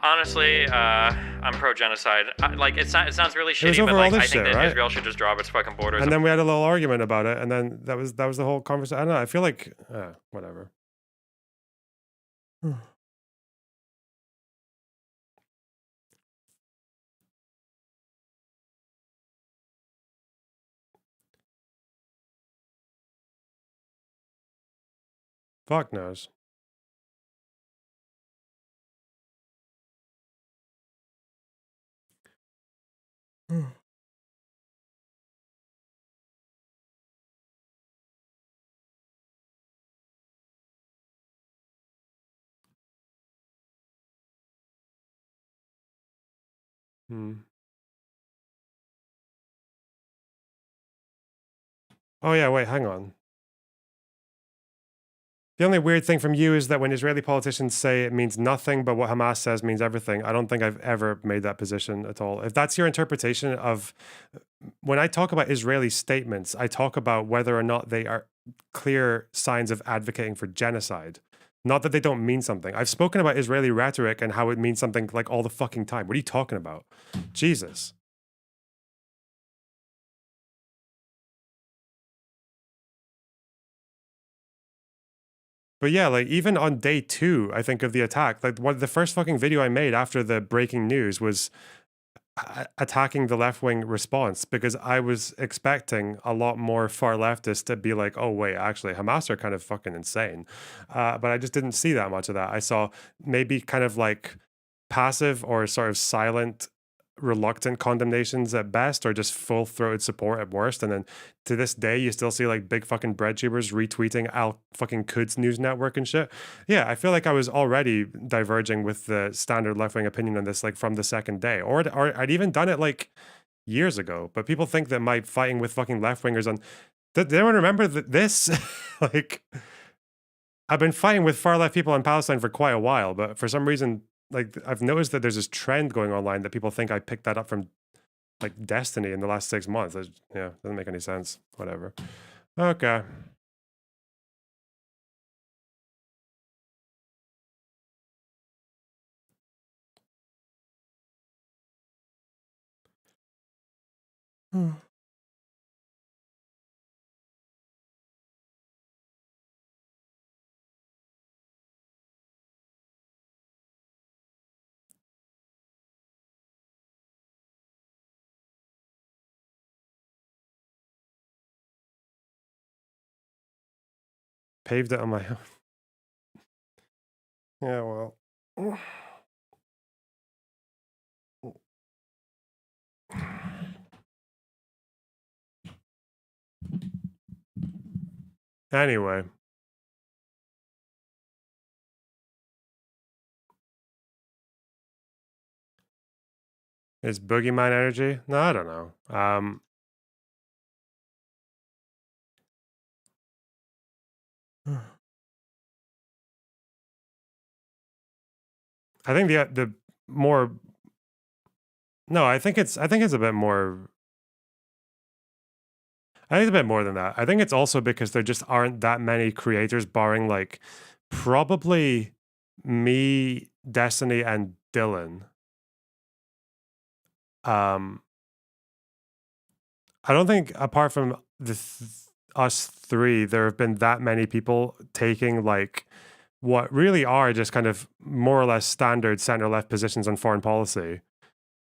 Honestly, I'm pro-genocide. Like, it sounds really shitty, over but like, all I this think shit, that right? Israel should just drop its fucking borders. And then we had a little argument about it, and then that was the whole conversation. I don't know. I feel like whatever. Fuck knows. Oh yeah, wait, hang on. The only weird thing from you is that when Israeli politicians say it means nothing, but what Hamas says means everything. I don't think I've ever made that position at all. If that's your interpretation of when I talk about Israeli statements, I talk about whether or not they are clear signs of advocating for genocide. Not that they don't mean something. I've spoken about Israeli rhetoric and how it means something like all the fucking time. What are you talking about? Jesus. But yeah, like even on day 2, I think of the attack, like the first fucking video I made after the breaking news was attacking the left-wing response, because I was expecting a lot more far leftists to be like, oh wait, actually Hamas are kind of fucking insane. But I just didn't see that much of that. I saw maybe kind of like passive or sort of silent, reluctant condemnations at best, or just full-throated support at worst. And then to this day, you still see like big fucking bread tubers retweeting Al fucking Quds news network and shit. Yeah, I feel like I was already diverging with the standard left-wing opinion on this, like from the second day, or I'd even done it like years ago. But people think that my fighting with fucking left-wingers on, did anyone remember this? Like, I've been fighting with far left people in Palestine for quite a while, but for some reason like I've noticed that there's this trend going online that people think I picked that up from like Destiny in the last 6 months. Yeah, doesn't make any sense. Whatever. Okay. Paved it on my own. Yeah, well. Anyway. Is boogeyman energy? No, I don't know. I think the more. No, I think it's a bit more. I think it's a bit more than that. I think it's also because there just aren't that many creators, barring like probably me, Destiny, and Dylan. I don't think apart from us three, there have been that many people taking like what really are just kind of more or less standard center left positions on foreign policy.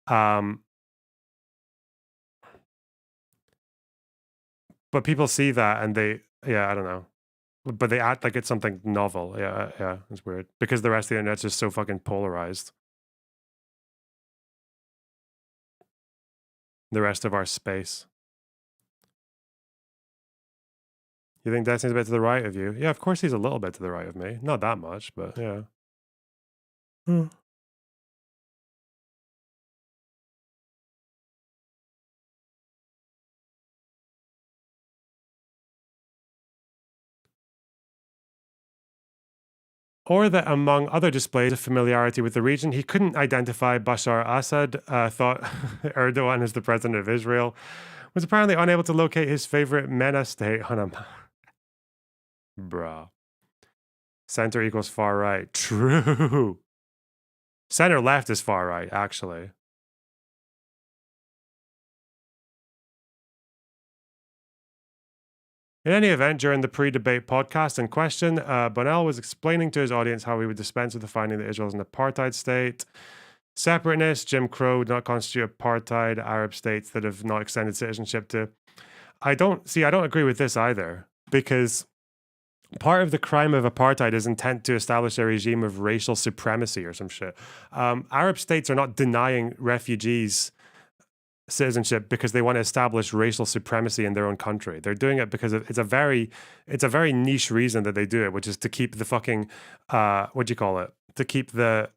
But people see that and I don't know. But they act like it's something novel. Yeah, it's weird. Because the rest of the internet's just so fucking polarized. The rest of our space. You think Destiny's a bit to the right of you? Yeah, of course he's a little bit to the right of me. Not that much, but yeah. Or that among other displays of familiarity with the region, he couldn't identify Bashar Assad, thought Erdogan is the president of Israel, was apparently unable to locate his favorite MENA state on a... Bruh. Center equals far right. True. Center left is far right, actually. In any event, during the pre-debate podcast in question, Bonnell was explaining to his audience how he would dispense with the finding that Israel is an apartheid state. Separateness, Jim Crow would not constitute apartheid. Arab states that have not extended citizenship to... I don't agree with this either, because part of the crime of apartheid is intent to establish a regime of racial supremacy or some shit. Arab states are not denying refugees citizenship because they want to establish racial supremacy in their own country. They're doing it because it's a very niche reason that they do it, which is to keep the fucking to keep the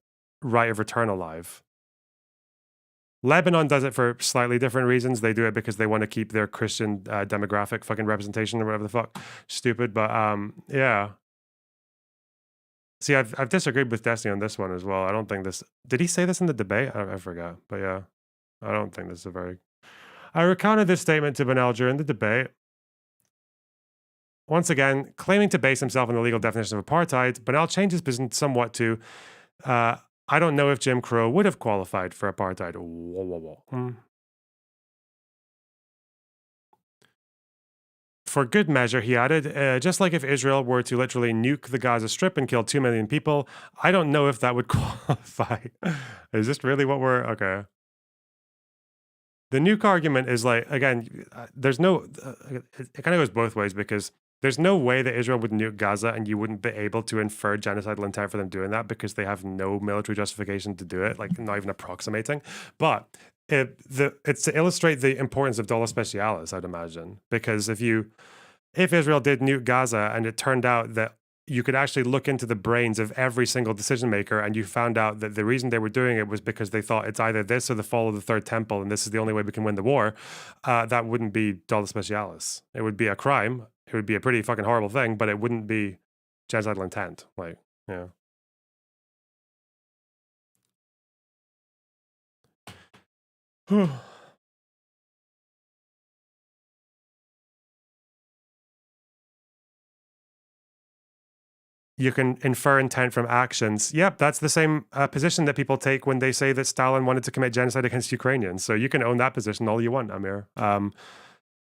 right of return alive. Lebanon does it for slightly different reasons. They do it because they want to keep their Christian demographic fucking representation or whatever the fuck. Stupid, but yeah. See, I've disagreed with Destiny on this one as well. I don't think this... Did he say this in the debate? I forgot, but yeah. I don't think this is a very... I recounted this statement to Bonnell during the debate. Once again, claiming to base himself on the legal definition of apartheid, Bonnell changed his position somewhat to, I don't know if Jim Crow would have qualified for apartheid. For good measure, he added, just like if Israel were to literally nuke the Gaza Strip and kill 2 million people, I don't know if that would qualify. Is this really what we're... Okay. The nuke argument is like, again, there's no, it kind of goes both ways because there's no way that Israel would nuke Gaza and you wouldn't be able to infer genocidal intent for them doing that because they have no military justification to do it, like not even approximating. But it's to illustrate the importance of dollar specialis, I'd imagine, because if Israel did nuke Gaza and it turned out that you could actually look into the brains of every single decision maker and you found out that the reason they were doing it was because they thought it's either this or the fall of the third temple and this is the only way we can win the war, that wouldn't be dollar specialis. It would be a crime. It would be a pretty fucking horrible thing, but it wouldn't be genocidal intent. Like, yeah. You can infer intent from actions. Yep, that's the same position that people take when they say that Stalin wanted to commit genocide against Ukrainians. So you can own that position all you want, Amir.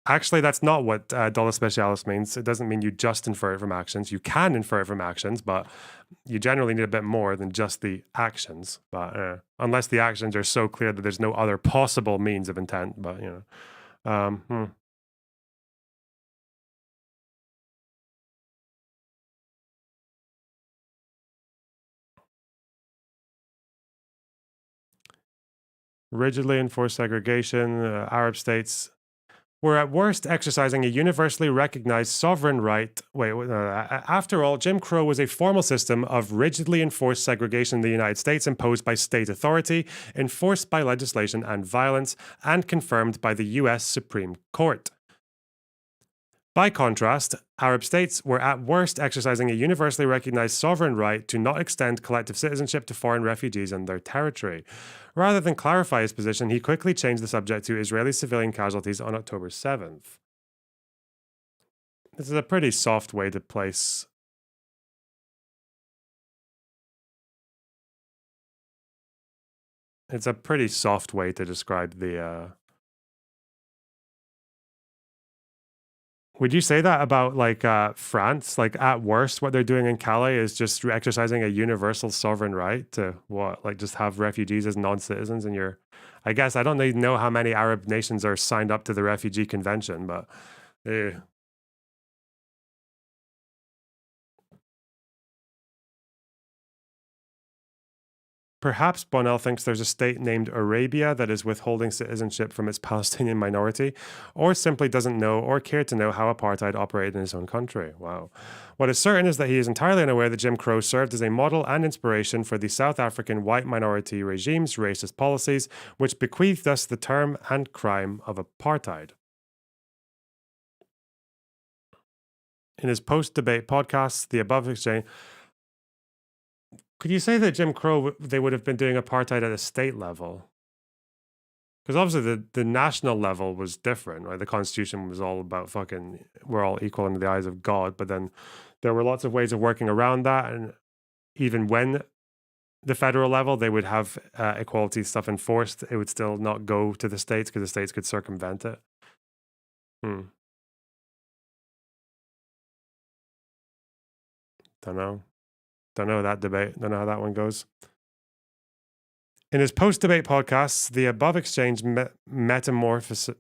Actually, that's not what dollar specialis means. It doesn't mean you just infer it from actions. You can infer it from actions, but you generally need a bit more than just the actions. But unless the actions are so clear that there's no other possible means of intent. But rigidly enforced segregation, Arab states were at worst exercising a universally recognized sovereign right. After all, Jim Crow was a formal system of rigidly enforced segregation in the United States imposed by state authority, enforced by legislation and violence, and confirmed by the U.S. Supreme Court. By contrast, Arab states were at worst exercising a universally recognized sovereign right to not extend collective citizenship to foreign refugees in their territory. Rather than clarify his position, he quickly changed the subject to Israeli civilian casualties on October 7th. This is a pretty soft way to place. It's a pretty soft way to describe the. Would you say that about France? Like at worst, what they're doing in Calais is just exercising a universal sovereign right to what? Like just have refugees as non-citizens in your. I guess I don't even know how many Arab nations are signed up to the Refugee Convention, but. Perhaps Bonnell thinks there's a state named Arabia that is withholding citizenship from its Palestinian minority, or simply doesn't know or care to know how apartheid operated in his own country. Wow. What is certain is that he is entirely unaware that Jim Crow served as a model and inspiration for the South African white minority regime's racist policies, which bequeathed us the term and crime of apartheid. In his post-debate podcasts, the above exchange. Could you say that Jim Crow, they would have been doing apartheid at a state level? Because obviously the national level was different, right? The Constitution was all about fucking, we're all equal in the eyes of God. But then there were lots of ways of working around that. And even when the federal level, they would have equality stuff enforced, it would still not go to the states because the states could circumvent it. Don't know that debate. Don't know how that one goes. In his post-debate podcasts, the above exchange metamorphosed.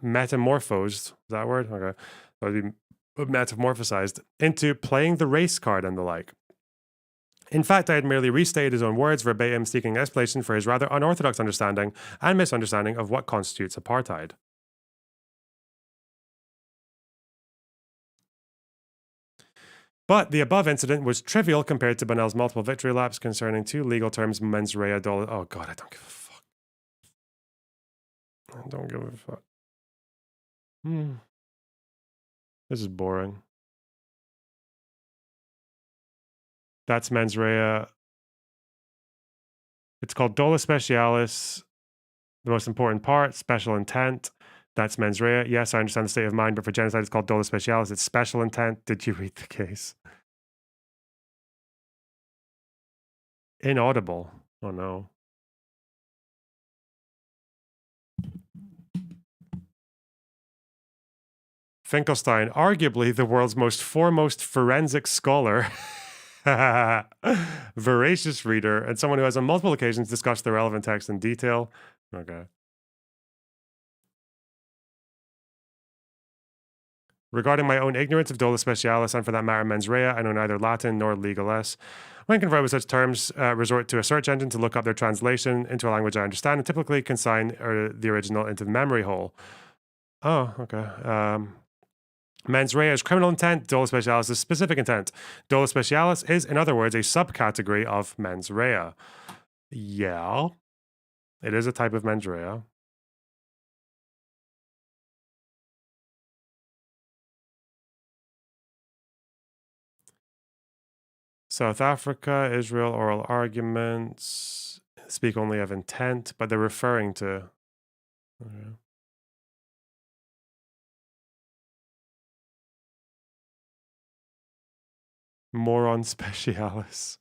Is that a word? Okay. That would be metamorphosized into playing the race card and the like. In fact, I had merely restated his own words verbatim, seeking explanation for his rather unorthodox understanding and misunderstanding of what constitutes apartheid. But the above incident was trivial compared to Bonnell's multiple victory laps concerning two legal terms, mens rea dollar. Oh God, I don't give a fuck. I don't give a fuck. This is boring. That's mens rea. It's called dolus specialis. The most important part, special intent. That's mens rea. Yes, I understand the state of mind, but for genocide, it's called dolus specialis. It's special intent. Did you read the case? Inaudible. Oh no. Finkelstein, arguably the world's most foremost forensic scholar, voracious reader, and someone who has on multiple occasions discussed the relevant text in detail. Okay. Regarding my own ignorance of dolus specialis, and for that matter mens rea, I know neither Latin nor legales. When confronted with such terms, resort to a search engine to look up their translation into a language I understand, and typically consign the original into the memory hole. Oh, okay. Mens rea is criminal intent, dolus specialis is specific intent. Dolus specialis is, in other words, a subcategory of mens rea. Yeah, it is a type of mens rea. South Africa, Israel, oral arguments speak only of intent, but they're referring to Okay. Moron specialis.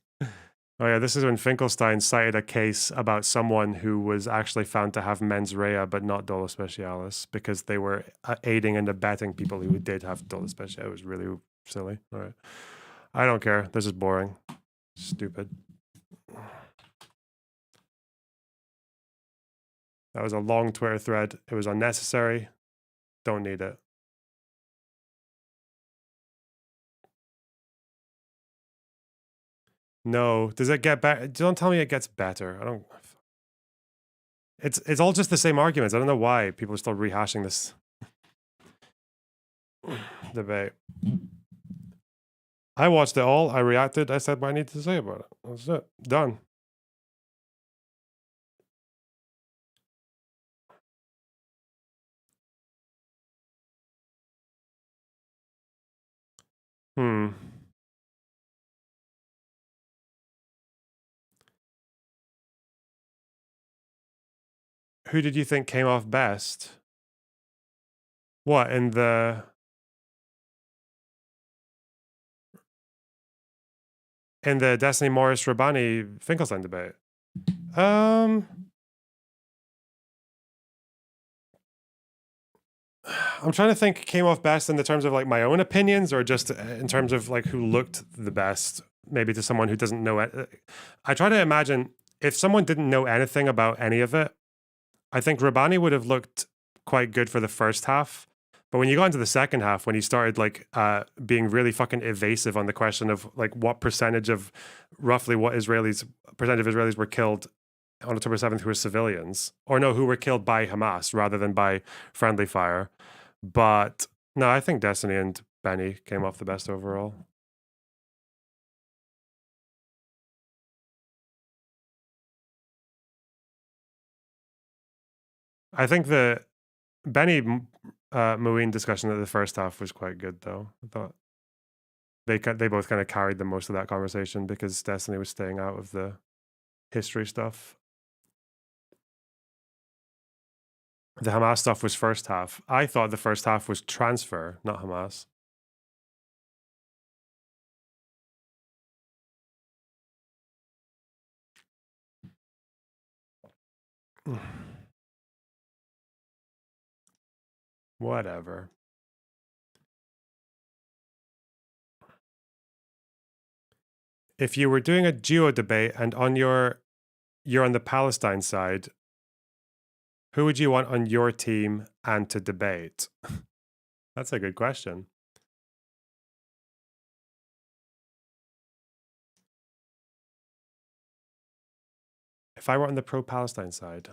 Oh yeah, this is when Finkelstein cited a case about someone who was actually found to have mens rea but not dolus specialis because they were aiding and abetting people who did have dolus specialis. It was really silly. All right. I don't care. This is boring. Stupid. That was a long Twitter thread. It was unnecessary. Don't need it. No. Does it get better? Don't tell me it gets better. I don't. It's all just the same arguments. I don't know why people are still rehashing this debate. I watched it all. I reacted. I said what I needed to say about it. That's it. Done. Hmm. Who did you think came off best? What, in the Destiny Morris Rabani Finkelstein debate? I'm trying to think came off best in the terms of like my own opinions or just in terms of like who looked the best, maybe to someone who doesn't know it. I try to imagine if someone didn't know anything about any of it, I think Rabani would have looked quite good for the first half. But when you got into the second half, when he started like being really fucking evasive on the question of like what percentage of roughly what percentage of Israelis were killed on October 7th who were civilians, or no, who were killed by Hamas rather than by friendly fire. But no, I think Destiny and Benny came off the best overall. I think the Benny Muin discussion of the first half was quite good, though. I thought they both kind of carried the most of that conversation because Destiny was staying out of the history stuff. The Hamas stuff was first half. I thought the first half was transfer, not Hamas. Whatever. If you were doing a geo debate and you're on the Palestine side, who would you want on your team and to debate? That's a good question. If I were on the pro-Palestine side,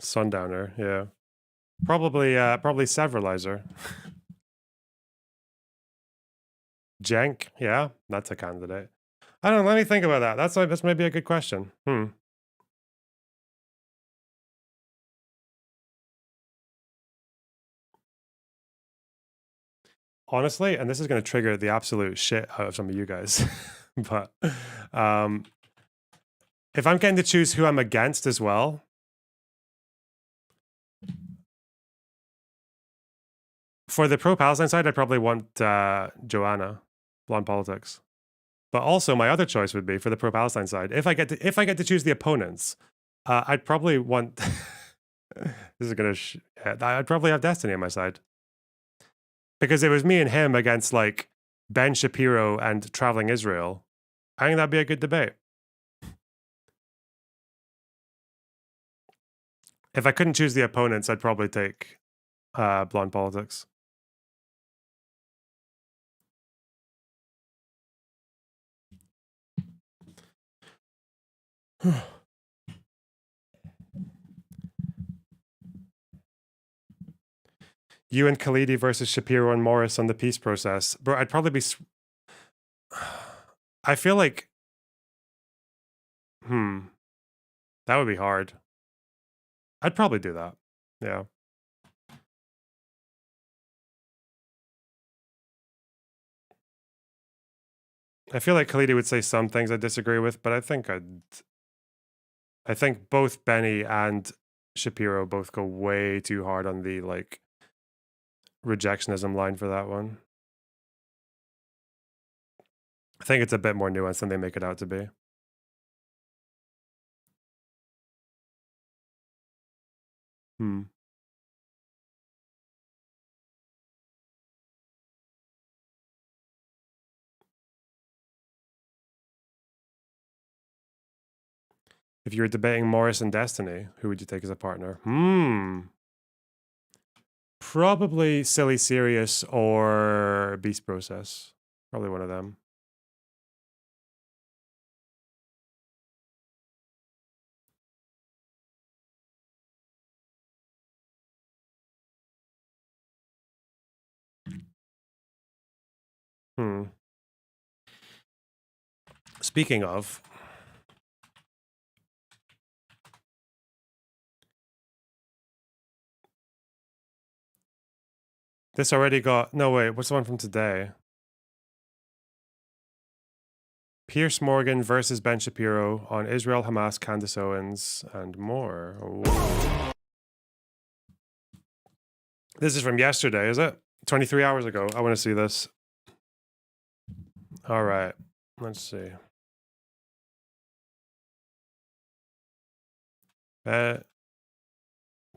Sundowner, yeah, probably Severalizer. Jenk, yeah, that's a candidate. I don't know. Let me think about that. That's maybe a good question. Honestly, and this is going to trigger the absolute shit out of some of you guys, but if I'm getting to choose who I'm against as well, for the pro-Palestine side, I'd probably want Joanna, Blonde Politics. But also, my other choice would be for the pro-Palestine side. If I get to choose the opponents, I'd probably want. This is gonna. I'd probably have Destiny on my side because it was me and him against like Ben Shapiro and Traveling Israel. I think that'd be a good debate. If I couldn't choose the opponents, I'd probably take Blonde Politics. You and Khalidi versus Shapiro and Morris on the peace process. Bro, I'd probably be... I feel like... That would be hard. I'd probably do that. Yeah. I feel like Khalidi would say some things I disagree with, but I think I'd I think both Benny and Shapiro both go way too hard on the like rejectionism line for that one. I think it's a bit more nuanced than they make it out to be. If you were debating Morris and Destiny, who would you take as a partner? Probably Silly Serious or Beast Process. Probably one of them. Speaking of, this already got... No, wait. What's the one from today? Piers Morgan versus Ben Shapiro on Israel, Hamas, Candace Owens, and more. Ooh. This is from yesterday, is it? 23 hours ago. I want to see this. All right. Let's see.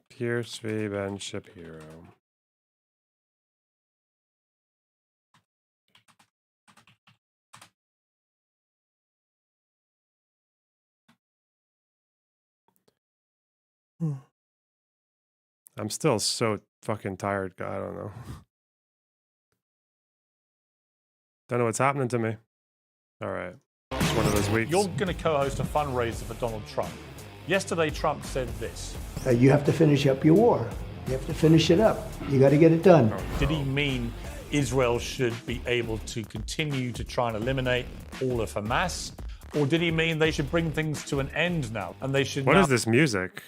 Piers v. Ben Shapiro. I'm still so fucking tired. I don't know. Don't know what's happening to me. All right. It's one of those weeks. You're going to co-host a fundraiser for Donald Trump. Yesterday, Trump said this. You have to finish up your war. You have to finish it up. You got to get it done. Did he mean Israel should be able to continue to try and eliminate all of Hamas? Or did he mean they should bring things to an end now? And they should What is this music?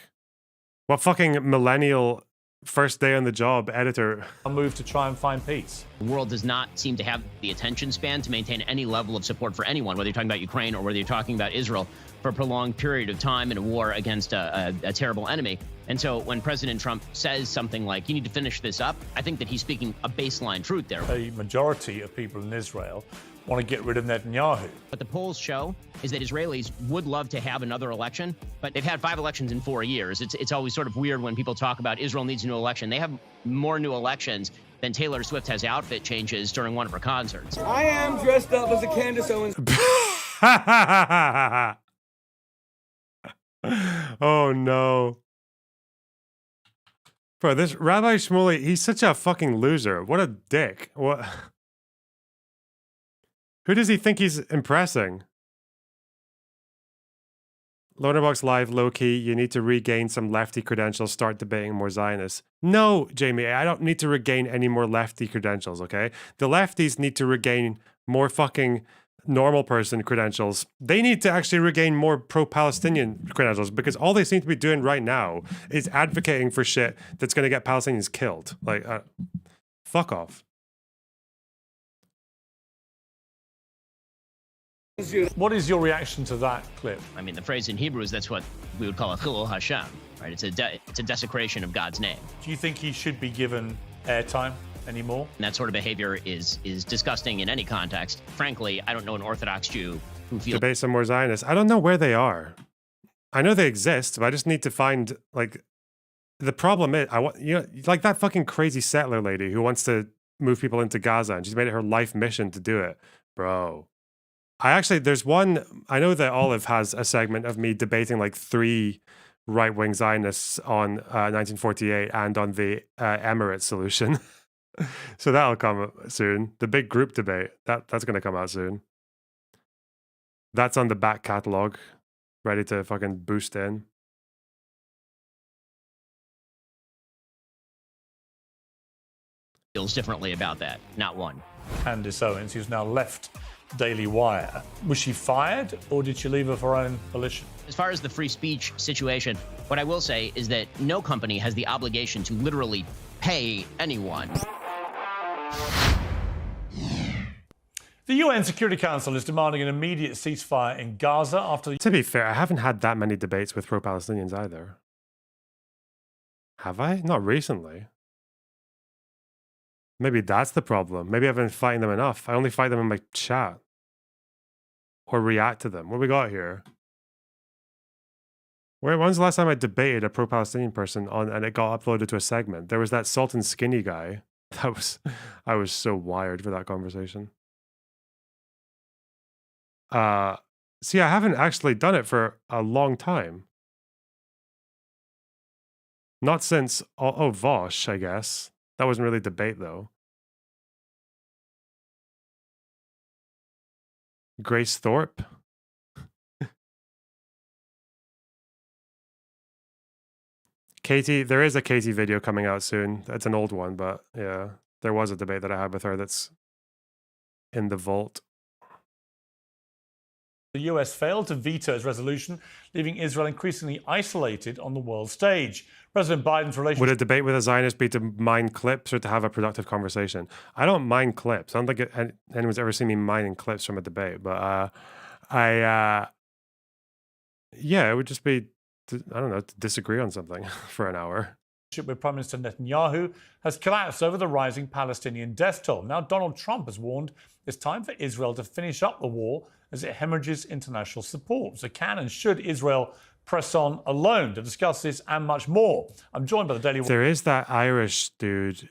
What fucking millennial first day on the job editor move to try and find peace? The world does not seem to have the attention span to maintain any level of support for anyone, whether you're talking about Ukraine or whether you're talking about Israel, for a prolonged period of time in a war against a terrible enemy. And so when President Trump says something like, you need to finish this up, I think that he's speaking a baseline truth there. A majority of people in Israel want to get rid of Netanyahu. What the polls show is that Israelis would love to have another election, but they've had 5 elections in 4 years. It's always sort of weird when people talk about Israel needs a new election. They have more new elections than Taylor Swift has outfit changes during one of her concerts. I am dressed up as a Candace Owens. Oh no. Bro, this Rabbi Shmuley, he's such a fucking loser. What a dick. What? Who does he think he's impressing? Lonerbox Live, low-key, you need to regain some lefty credentials, start debating more Zionists. No, Jamie, I don't need to regain any more lefty credentials, okay? The lefties need to regain more fucking normal person credentials. They need to actually regain more pro-Palestinian credentials, because all they seem to be doing right now is advocating for shit that's going to get Palestinians killed. Like, fuck off. What is your reaction to that clip? I mean, the phrase in Hebrew is that's what we would call a chilul Hashem, right? It's a desecration of God's name. Do you think he should be given airtime anymore? And that sort of behavior is disgusting in any context. Frankly, I don't know an Orthodox Jew who feels... Debate some more Zionists. I don't know where they are. I know they exist, but I just need to find, like... The problem is, like that fucking crazy settler lady who wants to move people into Gaza, and she's made it her life mission to do it. Bro. There's one, I know that Olive has a segment of me debating like 3 right-wing Zionists on 1948 and on the Emirates solution. So that'll come soon. The big group debate, that's going to come out soon. That's on the back catalog, ready to fucking boost in. Feels differently about that, not one. Candace Owens, who's now left Daily Wire. Was she fired or did she leave of her own volition? As far as the free speech situation, what I will say is that no company has the obligation to literally pay anyone. The UN Security Council is demanding an immediate ceasefire in Gaza after the... To be fair, I haven't had that many debates with pro-Palestinians either. Have I? Not recently. Maybe that's the problem. Maybe I've been fighting them enough. I only fight them in my chat. Or react to them. What we got here? When's the last time I debated a pro-Palestinian person and it got uploaded to a segment? There was that Sultan Skinny guy. I was so wired for that conversation. See, I haven't actually done it for a long time. Not since, Vosh, I guess. That wasn't really debate, though. Grace Thorpe? Katie, there is a Katie video coming out soon. It's an old one, but yeah. There was a debate that I had with her that's in the vault. The US failed to veto its resolution, leaving Israel increasingly isolated on the world stage. President Biden's relationship... Would a debate with a Zionist be to mine clips or to have a productive conversation? I don't mine clips. I don't think anyone's ever seen me mining clips from a debate, but yeah, it would just be, I don't know, to disagree on something for an hour. With Prime Minister Netanyahu has collapsed over the rising Palestinian death toll. Now, Donald Trump has warned it's time for Israel to finish up the war as it hemorrhages international support. So can and should Israel press on alone? To discuss this and much more, I'm joined by the Daily... There is that Irish dude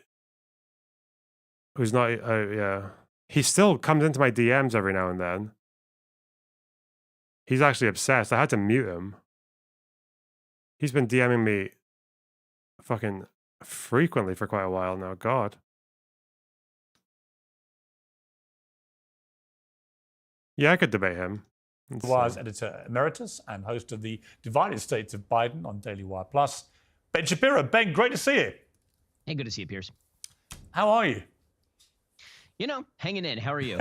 who's not, yeah. He still comes into my DMs every now and then. He's actually obsessed. I had to mute him. He's been DMing me fucking frequently for quite a while now. God. Yeah, I could debate him. Wire's editor emeritus and host of the Divided States of Biden on Daily Wire Plus, Ben Shapiro. Ben, great to see you. Hey, good to see you, Piers. How are you? You know, hanging in. How are you?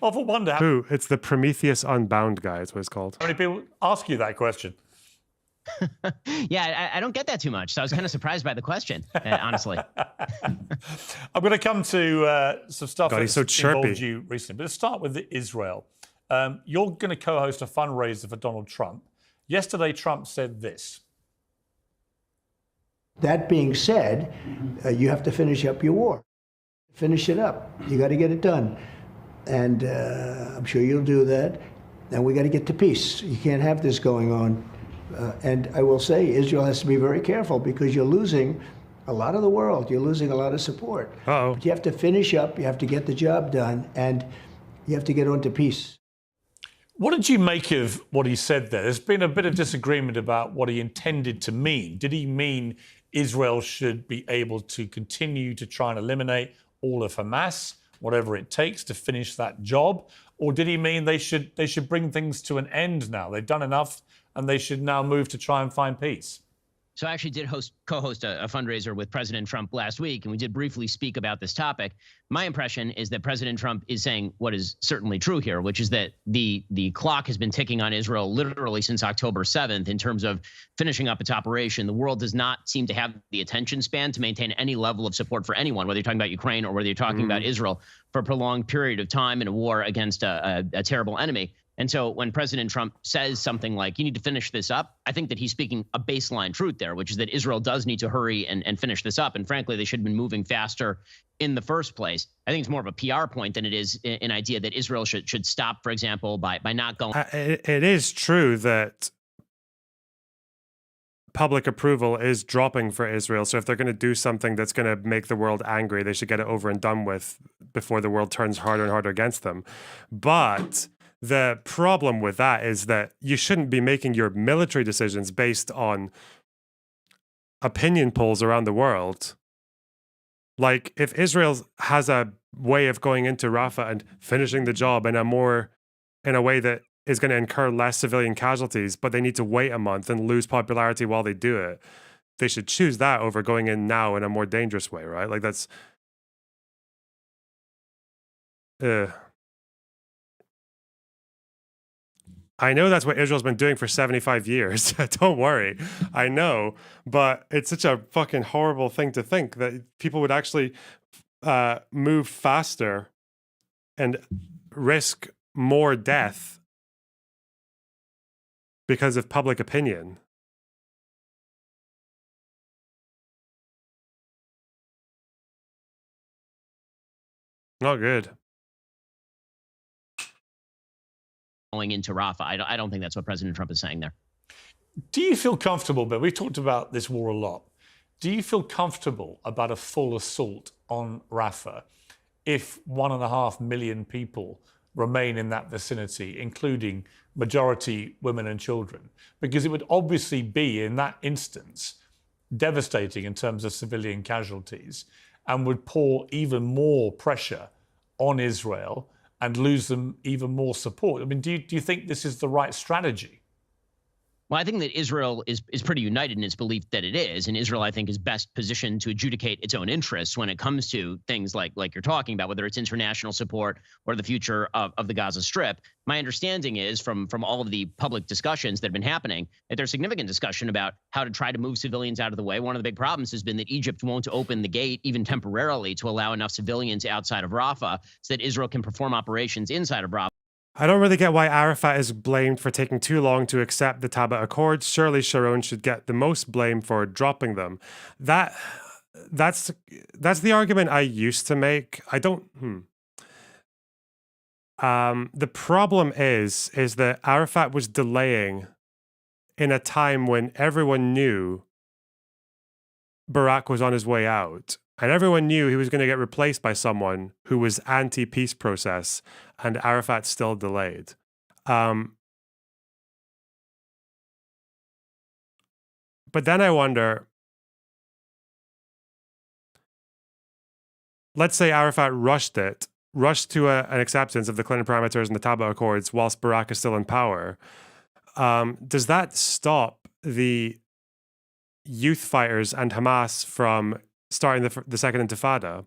Awful wonder. Who? It's the Prometheus Unbound guy, is what it's called. How many people ask you that question? Yeah, I don't get that too much, so I was kind of surprised by the question, honestly. I'm going to come to some stuff God, that's he's so chirpy. involved you recently, but let's start with Israel. You're going to co-host a fundraiser for Donald Trump. Yesterday, Trump said this. That being said, you have to finish up your war. Finish it up. You got to get it done. And I'm sure you'll do that. And we got to get to peace. You can't have this going on. And I will say, Israel has to be very careful because you're losing a lot of the world. You're losing a lot of support. Uh-oh. But you have to finish up. You have to get the job done. And you have to get on to peace. What did you make of what he said there? There's been a bit of disagreement about what he intended to mean. Did he mean Israel should be able to continue to try and eliminate all of Hamas, whatever it takes to finish that job? Or did he mean they should bring things to an end now? They've done enough and they should now move to try and find peace? So I actually did co-host a fundraiser with President Trump last week, and we did briefly speak about this topic. My impression is that President Trump is saying what is certainly true here, which is that the clock has been ticking on Israel literally since October 7th in terms of finishing up its operation. The world does not seem to have the attention span to maintain any level of support for anyone, whether you're talking about Ukraine or whether you're talking about Israel, for a prolonged period of time in a war against a terrible enemy. And so when President Trump says something like, you need to finish this up, I think that he's speaking a baseline truth there, which is that Israel does need to hurry and finish this up. And frankly, they should have been moving faster in the first place. I think it's more of a PR point than it is an idea that Israel should stop, for example, by not going. It is true that public approval is dropping for Israel. So if they're going to do something that's going to make the world angry, they should get it over and done with before the world turns harder and harder against them. But the problem with that is that you shouldn't be making your military decisions based on opinion polls around the world. Like, if Israel has a way of going into Rafah and finishing the job in a way that is going to incur less civilian casualties, but they need to wait a month and lose popularity while they do it, they should choose that over going in now in a more dangerous way, right? Like, that's... I know that's what Israel's been doing for 75 years. Don't worry. I know. But it's such a fucking horrible thing to think that people would actually move faster and risk more death because of public opinion. Not good. Going into Rafah. I don't think that's what President Trump is saying there. Do you feel comfortable, Ben? We've talked about this war a lot. Do you feel comfortable about a full assault on Rafah if 1.5 million people remain in that vicinity, including majority women and children? Because it would obviously be, in that instance, devastating in terms of civilian casualties and would pour even more pressure on Israel and lose them even more support. I mean, do you think this is the right strategy? Well, I think that Israel is pretty united in its belief that it is. And Israel, I think, is best positioned to adjudicate its own interests when it comes to things like you're talking about, whether it's international support or the future of the Gaza Strip. My understanding is from all of the public discussions that have been happening that there's significant discussion about how to try to move civilians out of the way. One of the big problems has been that Egypt won't open the gate, even temporarily, to allow enough civilians outside of Rafah so that Israel can perform operations inside of Rafah. I don't really get why Arafat is blamed for taking too long to accept the Taba Accords. Surely Sharon should get the most blame for dropping them. That's the argument I used to make. I don't. The problem is that Arafat was delaying in a time when everyone knew Barak was on his way out. And everyone knew he was going to get replaced by someone who was anti-peace process, and Arafat still delayed. But then I wonder, let's say Arafat rushed to an acceptance of the Clinton parameters and the Taba Accords whilst Barak is still in power. Does that stop the youth fighters and Hamas from starting the second intifada?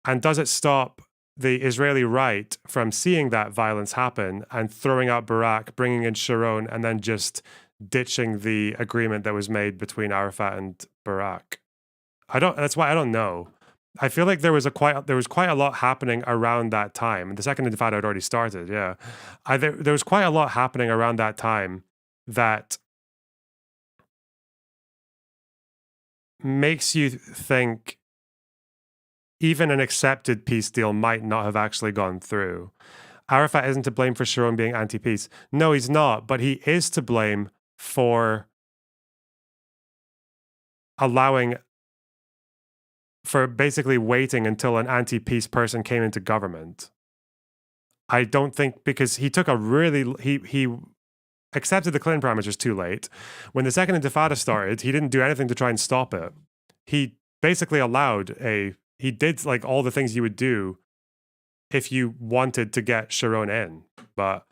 And does it stop the Israeli right from seeing that violence happen and throwing out Barak, bringing in Sharon, and then ditching the agreement that was made between Arafat and Barak? That's why I don't know. I feel like there was quite a lot happening around that time. The second intifada had already started, yeah. There was quite a lot happening around that time that makes you think even an accepted peace deal might not have actually gone through. Arafat isn't to blame for Sharon being anti-peace. No, he's not, but he is to blame for basically waiting until an anti-peace person came into government. I don't think, because he took he accepted the Clinton parameters too late. When the second intifada started, he didn't do anything to try and stop it. He basically he did like all the things you would do if you wanted to get Sharon in. But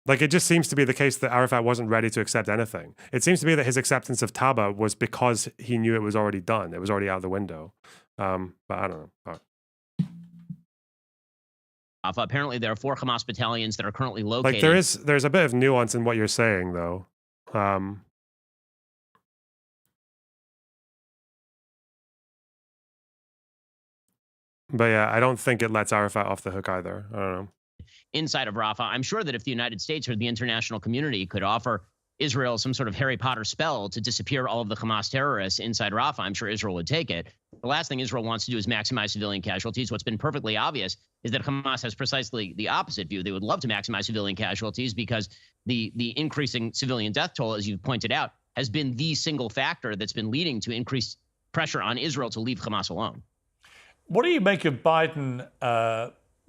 like, it just seems to be the case that Arafat wasn't ready to accept anything. It seems to be that his acceptance of Taba was because he knew it was already done. It was already out the window. But I don't know. Apparently, there are 4 Hamas battalions that are currently located. Like, there's a bit of nuance in what you're saying, though. But yeah, I don't think it lets Arafat off the hook either. I don't know. Inside of Rafah, I'm sure that if the United States or the international community could offer Israel some sort of Harry Potter spell to disappear all of the Hamas terrorists inside Rafah, I'm sure Israel would take it. The last thing Israel wants to do is maximize civilian casualties. What's been perfectly obvious is that Hamas has precisely the opposite view. They would love to maximize civilian casualties because the increasing civilian death toll, as you pointed out, has been the single factor that's been leading to increased pressure on Israel to leave Hamas alone. What do you make of Biden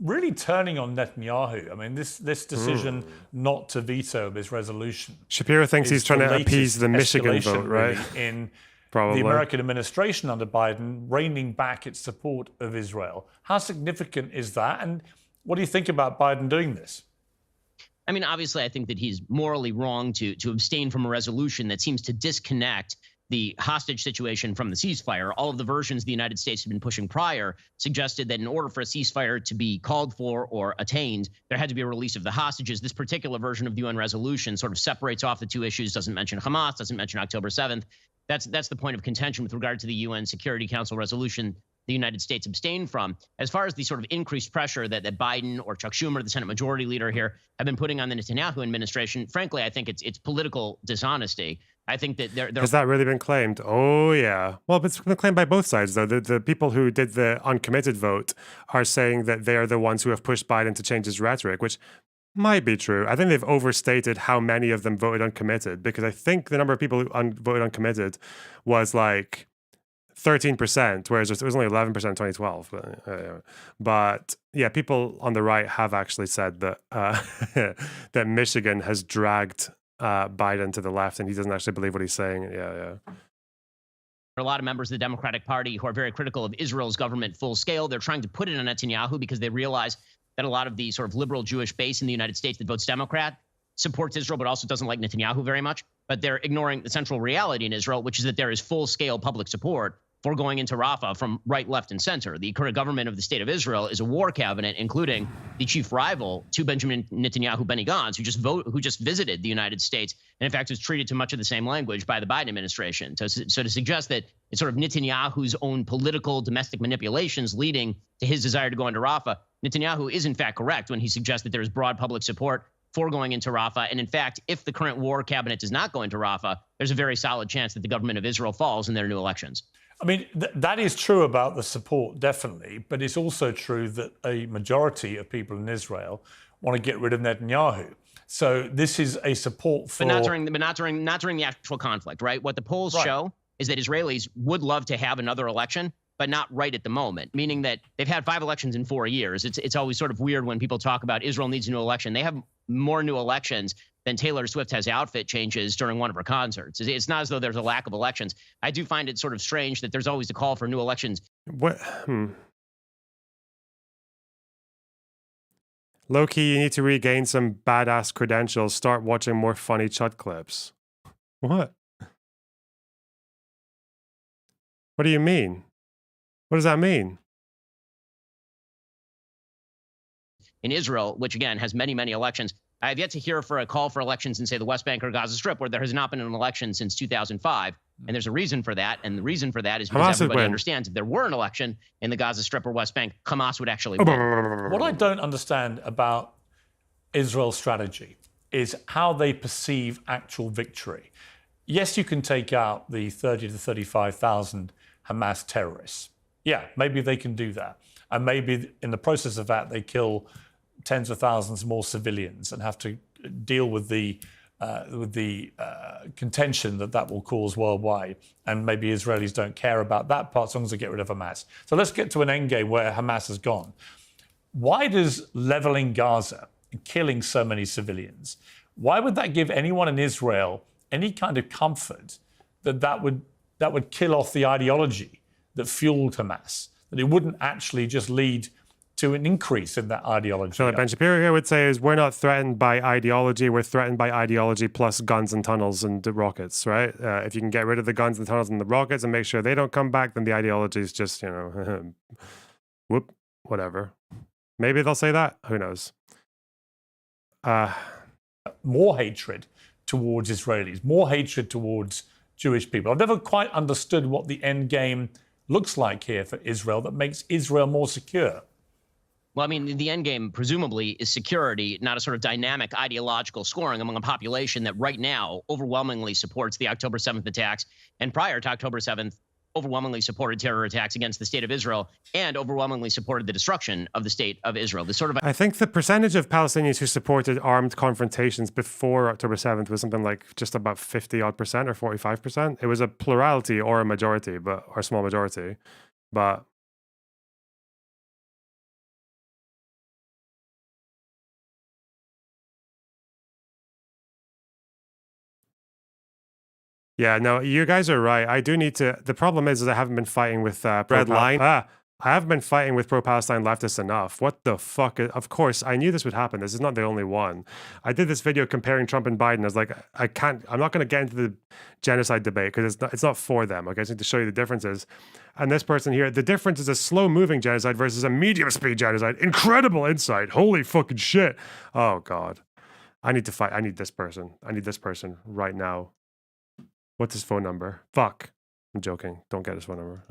really turning on Netanyahu? I mean, this decision not to veto this resolution. Shapiro thinks he's trying to appease the Michigan vote, right? Really, in Probably. the American administration under Biden, reining back its support of Israel. How significant is that? And what do you think about Biden doing this? I mean, obviously, I think that he's morally wrong to abstain from a resolution that seems to disconnect the hostage situation from the ceasefire. All of the versions the United States had been pushing prior suggested that in order for a ceasefire to be called for or attained, there had to be a release of the hostages. This particular version of the UN resolution sort of separates off the two issues, doesn't mention Hamas, doesn't mention October 7th. That's the point of contention with regard to the UN Security Council resolution the United States abstained from. As far as the sort of increased pressure that Biden or Chuck Schumer, the Senate Majority Leader here, have been putting on the Netanyahu administration, frankly, I think it's political dishonesty. I think that they're Has that really been claimed? Oh, yeah. Well, it's been claimed by both sides, though. The people who did the uncommitted vote are saying that they are the ones who have pushed Biden to change his rhetoric, which might be true. I think they've overstated how many of them voted uncommitted, because I think the number of people who voted uncommitted was like 13%, whereas it was only 11% in 2012. But yeah, people on the right have actually said that that Michigan has dragged Biden to the left, and he doesn't actually believe what he's saying. Yeah. There are a lot of members of the Democratic Party who are very critical of Israel's government full scale. They're trying to put it on Netanyahu because they realize that a lot of the sort of liberal Jewish base in the United States that votes Democrat supports Israel, but also doesn't like Netanyahu very much. But they're ignoring the central reality in Israel, which is that there is full-scale public support for going into Rafah from right, left, and center. The current government of the state of Israel is a war cabinet, including the chief rival to Benjamin Netanyahu, Benny Gantz, who just visited the United States, and in fact was treated to much of the same language by the Biden administration. So to suggest that it's sort of Netanyahu's own political domestic manipulations leading to his desire to go into Rafah, Netanyahu is in fact correct when he suggests that there is broad public support for going into Rafah. And in fact, if the current war cabinet does not go into Rafah, there's a very solid chance that the government of Israel falls in their new elections. I mean, that is true about the support, definitely, but it's also true that a majority of people in Israel want to get rid of Netanyahu. So this is a support for... But not during the actual conflict, right? What the polls show is that Israelis would love to have another election, but not right at the moment, meaning that they've had 5 elections in 4 years. It's always sort of weird when people talk about Israel needs a new election. They have more new elections than Taylor Swift has outfit changes during one of her concerts. It's not as though there's a lack of elections. I do find it sort of strange that there's always a call for new elections. What? Low-key, you need to regain some badass credentials. Start watching more funny chut clips. What? What do you mean? What does that mean? In Israel, which again has many, many elections, I have yet to hear for a call for elections in, say, the West Bank or Gaza Strip, where there has not been an election since 2005. And there's a reason for that. And the reason for that is because everybody understands if there were an election in the Gaza Strip or West Bank, Hamas would actually win. What I don't understand about Israel's strategy is how they perceive actual victory. Yes, you can take out the 30 to 35,000 Hamas terrorists. Yeah, maybe they can do that. And maybe in the process of that, they kill tens of thousands more civilians and have to deal with the contention that will cause worldwide. And maybe Israelis don't care about that part as long as they get rid of Hamas. So let's get to an endgame where Hamas has gone. Why does leveling Gaza and killing so many civilians, why would that give anyone in Israel any kind of comfort that would kill off the ideology that fueled Hamas, that it wouldn't actually just lead to an increase in that ideology? So what Ben Shapiro here would say is we're not threatened by ideology, we're threatened by ideology plus guns and tunnels and rockets, right? If you can get rid of the guns and the tunnels and the rockets and make sure they don't come back, then the ideology is just, whoop, whatever. Maybe they'll say that, who knows? More hatred towards Israelis, more hatred towards Jewish people. I've never quite understood what the end game looks like here for Israel that makes Israel more secure. Well, I mean, the end game, presumably, is security, not a sort of dynamic ideological scoring among a population that right now overwhelmingly supports the October 7th attacks, and prior to October 7th, overwhelmingly supported terror attacks against the state of Israel and overwhelmingly supported the destruction of the state of Israel. I think the percentage of Palestinians who supported armed confrontations before October 7th was something like just about 50-odd% or 45%. It was a plurality or a majority, or a small majority. But yeah, no, you guys are right. I do need to. The problem is I haven't been fighting with red line. I haven't been fighting with pro-Palestine leftists enough. What the fuck? Of course, I knew this would happen. This is not the only one. I did this video comparing Trump and Biden. I was like, I'm not going to get into the genocide debate because it's not for them. Okay, I just need to show you the differences. And this person here, the difference is a slow-moving genocide versus a medium-speed genocide. Incredible insight. Holy fucking shit. Oh God, I need to fight. I need this person. I need this person right now. What's his phone number? Fuck. I'm joking. Don't get his phone number.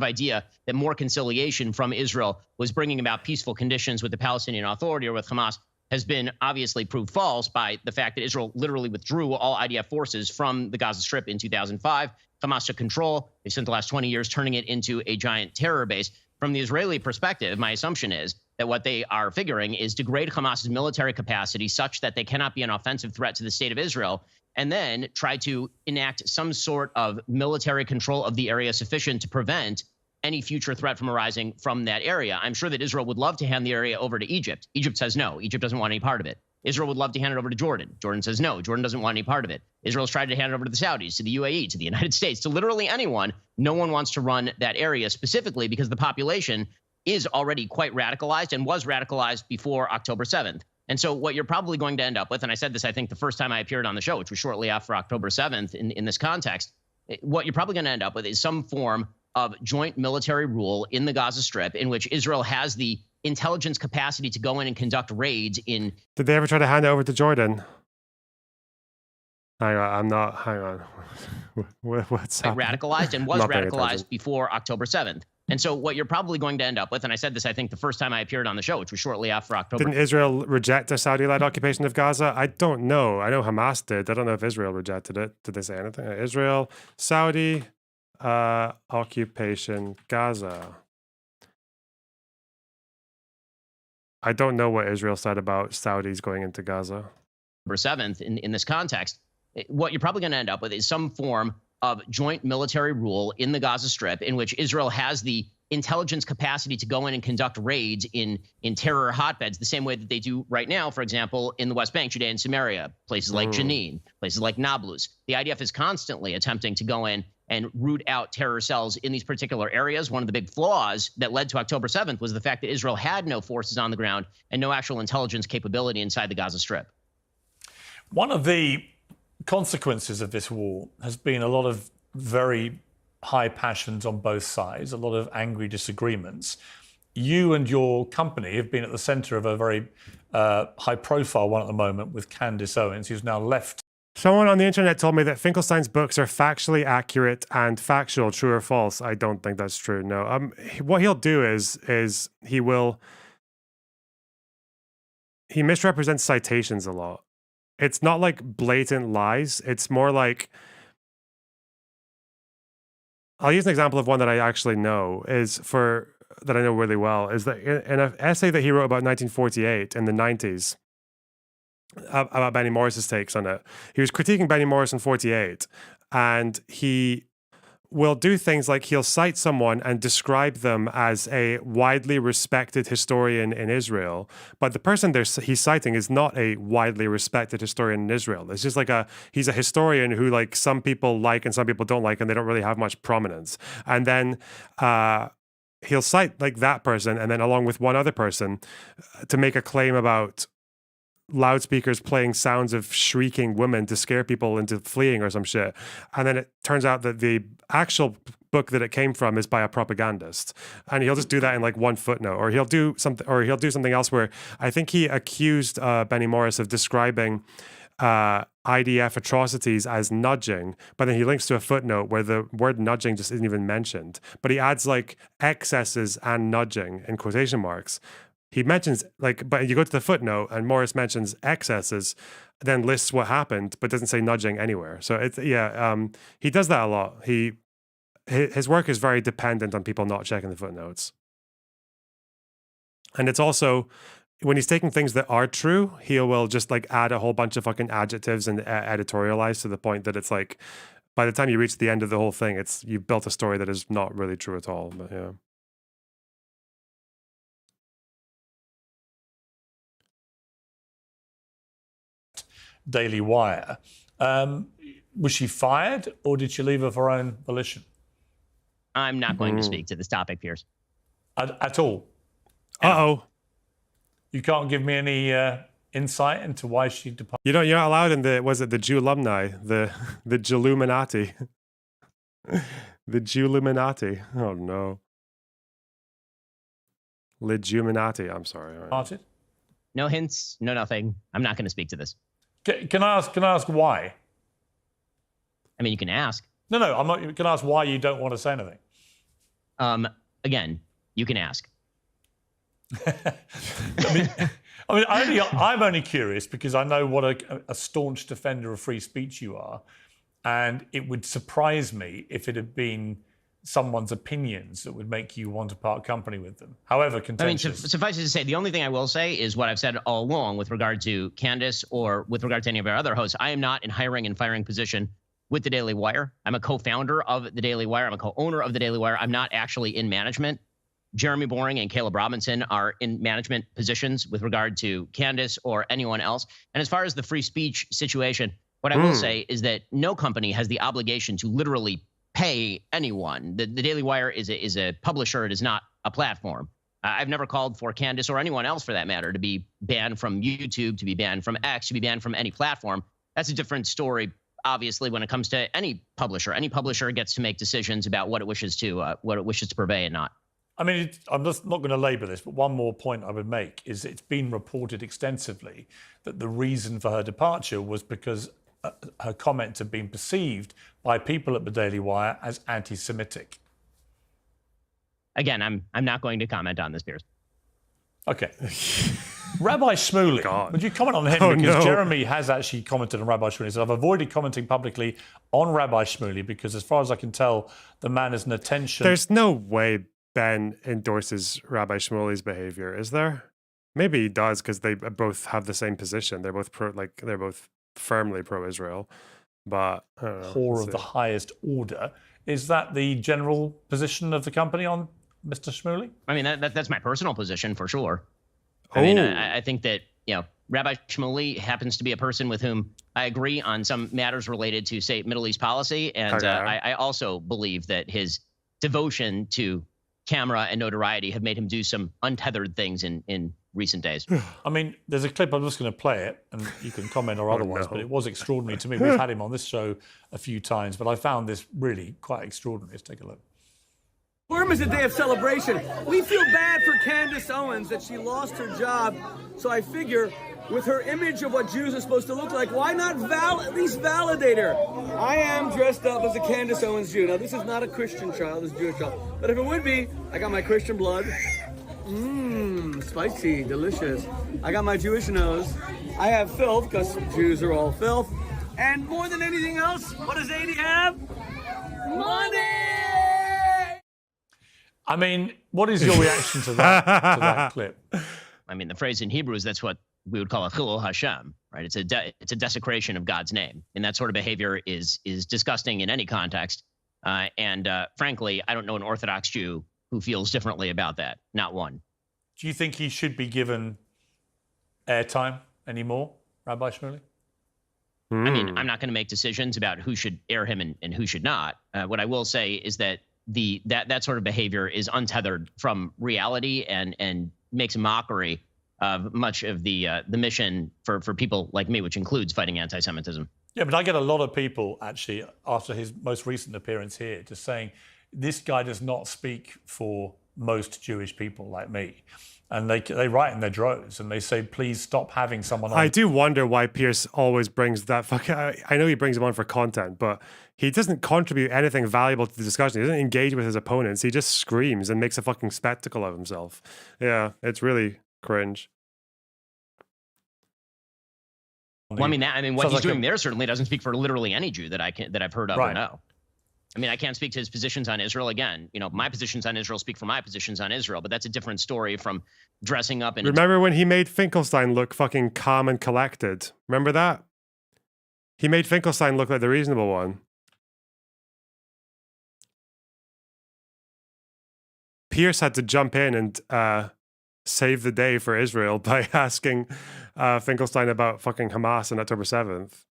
Idea that more conciliation from Israel was bringing about peaceful conditions with the Palestinian Authority or with Hamas has been obviously proved false by the fact that Israel literally withdrew all IDF forces from the Gaza Strip in 2005. Hamas took control. They spent the last 20 years turning it into a giant terror base. From the Israeli perspective, my assumption is that what they are figuring is degrade Hamas's military capacity such that they cannot be an offensive threat to the state of Israel, and then try to enact some sort of military control of the area sufficient to prevent any future threat from arising from that area. I'm sure that Israel would love to hand the area over to Egypt. Egypt says no. Egypt doesn't want any part of it. Israel would love to hand it over to Jordan. Jordan says no. Jordan doesn't want any part of it. Israel's tried to hand it over to the Saudis, to the UAE, to the United States, to literally anyone. No one wants to run that area specifically because the population is already quite radicalized and was radicalized before October 7th. And so what you're probably going to end up with, and I said this, I think, the first time I appeared on the show, which was shortly after October 7th in this context, what you're probably going to end up with is some form of joint military rule in the Gaza Strip in which Israel has the intelligence capacity to go in and conduct raids in... Did they ever try to hand it over to Jordan? Hang on. What's radicalized and was radicalized before October 7th. And so what you're probably going to end up with, and I said this, I think, the first time I appeared on the show, which was shortly after October... Didn't Israel reject a Saudi-led occupation of Gaza? I don't know. I know Hamas did. I don't know if Israel rejected it. Did they say anything? Israel, Saudi... occupation Gaza. I don't know what Israel said about Saudis going into Gaza. October 7th, in this context, what you're probably going to end up with is some form of joint military rule in the Gaza Strip in which Israel has the intelligence capacity to go in and conduct raids in terror hotbeds the same way that they do right now, for example, in the West Bank, Judea and Samaria, places like Jenin, places like Nablus. The IDF is constantly attempting to go in and root out terror cells in these particular areas. One of the big flaws that led to October 7th was the fact that Israel had no forces on the ground and no actual intelligence capability inside the Gaza Strip. One of the consequences of this war has been a lot of very high passions on both sides, a lot of angry disagreements. You and your company have been at the centre of a very high-profile one at the moment with Candace Owens, who's now left. Someone on the internet told me that Finkelstein's books are factually accurate and factual, true or false. I don't think that's true. No. What he'll do is he misrepresents citations a lot. It's not like blatant lies. It's more like, I'll use an example of one that I actually know that I know really well, is that in an essay that he wrote about 1948 in the 90s, about Benny Morris's takes on it. He was critiquing Benny Morris in 48, and he will do things like he'll cite someone and describe them as a widely respected historian in Israel, but the person he's citing is not a widely respected historian in Israel. It's just like he's a historian who like some people like and some people don't like, and they don't really have much prominence. And then he'll cite like that person, and then along with one other person to make a claim about loudspeakers playing sounds of shrieking women to scare people into fleeing or some shit. And then it turns out that the actual book that it came from is by a propagandist. And he'll just do that in like one footnote, or he'll do something else where I think he accused Benny Morris of describing IDF atrocities as nudging, but then he links to a footnote where the word nudging just isn't even mentioned. But he adds like excesses and nudging in quotation marks. He mentions but you go to the footnote and Morris mentions excesses, then lists what happened, but doesn't say nudging anywhere. So he does that a lot. His work is very dependent on people not checking the footnotes. And it's also, when he's taking things that are true, he will just like add a whole bunch of fucking adjectives and editorialize to the point that it's like, by the time you reach the end of the whole thing, you've built a story that is not really true at all. But yeah. Daily Wire. Was she fired, or did she leave of her own volition? I'm not going to speak to this topic, Piers. At all? Uh-oh. You can't give me any insight into why she departed? You're not allowed in the Jew alumni, the Jeluminati. The Jeluminati. Oh, no. Leguminati. I'm sorry. No hints, no nothing. I'm not going to speak to this. Can I ask why? I mean, you can ask. No, I'm not. You can ask why you don't want to say anything. Again, you can ask. I'm only curious because I know what a staunch defender of free speech you are, and it would surprise me if it had been someone's opinions that would make you want to part company with them, however contentious. I mean, suffice it to say, the only thing I will say is what I've said all along with regard to Candace or with regard to any of our other hosts. I am not in hiring and firing position with the Daily Wire. I'm a co-founder of the Daily Wire. I'm a co-owner of the Daily Wire. I'm not actually in management. Jeremy Boring and Caleb Robinson are in management positions with regard to Candace or anyone else. And as far as the free speech situation, what I will say is that no company has the obligation to literally pay anyone. The Daily Wire is a publisher. It is not a platform. I've never called for Candace or anyone else for that matter to be banned from YouTube, to be banned from X, to be banned from any platform. That's a different story, obviously, when it comes to any publisher. Any publisher gets to make decisions about what it wishes to purvey and not. I mean, I'm just not going to labour this, but one more point I would make is it's been reported extensively that the reason for her departure was because her comments have been perceived by people at the Daily Wire as anti-Semitic. Again, I'm not going to comment on this, Piers. Okay. Rabbi Shmuley, would you comment on him? Because Jeremy has actually commented on Rabbi Shmuley. So I've avoided commenting publicly on Rabbi Shmuley because as far as I can tell, the man is an attention... There's no way Ben endorses Rabbi Shmuley's behavior, is there? Maybe he does because they both have the same position. They're both they're both firmly pro-Israel, but I don't know. Whore of the highest order. Is that the general position of the company on Mr. Shmuley? I mean, that's my personal position for sure. I mean, I think that, Rabbi Shmuley happens to be a person with whom I agree on some matters related to, say, Middle East policy. And I also believe that his devotion to camera and notoriety have made him do some untethered things in recent days. I mean, there's a clip, I'm just going to play it, and you can comment or otherwise, but it was extraordinary to me. We've had him on this show a few times, but I found this really quite extraordinary. Let's take a look. Purim is a day of celebration. We feel bad for Candace Owens that she lost her job, so I figure with her image of what Jews are supposed to look like, why not at least validate her? I am dressed up as a Candace Owens Jew. Now, this is not a Christian child, it's a Jewish child. But if it would be, I got my Christian blood. Spicy, delicious. I got my Jewish nose. I have filth, because Jews are all filth. And more than anything else, what does 80 have? Money! I mean, what is your reaction to that clip? I mean, the phrase in Hebrew is that's what we would call a chilul Hashem, right? It's a desecration of God's name, and that sort of behavior is disgusting in any context. Frankly, I don't know an Orthodox Jew who feels differently about that. Not one. Do you think he should be given airtime anymore, Rabbi Shmuley? I mean, I'm not going to make decisions about who should air him and who should not. What I will say is that that sort of behavior is untethered from reality and makes a mockery of much of the mission for people like me, which includes fighting anti-Semitism. Yeah, but I get a lot of people actually after his most recent appearance here just saying this guy does not speak for most Jewish people like me. And they write in their droves and they say, please stop having someone on. I do wonder why Piers always brings that fucking... I know he brings him on for content, but he doesn't contribute anything valuable to the discussion. He doesn't engage with his opponents. He just screams and makes a fucking spectacle of himself. Yeah, it's really cringe. Well, I mean, what he's doing there certainly doesn't speak for literally any Jew that I've heard of or know. I mean, I can't speak to his positions on Israel. Again, my positions on Israel speak for my positions on Israel, but that's a different story from dressing up in... Remember when he made Finkelstein look fucking calm and collected? Remember that? He made Finkelstein look like the reasonable one. Piers had to jump in and save the day for Israel by asking Finkelstein about fucking Hamas on October 7th.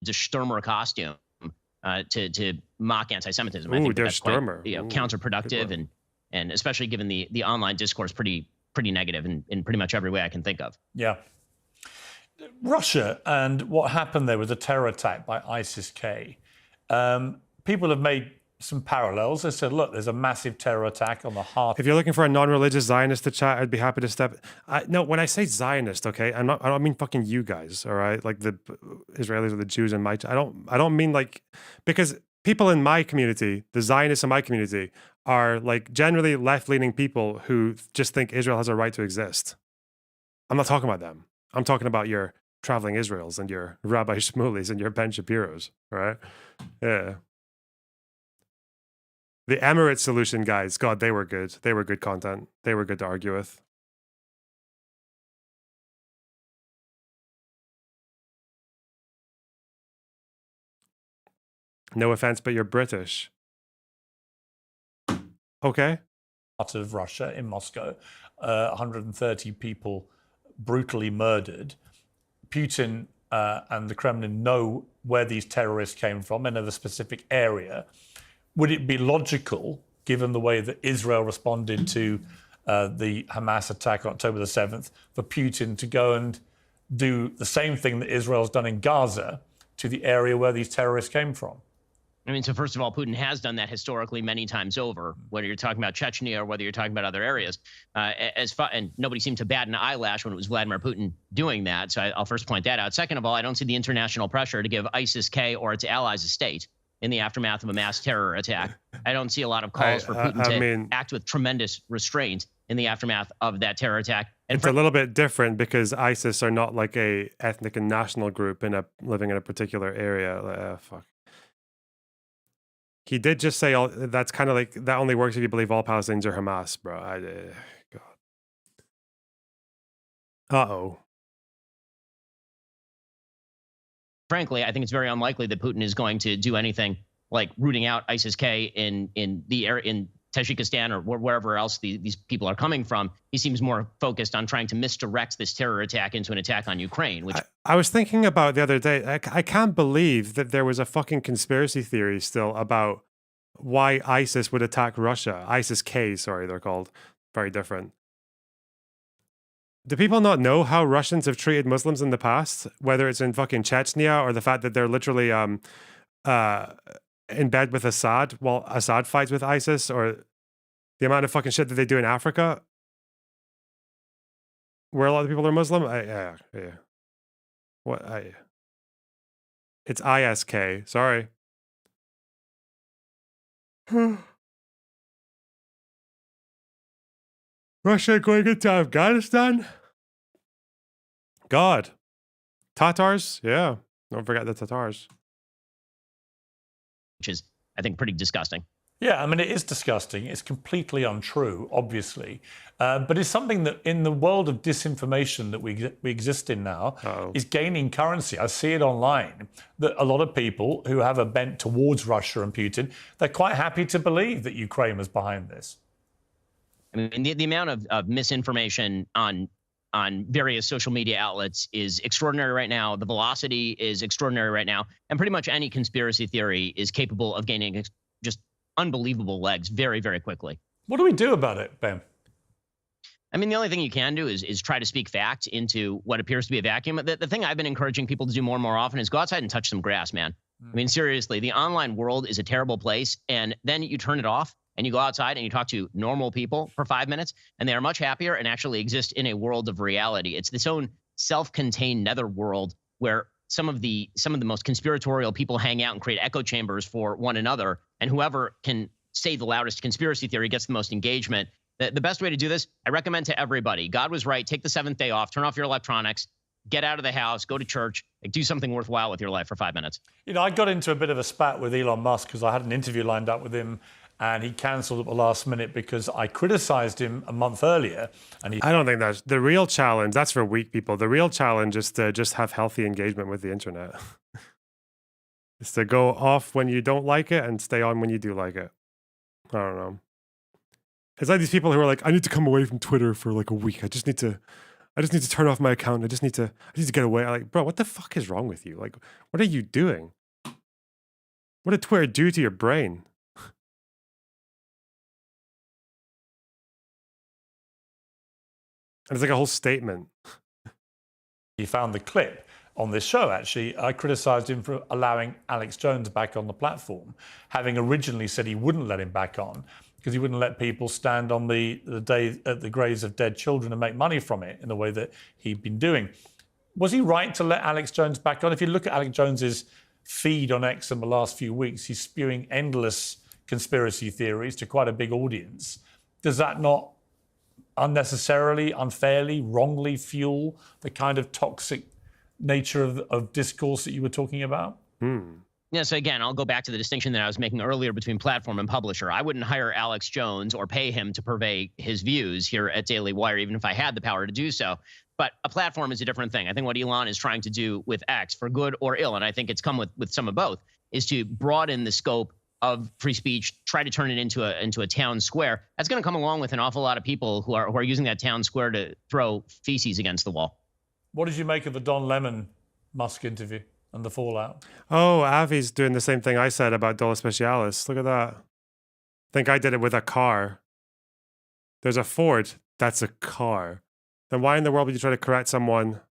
The Sturmer costume to mock anti-Semitism. Ooh, I think there's that's quite, Sturmer. Counterproductive and especially given the online discourse pretty negative in pretty much every way I can think of. Yeah. Russia and what happened there with the terror attack by ISIS-K. People have made some parallels. They said, look, there's a massive terror attack on the heart. If you're looking for a non-religious Zionist to chat, I'd be happy to step. No, when I say Zionist, okay, I don't mean fucking you guys, all right? Like the Israelis or the Jews in my. I don't mean like, because people in my community, the Zionists in my community, are like generally left-leaning people who just think Israel has a right to exist. I'm not talking about them. I'm talking about your traveling Israels and your Rabbi Shmulis and your Ben Shapiros, all right? Yeah. The Emirates solution guys, God, they were good. They were good content. They were good to argue with. No offense, but you're British. Okay. Part of Russia in Moscow, 130 people brutally murdered. Putin and the Kremlin know where these terrorists came from and know the specific area. Would it be logical, given the way that Israel responded to the Hamas attack on October the 7th, for Putin to go and do the same thing that Israel's done in Gaza to the area where these terrorists came from? I mean, so first of all, Putin has done that historically many times over, whether you're talking about Chechnya or whether you're talking about other areas. And nobody seemed to bat an eyelash when it was Vladimir Putin doing that. So I'll first point that out. Second of all, I don't see the international pressure to give ISIS-K or its allies a state in the aftermath of a mass terror attack. I don't see a lot of calls for Putin to act with tremendous restraint in the aftermath of that terror attack. And it's a little bit different because ISIS are not like a ethnic and national group living in a particular area. Fuck. He did just say that's kind of like that only works if you believe all Palestinians are Hamas, bro. God. Uh-oh. Frankly, I think it's very unlikely that Putin is going to do anything like rooting out ISIS-K in the area in Tajikistan or wherever else these people are coming from. He seems more focused on trying to misdirect this terror attack into an attack on Ukraine. Which I was thinking about the other day. I can't believe that there was a fucking conspiracy theory still about why ISIS would attack Russia. ISIS-K, sorry, they're called. Very different. Do people not know how Russians have treated Muslims in the past? Whether it's in fucking Chechnya or the fact that they're literally in bed with Assad while Assad fights with ISIS, or the amount of fucking shit that they do in Africa where a lot of people are Muslim? Yeah. It's ISK. Sorry. Russia going into Afghanistan? God. Tatars? Yeah. Don't forget the Tatars. which is, I think, pretty disgusting. Yeah, I mean, it is disgusting. It's completely untrue, obviously. But it's something that in the world of disinformation that we exist in now is gaining currency. I see it online that a lot of people who have a bent towards Russia and Putin, they're quite happy to believe that Ukraine was behind this. I mean, the amount of misinformation on various social media outlets is extraordinary right now. The velocity is extraordinary right now. And pretty much any conspiracy theory is capable of gaining just unbelievable legs very, very quickly. What do we do about it, Ben? I mean, the only thing you can do is try to speak fact into what appears to be a vacuum. The thing I've been encouraging people to do more and more often is go outside and touch some grass, man. I mean, seriously, the online world is a terrible place. And then you turn it off and you go outside and you talk to normal people for 5 minutes, and they are much happier and actually exist in a world of reality. It's this own self-contained netherworld where some of the most conspiratorial people hang out and create echo chambers for one another, and whoever can say the loudest conspiracy theory gets the most engagement. The best way to do this, I recommend to everybody, God was right, take the 7th day off, turn off your electronics, get out of the house, go to church, like, do something worthwhile with your life for 5 minutes. You know, I got into a bit of a spat with Elon Musk because I had an interview lined up with him and he cancelled at the last minute because I criticized him a month earlier. And I don't think that's the real challenge. That's for weak people. The real challenge is to just have healthy engagement with the internet. It's to go off when you don't like it and stay on when you do like it. I don't know. It's like these people who are like, I need to come away from Twitter for like a week. I just need to turn off my account. I need to get away. I'm like, bro, what the fuck is wrong with you? Like, what are you doing? What did Twitter do to your brain? And it's like a whole statement. He found the clip on this show, actually, I criticised him for allowing Alex Jones back on the platform, having originally said he wouldn't let him back on because he wouldn't let people stand on the day at the graves of dead children and make money from it in the way that he'd been doing. Was he right to let Alex Jones back on? If you look at Alex Jones's feed on X in the last few weeks, he's spewing endless conspiracy theories to quite a big audience. Does that not unnecessarily, unfairly, wrongly fuel the kind of toxic nature of discourse that you were talking about? Yeah, so again, I'll go back to the distinction that I was making earlier between platform and publisher. I wouldn't hire Alex Jones or pay him to purvey his views here at Daily Wire, even if I had the power to do so. But a platform is a different thing. I think what Elon is trying to do with X, for good or ill, and I think it's come with some of both, is to broaden the scope of free speech, try to turn it into a town square. That's going to come along with an awful lot of people who are using that town square to throw feces against the wall. What did you make of the Don Lemon Musk interview and the fallout? Oh, Avi's doing the same thing I said about Dollar Specialis. Look at that. I think I did it with a car. There's a Ford. That's a car. Then why in the world would you try to correct someone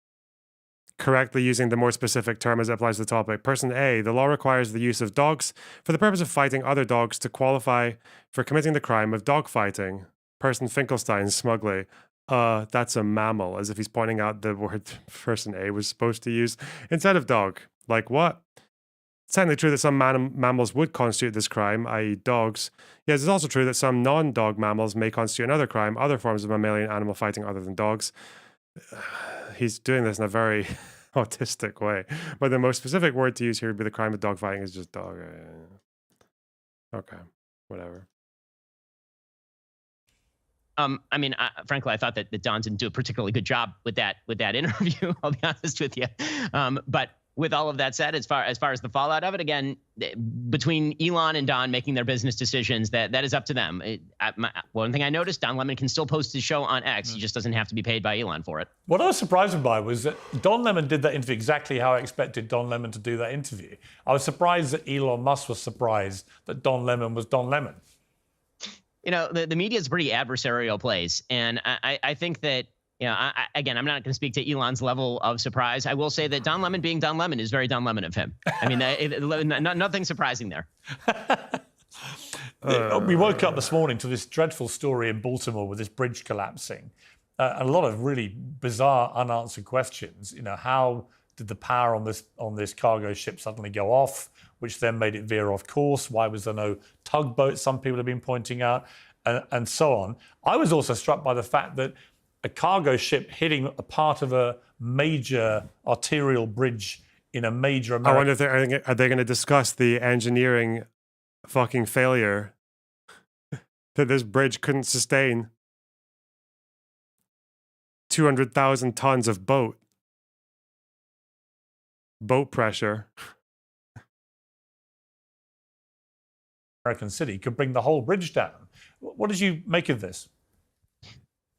correctly using the more specific term as it applies to the topic? Person A, the law requires the use of dogs for the purpose of fighting other dogs to qualify for committing the crime of dog fighting. Person Finkelstein smugly, that's a mammal, as if he's pointing out the word person A was supposed to use instead of dog. Like what? It's certainly true that some mammals would constitute this crime, i.e. dogs. Yes, it's also true that some non-dog mammals may constitute another crime, other forms of mammalian animal fighting other than dogs. He's doing this in a very autistic way. But the most specific word to use here would be the crime of dog fighting is just dog. Okay, whatever. I mean, frankly, I thought that Don didn't do a particularly good job with that interview. I'll be honest with you. But with all of that said, as far as the fallout of it, again, between Elon and Don making their business decisions, that is up to them. One thing I noticed, Don Lemon can still post his show on X. He just doesn't have to be paid by Elon for it. What I was surprised by was that Don Lemon did that interview exactly how I expected Don Lemon to do that interview. I was surprised that Elon Musk was surprised that Don Lemon was Don Lemon. You know, the media is a pretty adversarial place. And I think that, you know, again, I'm not going to speak to Elon's level of surprise. I will say that Don Lemon being Don Lemon is very Don Lemon of him. I mean, nothing surprising there. We woke up this morning to this dreadful story in Baltimore with this bridge collapsing. A lot of really bizarre unanswered questions. You know, how did the power on this cargo ship suddenly go off, which then made it veer off course? Why was there no tugboat? Some people have been pointing out, and so on. I was also struck by the fact that a cargo ship hitting a part of a major arterial bridge in a major American... I wonder if are they going to discuss the engineering fucking failure that this bridge couldn't sustain 200,000 tons of boat pressure. American city could bring the whole bridge down. What did you make of this?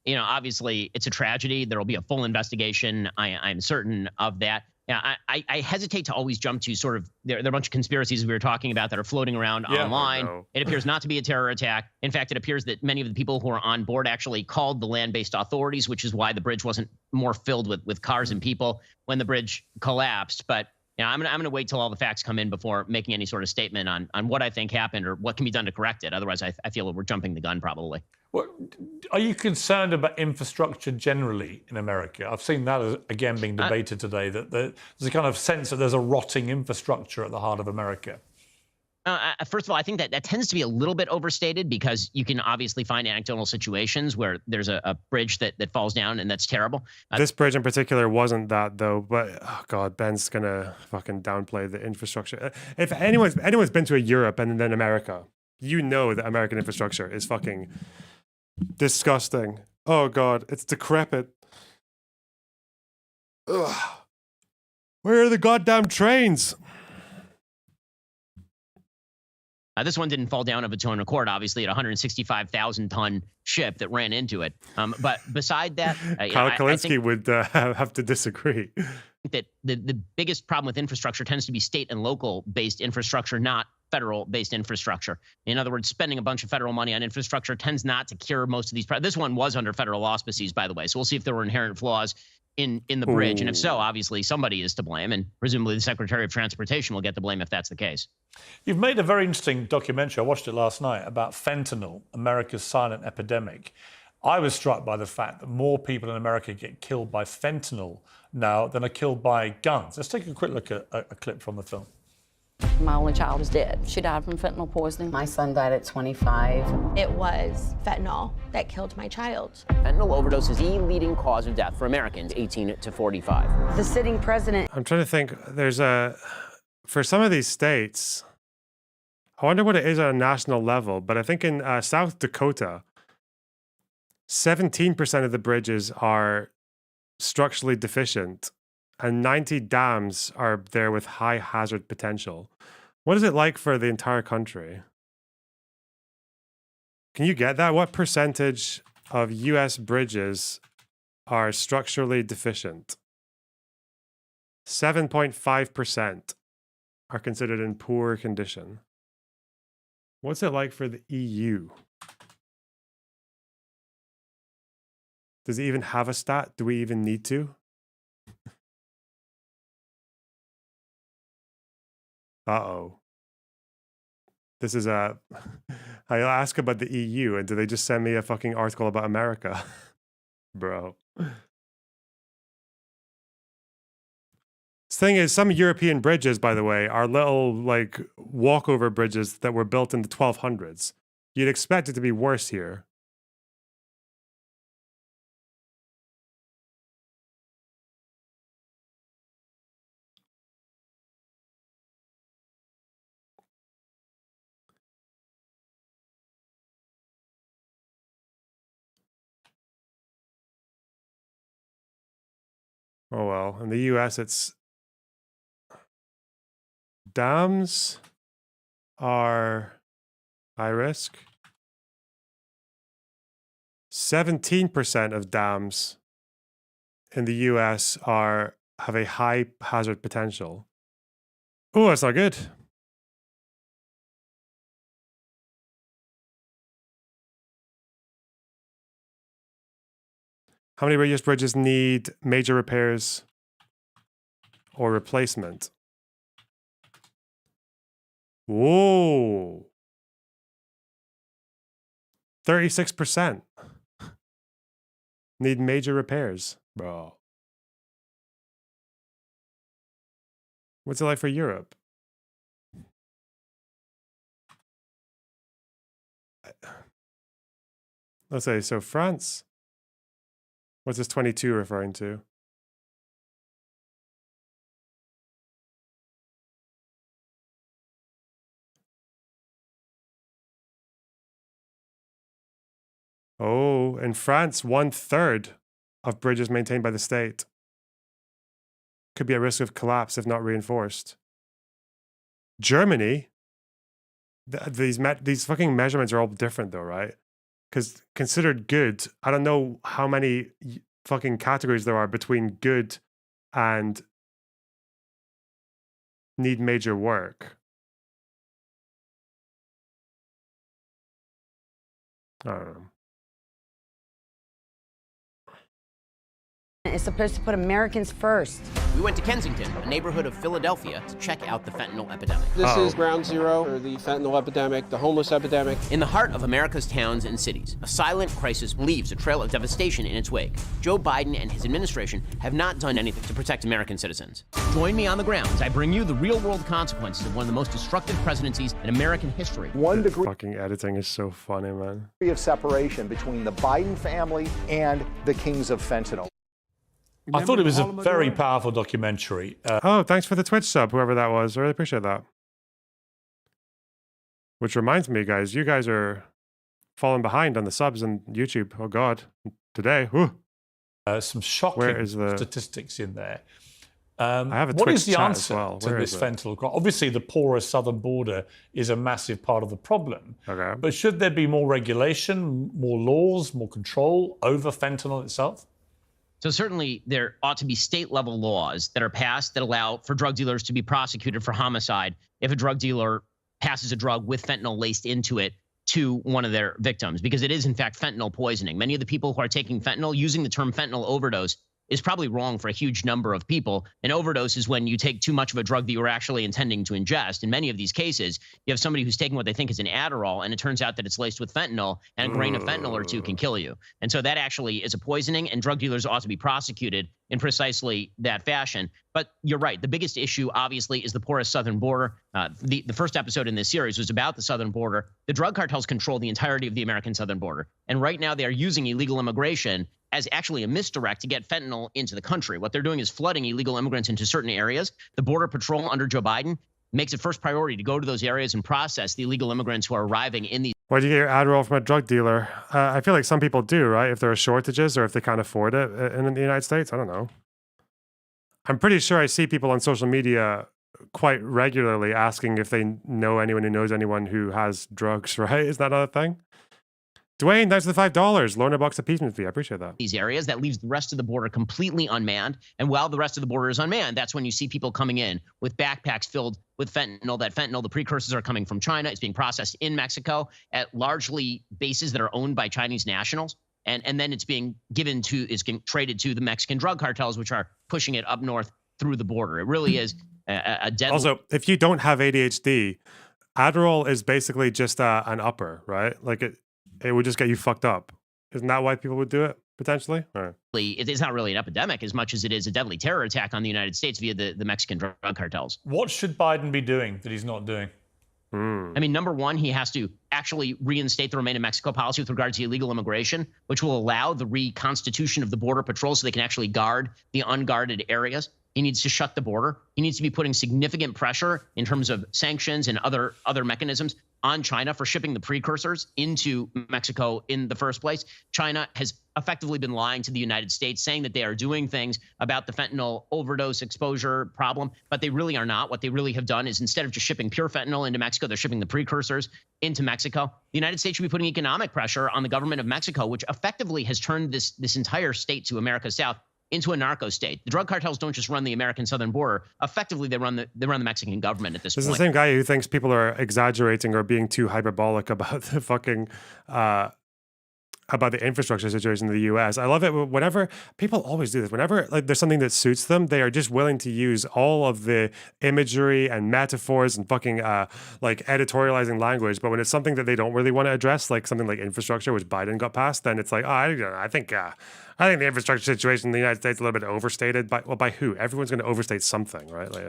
You know, obviously, it's a tragedy. There will be a full investigation. I'm certain of that. Yeah, I hesitate to always jump to sort of, there are a bunch of conspiracies we were talking about that are floating around online. It appears not to be a terror attack. In fact, it appears that many of the people who are on board actually called the land-based authorities, which is why the bridge wasn't more filled with cars and people when the bridge collapsed. But yeah, I'm gonna wait till all the facts come in before making any sort of statement on what I think happened or what can be done to correct it. Otherwise, I feel we're jumping the gun probably. Well, are you concerned about infrastructure generally in America? I've seen that as, again, being debated today, that there's a kind of sense that there's a rotting infrastructure at the heart of America. First of all, I think that tends to be a little bit overstated because you can obviously find anecdotal situations where there's a bridge that falls down and that's terrible. This bridge in particular wasn't that though, but oh God, Ben's gonna fucking downplay the infrastructure. If anyone's been to Europe and then America, you know that American infrastructure is fucking disgusting. Oh God, it's decrepit. Ugh. Where are the goddamn trains? This one didn't fall down of its own accord, obviously, at a 165,000-ton ship that ran into it. But beside that, Kyle Kalinske would have to disagree. That the biggest problem with infrastructure tends to be state and local-based infrastructure, not federal-based infrastructure. In other words, spending a bunch of federal money on infrastructure tends not to cure most of these problems. This one was under federal auspices, by the way, so we'll see if there were inherent flaws in the bridge. And if so, obviously somebody is to blame, and presumably the Secretary of Transportation will get the blame if that's the case. You've made a very interesting documentary, I watched it last night, about fentanyl, America's silent epidemic. I was struck by the fact that more people in America get killed by fentanyl now than are killed by guns. Let's take a quick look at a clip from the film. My only child is dead. She died from fentanyl poisoning. My son died at 25. It was fentanyl that killed my child. Fentanyl overdose is the leading cause of death for Americans 18 to 45. The sitting president. I'm trying to think. For some of these states, I wonder what it is on a national level, but I think in South Dakota, 17% of the bridges are structurally deficient, and 90 dams are there with high hazard potential. What is it like for the entire country? Can you get that? What percentage of US bridges are structurally deficient? 7.5% are considered in poor condition. What's it like for the EU? Does it even have a stat? Do we even need to? Uh-oh. This is a... I'll ask about the EU, and do they just send me a fucking article about America? Bro. The thing is, some European bridges, by the way, are little, like, walkover bridges that were built in the 1200s. You'd expect it to be worse here. Oh well, in the US it's dams are high risk. 17% of dams in the US have a high hazard potential. Oh, that's not good. How many US bridges need major repairs or replacement? Whoa. 36% need major repairs, bro. What's it like for Europe? Let's say, so France. What's this 22 referring to? Oh, in France, 1/3 of bridges maintained by the state could be at risk of collapse if not reinforced. Germany, these fucking measurements are all different though, right? Because considered good, I don't know how many fucking categories there are between good and need major work. I don't know. Is supposed to put Americans first. We went to Kensington, a neighborhood of Philadelphia, to check out the fentanyl epidemic. This is ground zero for the fentanyl epidemic, the homeless epidemic. In the heart of America's towns and cities, a silent crisis leaves a trail of devastation in its wake. Joe Biden and his administration have not done anything to protect American citizens. Join me on the ground as I bring you the real-world consequences of one of the most destructive presidencies in American history. 1 degree. Fucking editing is so funny, man. Of separation between the Biden family and the kings of fentanyl. I thought it was a very powerful documentary. Oh, thanks for the Twitch sub, whoever that was. I really appreciate that. Which reminds me, guys, you guys are falling behind on the subs on YouTube. Oh, God. Today. Some shocking statistics in there. I have a what Twitch is the chat answer as well. to Where this is it? fentanyl crime? Obviously, the porous southern border is a massive part of the problem. Okay. But should there be more regulation, more laws, more control over fentanyl itself? So certainly there ought to be state-level laws that are passed that allow for drug dealers to be prosecuted for homicide if a drug dealer passes a drug with fentanyl laced into it to one of their victims, because it is in fact fentanyl poisoning. Many of the people who are taking fentanyl, using the term fentanyl overdose is probably wrong for a huge number of people. An overdose is when you take too much of a drug that you were actually intending to ingest. In many of these cases, you have somebody who's taking what they think is an Adderall, and it turns out that it's laced with fentanyl, and a grain of fentanyl or two can kill you. And so that actually is a poisoning, and drug dealers ought to be prosecuted in precisely that fashion. But you're right. The biggest issue, obviously, is the porous southern border. The first episode in this series was about the southern border. The drug cartels control the entirety of the American southern border. And right now they are using illegal immigration as actually a misdirect to get fentanyl into the country. What they're doing is flooding illegal immigrants into certain areas. The Border Patrol under Joe Biden makes it first priority to go to those areas and process the illegal immigrants who are arriving in these. Why do you get your Adderall from a drug dealer? I feel like some people do, right? If there are shortages or if they can't afford it in the United States. I don't know. I'm pretty sure I see people on social media quite regularly asking if they know anyone who knows anyone who has drugs, right? Is that not a thing? Dwayne, thanks for the $5. Lorna Box appeasement fee. I appreciate that. These areas that leaves the rest of the border completely unmanned. And while the rest of the border is unmanned, that's when you see people coming in with backpacks filled with fentanyl. That fentanyl, the precursors are coming from China. It's being processed in Mexico at largely bases that are owned by Chinese nationals. And then it's being given to, it's getting traded to the Mexican drug cartels, which are pushing it up north through the border. It really is a deadly. Also, if you don't have ADHD, Adderall is basically just an upper, right? Like it would just get you fucked up. Isn't that why people would do it, potentially? Or? It's not really an epidemic as much as it is a deadly terror attack on the United States via the Mexican drug cartels. What should Biden be doing that he's not doing? I mean, number one, he has to actually reinstate the Remain in Mexico policy with regard to illegal immigration, which will allow the reconstitution of the Border Patrol so they can actually guard the unguarded areas. He needs to shut the border. He needs to be putting significant pressure in terms of sanctions and other mechanisms on China for shipping the precursors into Mexico in the first place. China has effectively been lying to the United States, saying that they are doing things about the fentanyl overdose exposure problem, but they really are not. What they really have done is, instead of just shipping pure fentanyl into Mexico, they're shipping the precursors into Mexico. The United States should be putting economic pressure on the government of Mexico, which effectively has turned this entire state to America's south into a narco state. The drug cartels don't just run the American southern border. Effectively, they run the Mexican government at this point. This is the same guy who thinks people are exaggerating or being too hyperbolic about the fucking about the infrastructure situation in the U.S. I love it whenever people always do this. Whenever like there's something that suits them, they are just willing to use all of the imagery and metaphors and fucking like editorializing language. But when it's something that they don't really want to address, like something like infrastructure, which Biden got passed, then it's like, oh, I think the infrastructure situation in the United States is a little bit overstated. By who? Everyone's going to overstate something, right? Like,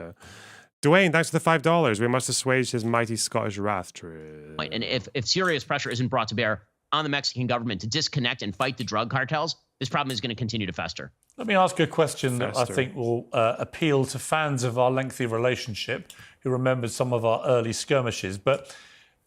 Dwayne, thanks for the $5. We must assuage his mighty Scottish wrath. True. And if serious pressure isn't brought to bear on the Mexican government to disconnect and fight the drug cartels, this problem is going to continue to fester. Let me ask a question that I think will appeal to fans of our lengthy relationship who remembered some of our early skirmishes. But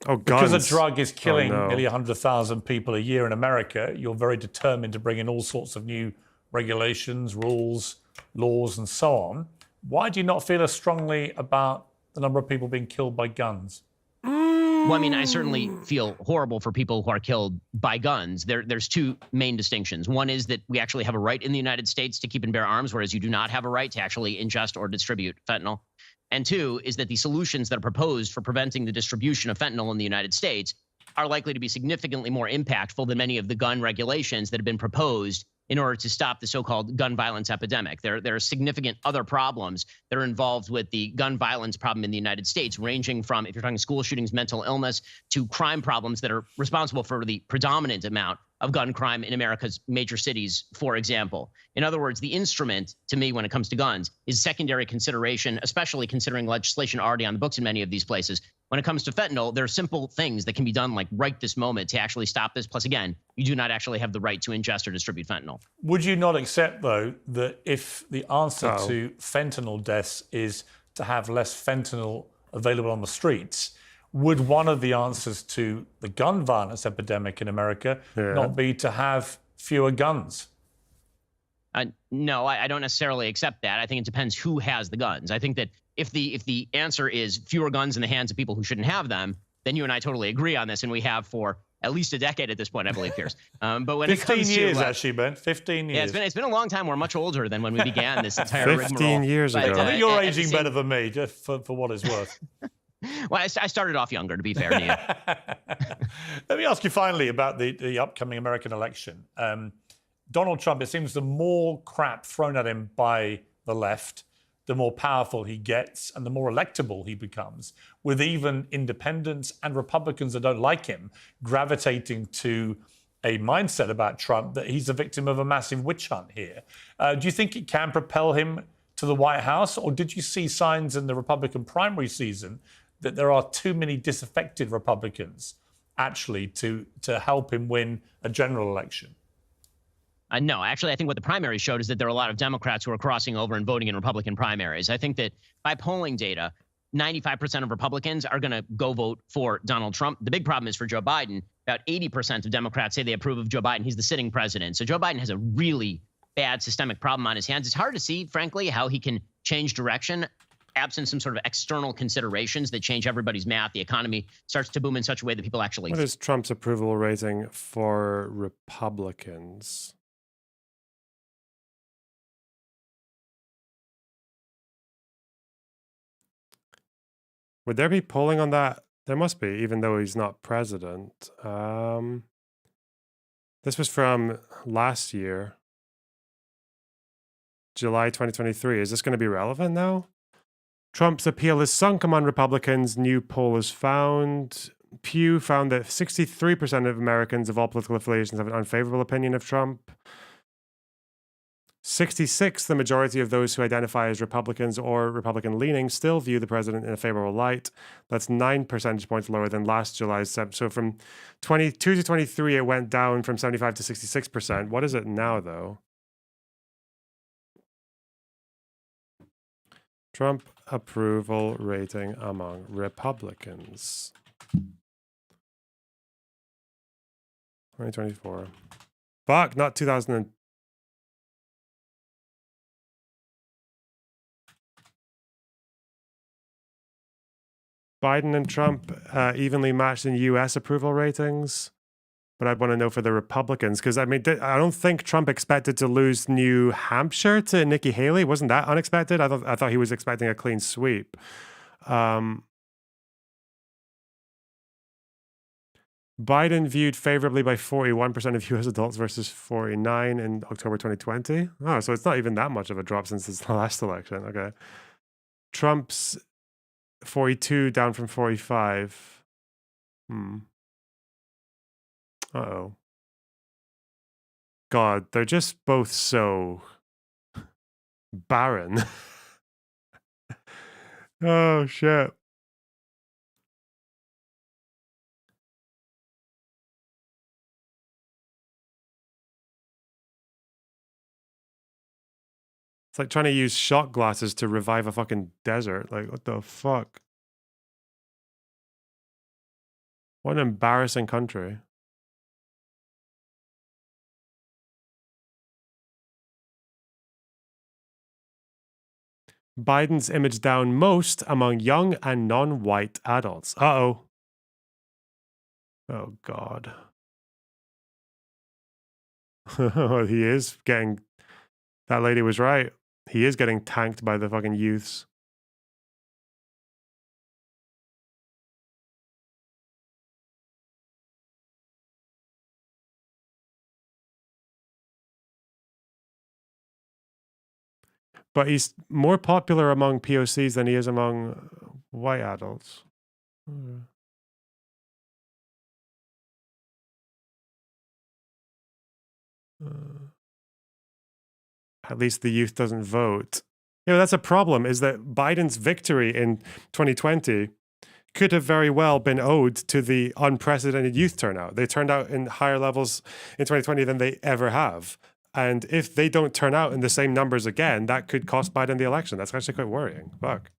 because a drug is killing nearly 100,000 people a year in America, you're very determined to bring in all sorts of new regulations, rules, laws, and so on. Why do you not feel as strongly about the number of people being killed by guns? Well, I mean, I certainly feel horrible for people who are killed by guns. There's two main distinctions. One is that we actually have a right in the United States to keep and bear arms, whereas you do not have a right to actually ingest or distribute fentanyl. And two is that the solutions that are proposed for preventing the distribution of fentanyl in the United States are likely to be significantly more impactful than many of the gun regulations that have been proposed in order to stop the so-called gun violence epidemic. There are significant other problems that are involved with the gun violence problem in the United States, ranging from, if you're talking school shootings, mental illness, to crime problems that are responsible for the predominant amount of gun crime in America's major cities, for example. In other words, the instrument, to me, when it comes to guns, is secondary consideration, especially considering legislation already on the books in many of these places. When it comes to fentanyl, there are simple things that can be done like right this moment to actually stop this. Plus, again, you do not actually have the right to ingest or distribute fentanyl. Would you not accept, though, that if the answer to fentanyl deaths is to have less fentanyl available on the streets, would one of the answers to the gun violence epidemic in America not be to have fewer guns? No, I don't necessarily accept that. I think it depends who has the guns. I think that if the answer is fewer guns in the hands of people who shouldn't have them, then you and I totally agree on this, and we have for at least a decade at this point, I believe, Piers. But when 15 it comes years, to, actually, Ben. 15 years. Yeah, it's been a long time. We're much older than when we began this entire 15 years ago. I think you're aging better than me, just for what it's worth. Well, I started off younger, to be fair to you. Let me ask you finally about the upcoming American election. Donald Trump, it seems the more crap thrown at him by the left, the more powerful he gets and the more electable he becomes, with even independents and Republicans that don't like him gravitating to a mindset about Trump that he's a victim of a massive witch hunt here. Do you think it can propel him to the White House, or did you see signs in the Republican primary season that there are too many disaffected Republicans actually to help him win a general election? No, actually, I think what the primary showed is that there are a lot of Democrats who are crossing over and voting in Republican primaries. I think that by polling data, 95% of Republicans are going to go vote for Donald Trump. The big problem is for Joe Biden. About 80% of Democrats say they approve of Joe Biden. He's the sitting president. So Joe Biden has a really bad systemic problem on his hands. It's hard to see, frankly, how he can change direction absent some sort of external considerations that change everybody's math. The economy starts to boom in such a way that people actually... What is Trump's approval rating for Republicans? Would there be polling on that? There must be, even though he's not president. This was from last year, July 2023. Is this going to be relevant now? Trump's appeal is sunk among Republicans. New poll is found. Pew found that 63% of Americans of all political affiliations have an unfavorable opinion of Trump. 66, the majority of those who identify as Republicans or Republican-leaning still view the president in a favorable light. That's 9 percentage points lower than last July's. So from 22 to 23, it went down from 75 to 66%. What is it now, though? Trump approval rating among Republicans. 2024. Fuck, not 2000. Biden and Trump evenly matched in U.S. approval ratings, but I'd want to know for the Republicans, because I mean, I don't think Trump expected to lose New Hampshire to Nikki Haley. Wasn't that unexpected? I thought he was expecting a clean sweep. Biden viewed favorably by 41% of U.S. adults versus 49 in October 2020. Oh, so it's not even that much of a drop since his last election. Okay. Trump's 42 down from 45. Uh-oh. God, they're just both so barren. Oh, shit. It's like trying to use shot glasses to revive a fucking desert. Like, what the fuck? What an embarrassing country. Biden's image down most among young and non-white adults. Uh-oh. Oh, God. He is getting... That lady was right. He is getting tanked by the fucking youths. But he's more popular among POCs than he is among white adults. At least the youth doesn't vote. You know, that's a problem, is that Biden's victory in 2020 could have very well been owed to the unprecedented youth turnout. They turned out in higher levels in 2020 than they ever have. And if they don't turn out in the same numbers again, that could cost Biden the election. That's actually quite worrying. Fuck.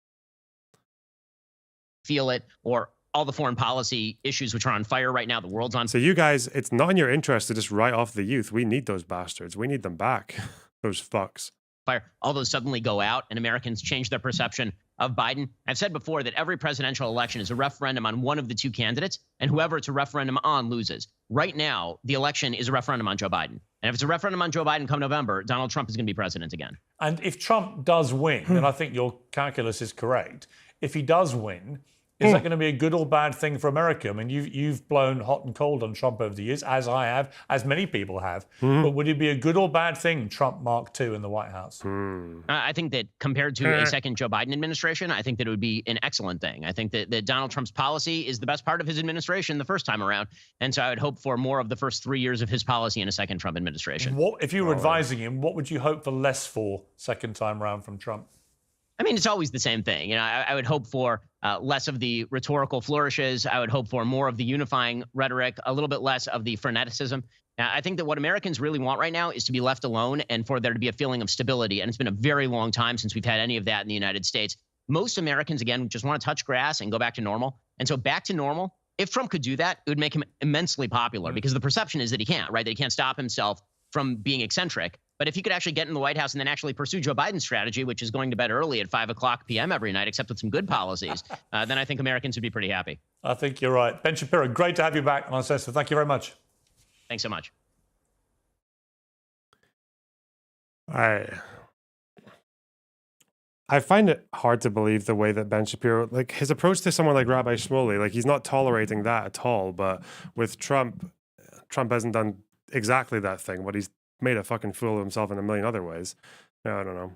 Feel it, or all the foreign policy issues which are on fire right now. The world's on So you guys, it's not in your interest to just write off the youth. We need those bastards. We need them back. Those fucks. fire. All those suddenly go out and Americans change their perception of Biden. I've said before that every presidential election is a referendum on one of the two candidates, and whoever it's a referendum on loses. Right now, the election is a referendum on Joe Biden. And if it's a referendum on Joe Biden come November, Donald Trump is going to be president again. And if Trump does win, and I think your calculus is correct, if he does win, Is that going to be a good or bad thing for America? I mean, you've blown hot and cold on Trump over the years, as I have, as many people have. But would it be a good or bad thing, Trump Mark II in the White House? I think that compared to a second Joe Biden administration, I think that it would be an excellent thing. I think that Donald Trump's policy is the best part of his administration the first time around. And so I would hope for more of the first 3 years of his policy in a second Trump administration. What, if you were advising him, what would you hope for less for second time around from Trump? I mean, it's always the same thing. You know, I would hope for less of the rhetorical flourishes. I would hope for more of the unifying rhetoric, a little bit less of the freneticism. I think that what Americans really want right now is to be left alone and for there to be a feeling of stability. And it's been a very long time since we've had any of that in the United States. Most Americans, again, just want to touch grass and go back to normal. And so back to normal, if Trump could do that, it would make him immensely popular because the perception is that he can't, right? That he can't stop himself from being eccentric. But if he could actually get in the White House and then actually pursue Joe Biden's strategy, which is going to bed early at 5 o'clock p.m. every night, except with some good policies, then I think Americans would be pretty happy. I think you're right. Ben Shapiro, great to have you back on Uncensored. Thank you very much. Thanks so much. I find it hard to believe the way that Ben Shapiro, like his approach to someone like Rabbi Shmuley, like he's not tolerating that at all. But with Trump, Trump hasn't done exactly that thing, but he's made a fucking fool of himself in a million other ways. Yeah, I don't know.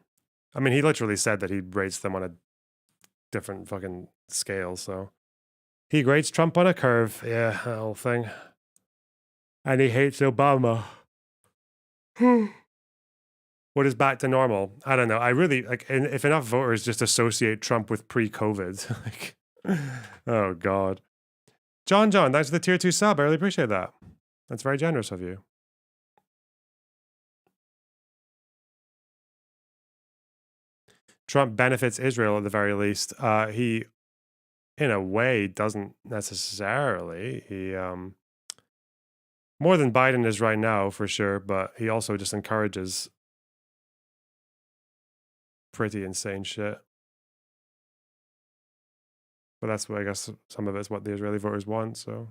I mean, he literally said that he rates them on a different fucking scale. So he grades Trump on a curve. Yeah, that whole thing. And he hates Obama. What is back to normal? I don't know. I really like if enough voters just associate Trump with pre-COVID. Like, oh God. John, thanks for the tier 2 sub. I really appreciate that. That's very generous of you. Trump benefits Israel at the very least. He, in a way, doesn't necessarily. He more than Biden is right now, for sure, but he also just encourages pretty insane shit. But that's what I guess some of it's what the Israeli voters want, so.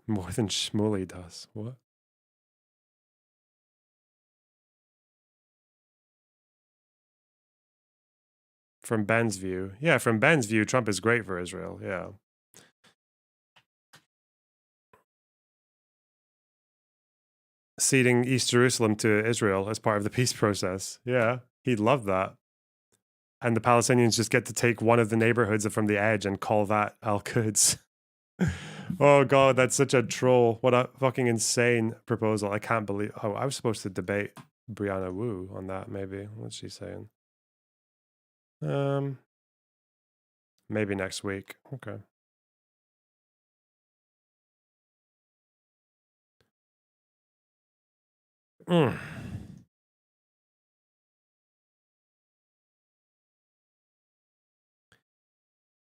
More than Shmuley does. What? From Ben's view. Yeah, from Ben's view, Trump is great for Israel. Yeah. Ceding East Jerusalem to Israel as part of the peace process. Yeah, he'd love that. And the Palestinians just get to take one of the neighborhoods from the edge and call that Al-Quds. Oh, God, that's such a troll. What a fucking insane proposal. I can't believe... Oh, I was supposed to debate Brianna Wu on that, maybe. What's she saying? Maybe next week. Okay.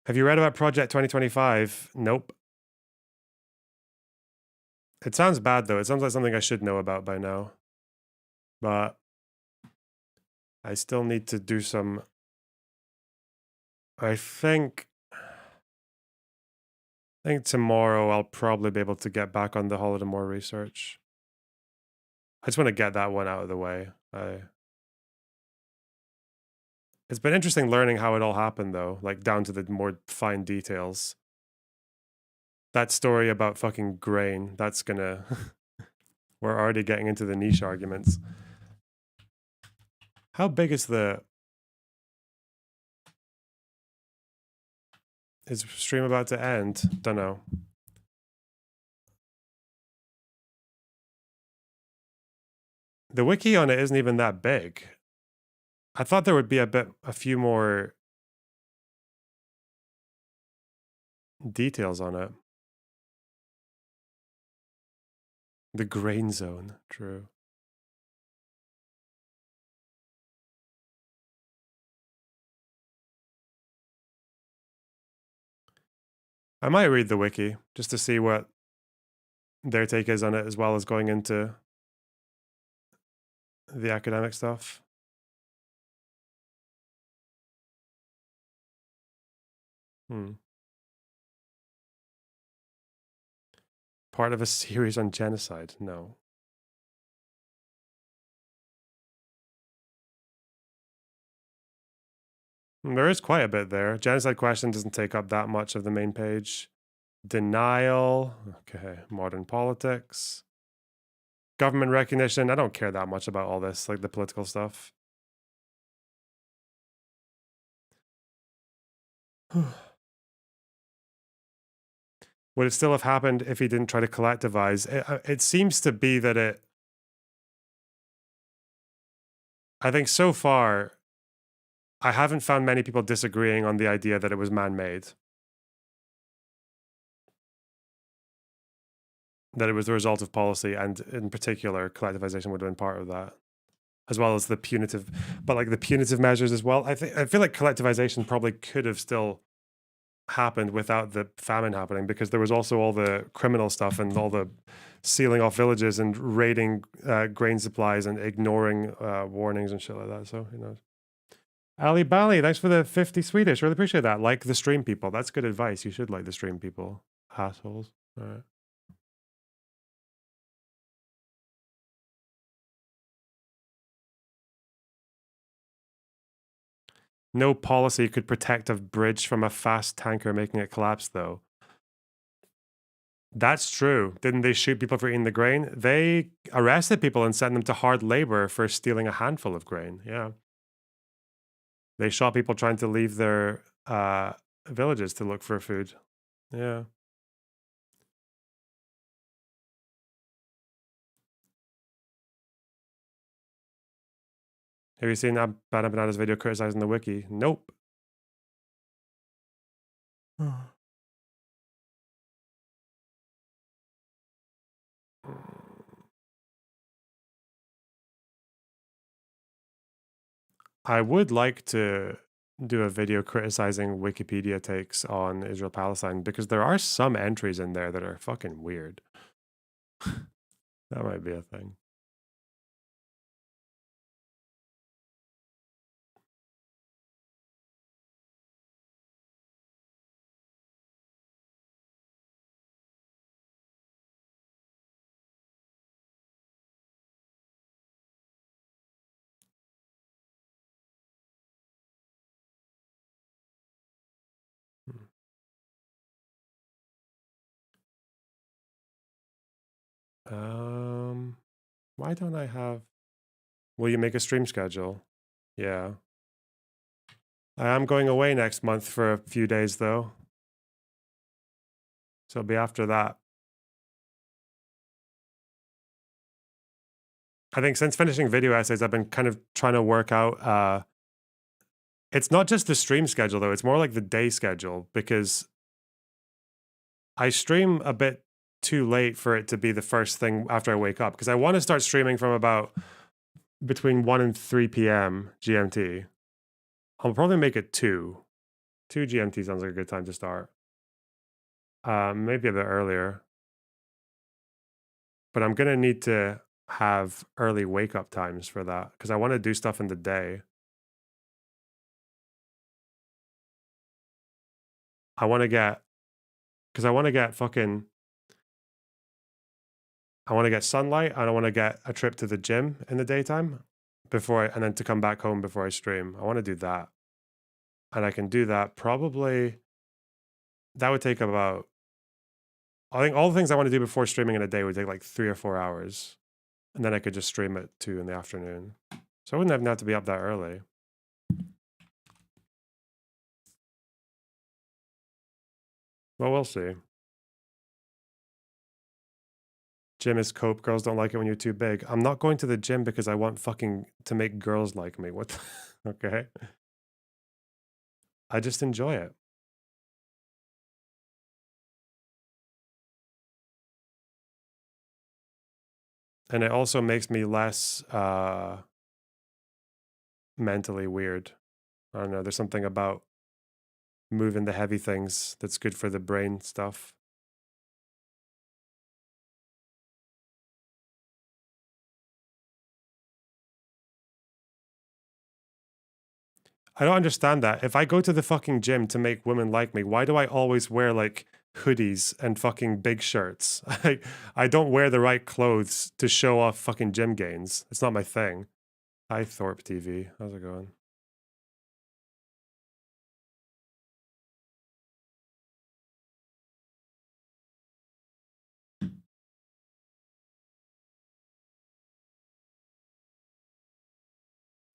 Have you read about Project 2025? Nope. It sounds bad, though. It sounds like something I should know about by now. But I still need to do some... I think tomorrow I'll probably be able to get back on the Holodomor research. I just want to get that one out of the way. It's been interesting learning how it all happened, though, like down to the more fine details. That story about fucking grain, that's gonna... We're already getting into the niche arguments. How big is the... Is stream about to end? Don't know. The wiki on it isn't even that big. I thought there would be a few more details on it. The grain zone, true. I might read the wiki just to see what their take is on it, as well as going into the academic stuff. Part of a series on genocide? No. There is quite a bit there. Genocide question doesn't take up that much of the main page. Denial. Okay. Modern politics. Government recognition. I don't care that much about all this, like the political stuff. Would it still have happened if he didn't try to collectivize? It seems to be that it... I think so far, I haven't found many people disagreeing on the idea that it was man-made. That it was the result of policy, and in particular, collectivization would have been part of that, as well as the punitive, but like the punitive measures as well. I feel like collectivization probably could have still happened without the famine happening, because there was also all the criminal stuff and all the sealing off villages and raiding grain supplies and ignoring warnings and shit like that. So who knows? Ali Bali, thanks for the 50 Swedish. Really appreciate that. Like the stream, people. That's good advice. You should like the stream, people. Assholes. All right. No policy could protect a bridge from a fast tanker making it collapse, though. That's true. Didn't they shoot people for eating the grain? They arrested people and sent them to hard labor for stealing a handful of grain. Yeah. They shot people trying to leave their villages to look for food. Yeah. Have you seen that Banana Banana's video criticizing the wiki? Nope. I would like to do a video criticizing Wikipedia takes on Israel-Palestine, because there are some entries in there that are fucking weird. That might be a thing. Why don't I have... Will you make a stream schedule? Yeah. I am going away next month for a few days, though. So it'll be after that. I think since finishing video essays, I've been kind of trying to work out... it's not just the stream schedule, though. It's more like the day schedule, because I stream a bit too late for it to be the first thing after I wake up, because I want to start streaming from about between 1 and 3 p.m. GMT. I'll probably make it 2. 2 GMT sounds like a good time to start. Maybe a bit earlier. But I'm going to need to have early wake-up times for that, because I want to do stuff in the day. I want to get... Because I want to get fucking... I want to get sunlight, and I want to get a trip to the gym in the daytime and then to come back home before I stream. I want to do that. And I can do that probably... That would take about... I think all the things I want to do before streaming in a day would take like 3 or 4 hours. And then I could just stream at 2 in the afternoon. So I wouldn't even have to be up that early. Well, we'll see. Gym is cope. Girls don't like it when you're too big. I'm not going to the gym because I want fucking to make girls like me. What the... Okay. I just enjoy it. And it also makes me less mentally weird. I don't know. There's something about moving the heavy things that's good for the brain stuff. I don't understand that. If I go to the fucking gym to make women like me, why do I always wear like hoodies and fucking big shirts? I don't wear the right clothes to show off fucking gym gains. It's not my thing. Hi, Thorpe TV. How's it going?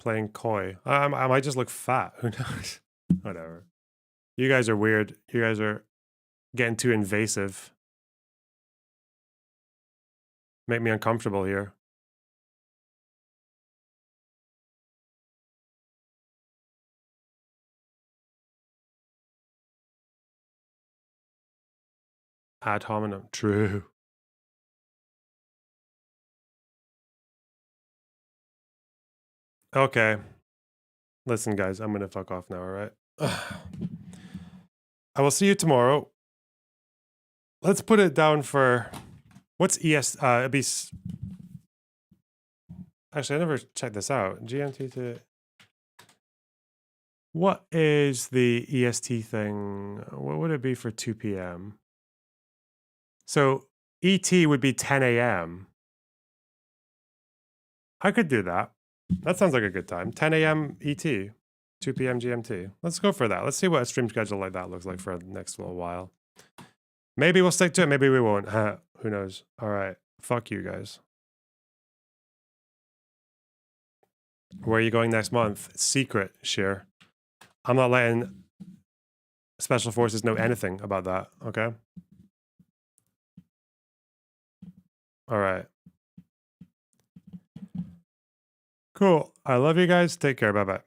playing coy. I might just look fat. Who knows? Whatever. You guys are weird. You guys are getting too invasive. Make me uncomfortable here. Ad hominem. True. Okay. Listen, guys, I'm gonna fuck off now, alright? I will see you tomorrow. Let's put it down for what's it'd be actually I never checked this out. GMT to what is the EST thing? What would it be for 2 p.m.? So ET would be 10 a.m. I could do that. That sounds like a good time. 10 a.m. ET, 2 p.m. GMT. Let's go for that. Let's see what a stream schedule like that looks like for the next little while. Maybe we'll stick to it. Maybe we won't. Who knows? All right. Fuck you guys. Where are you going next month? Secret, Sheer. I'm not letting Special Forces know anything about that, okay? All right. Cool. I love you guys. Take care. Bye-bye.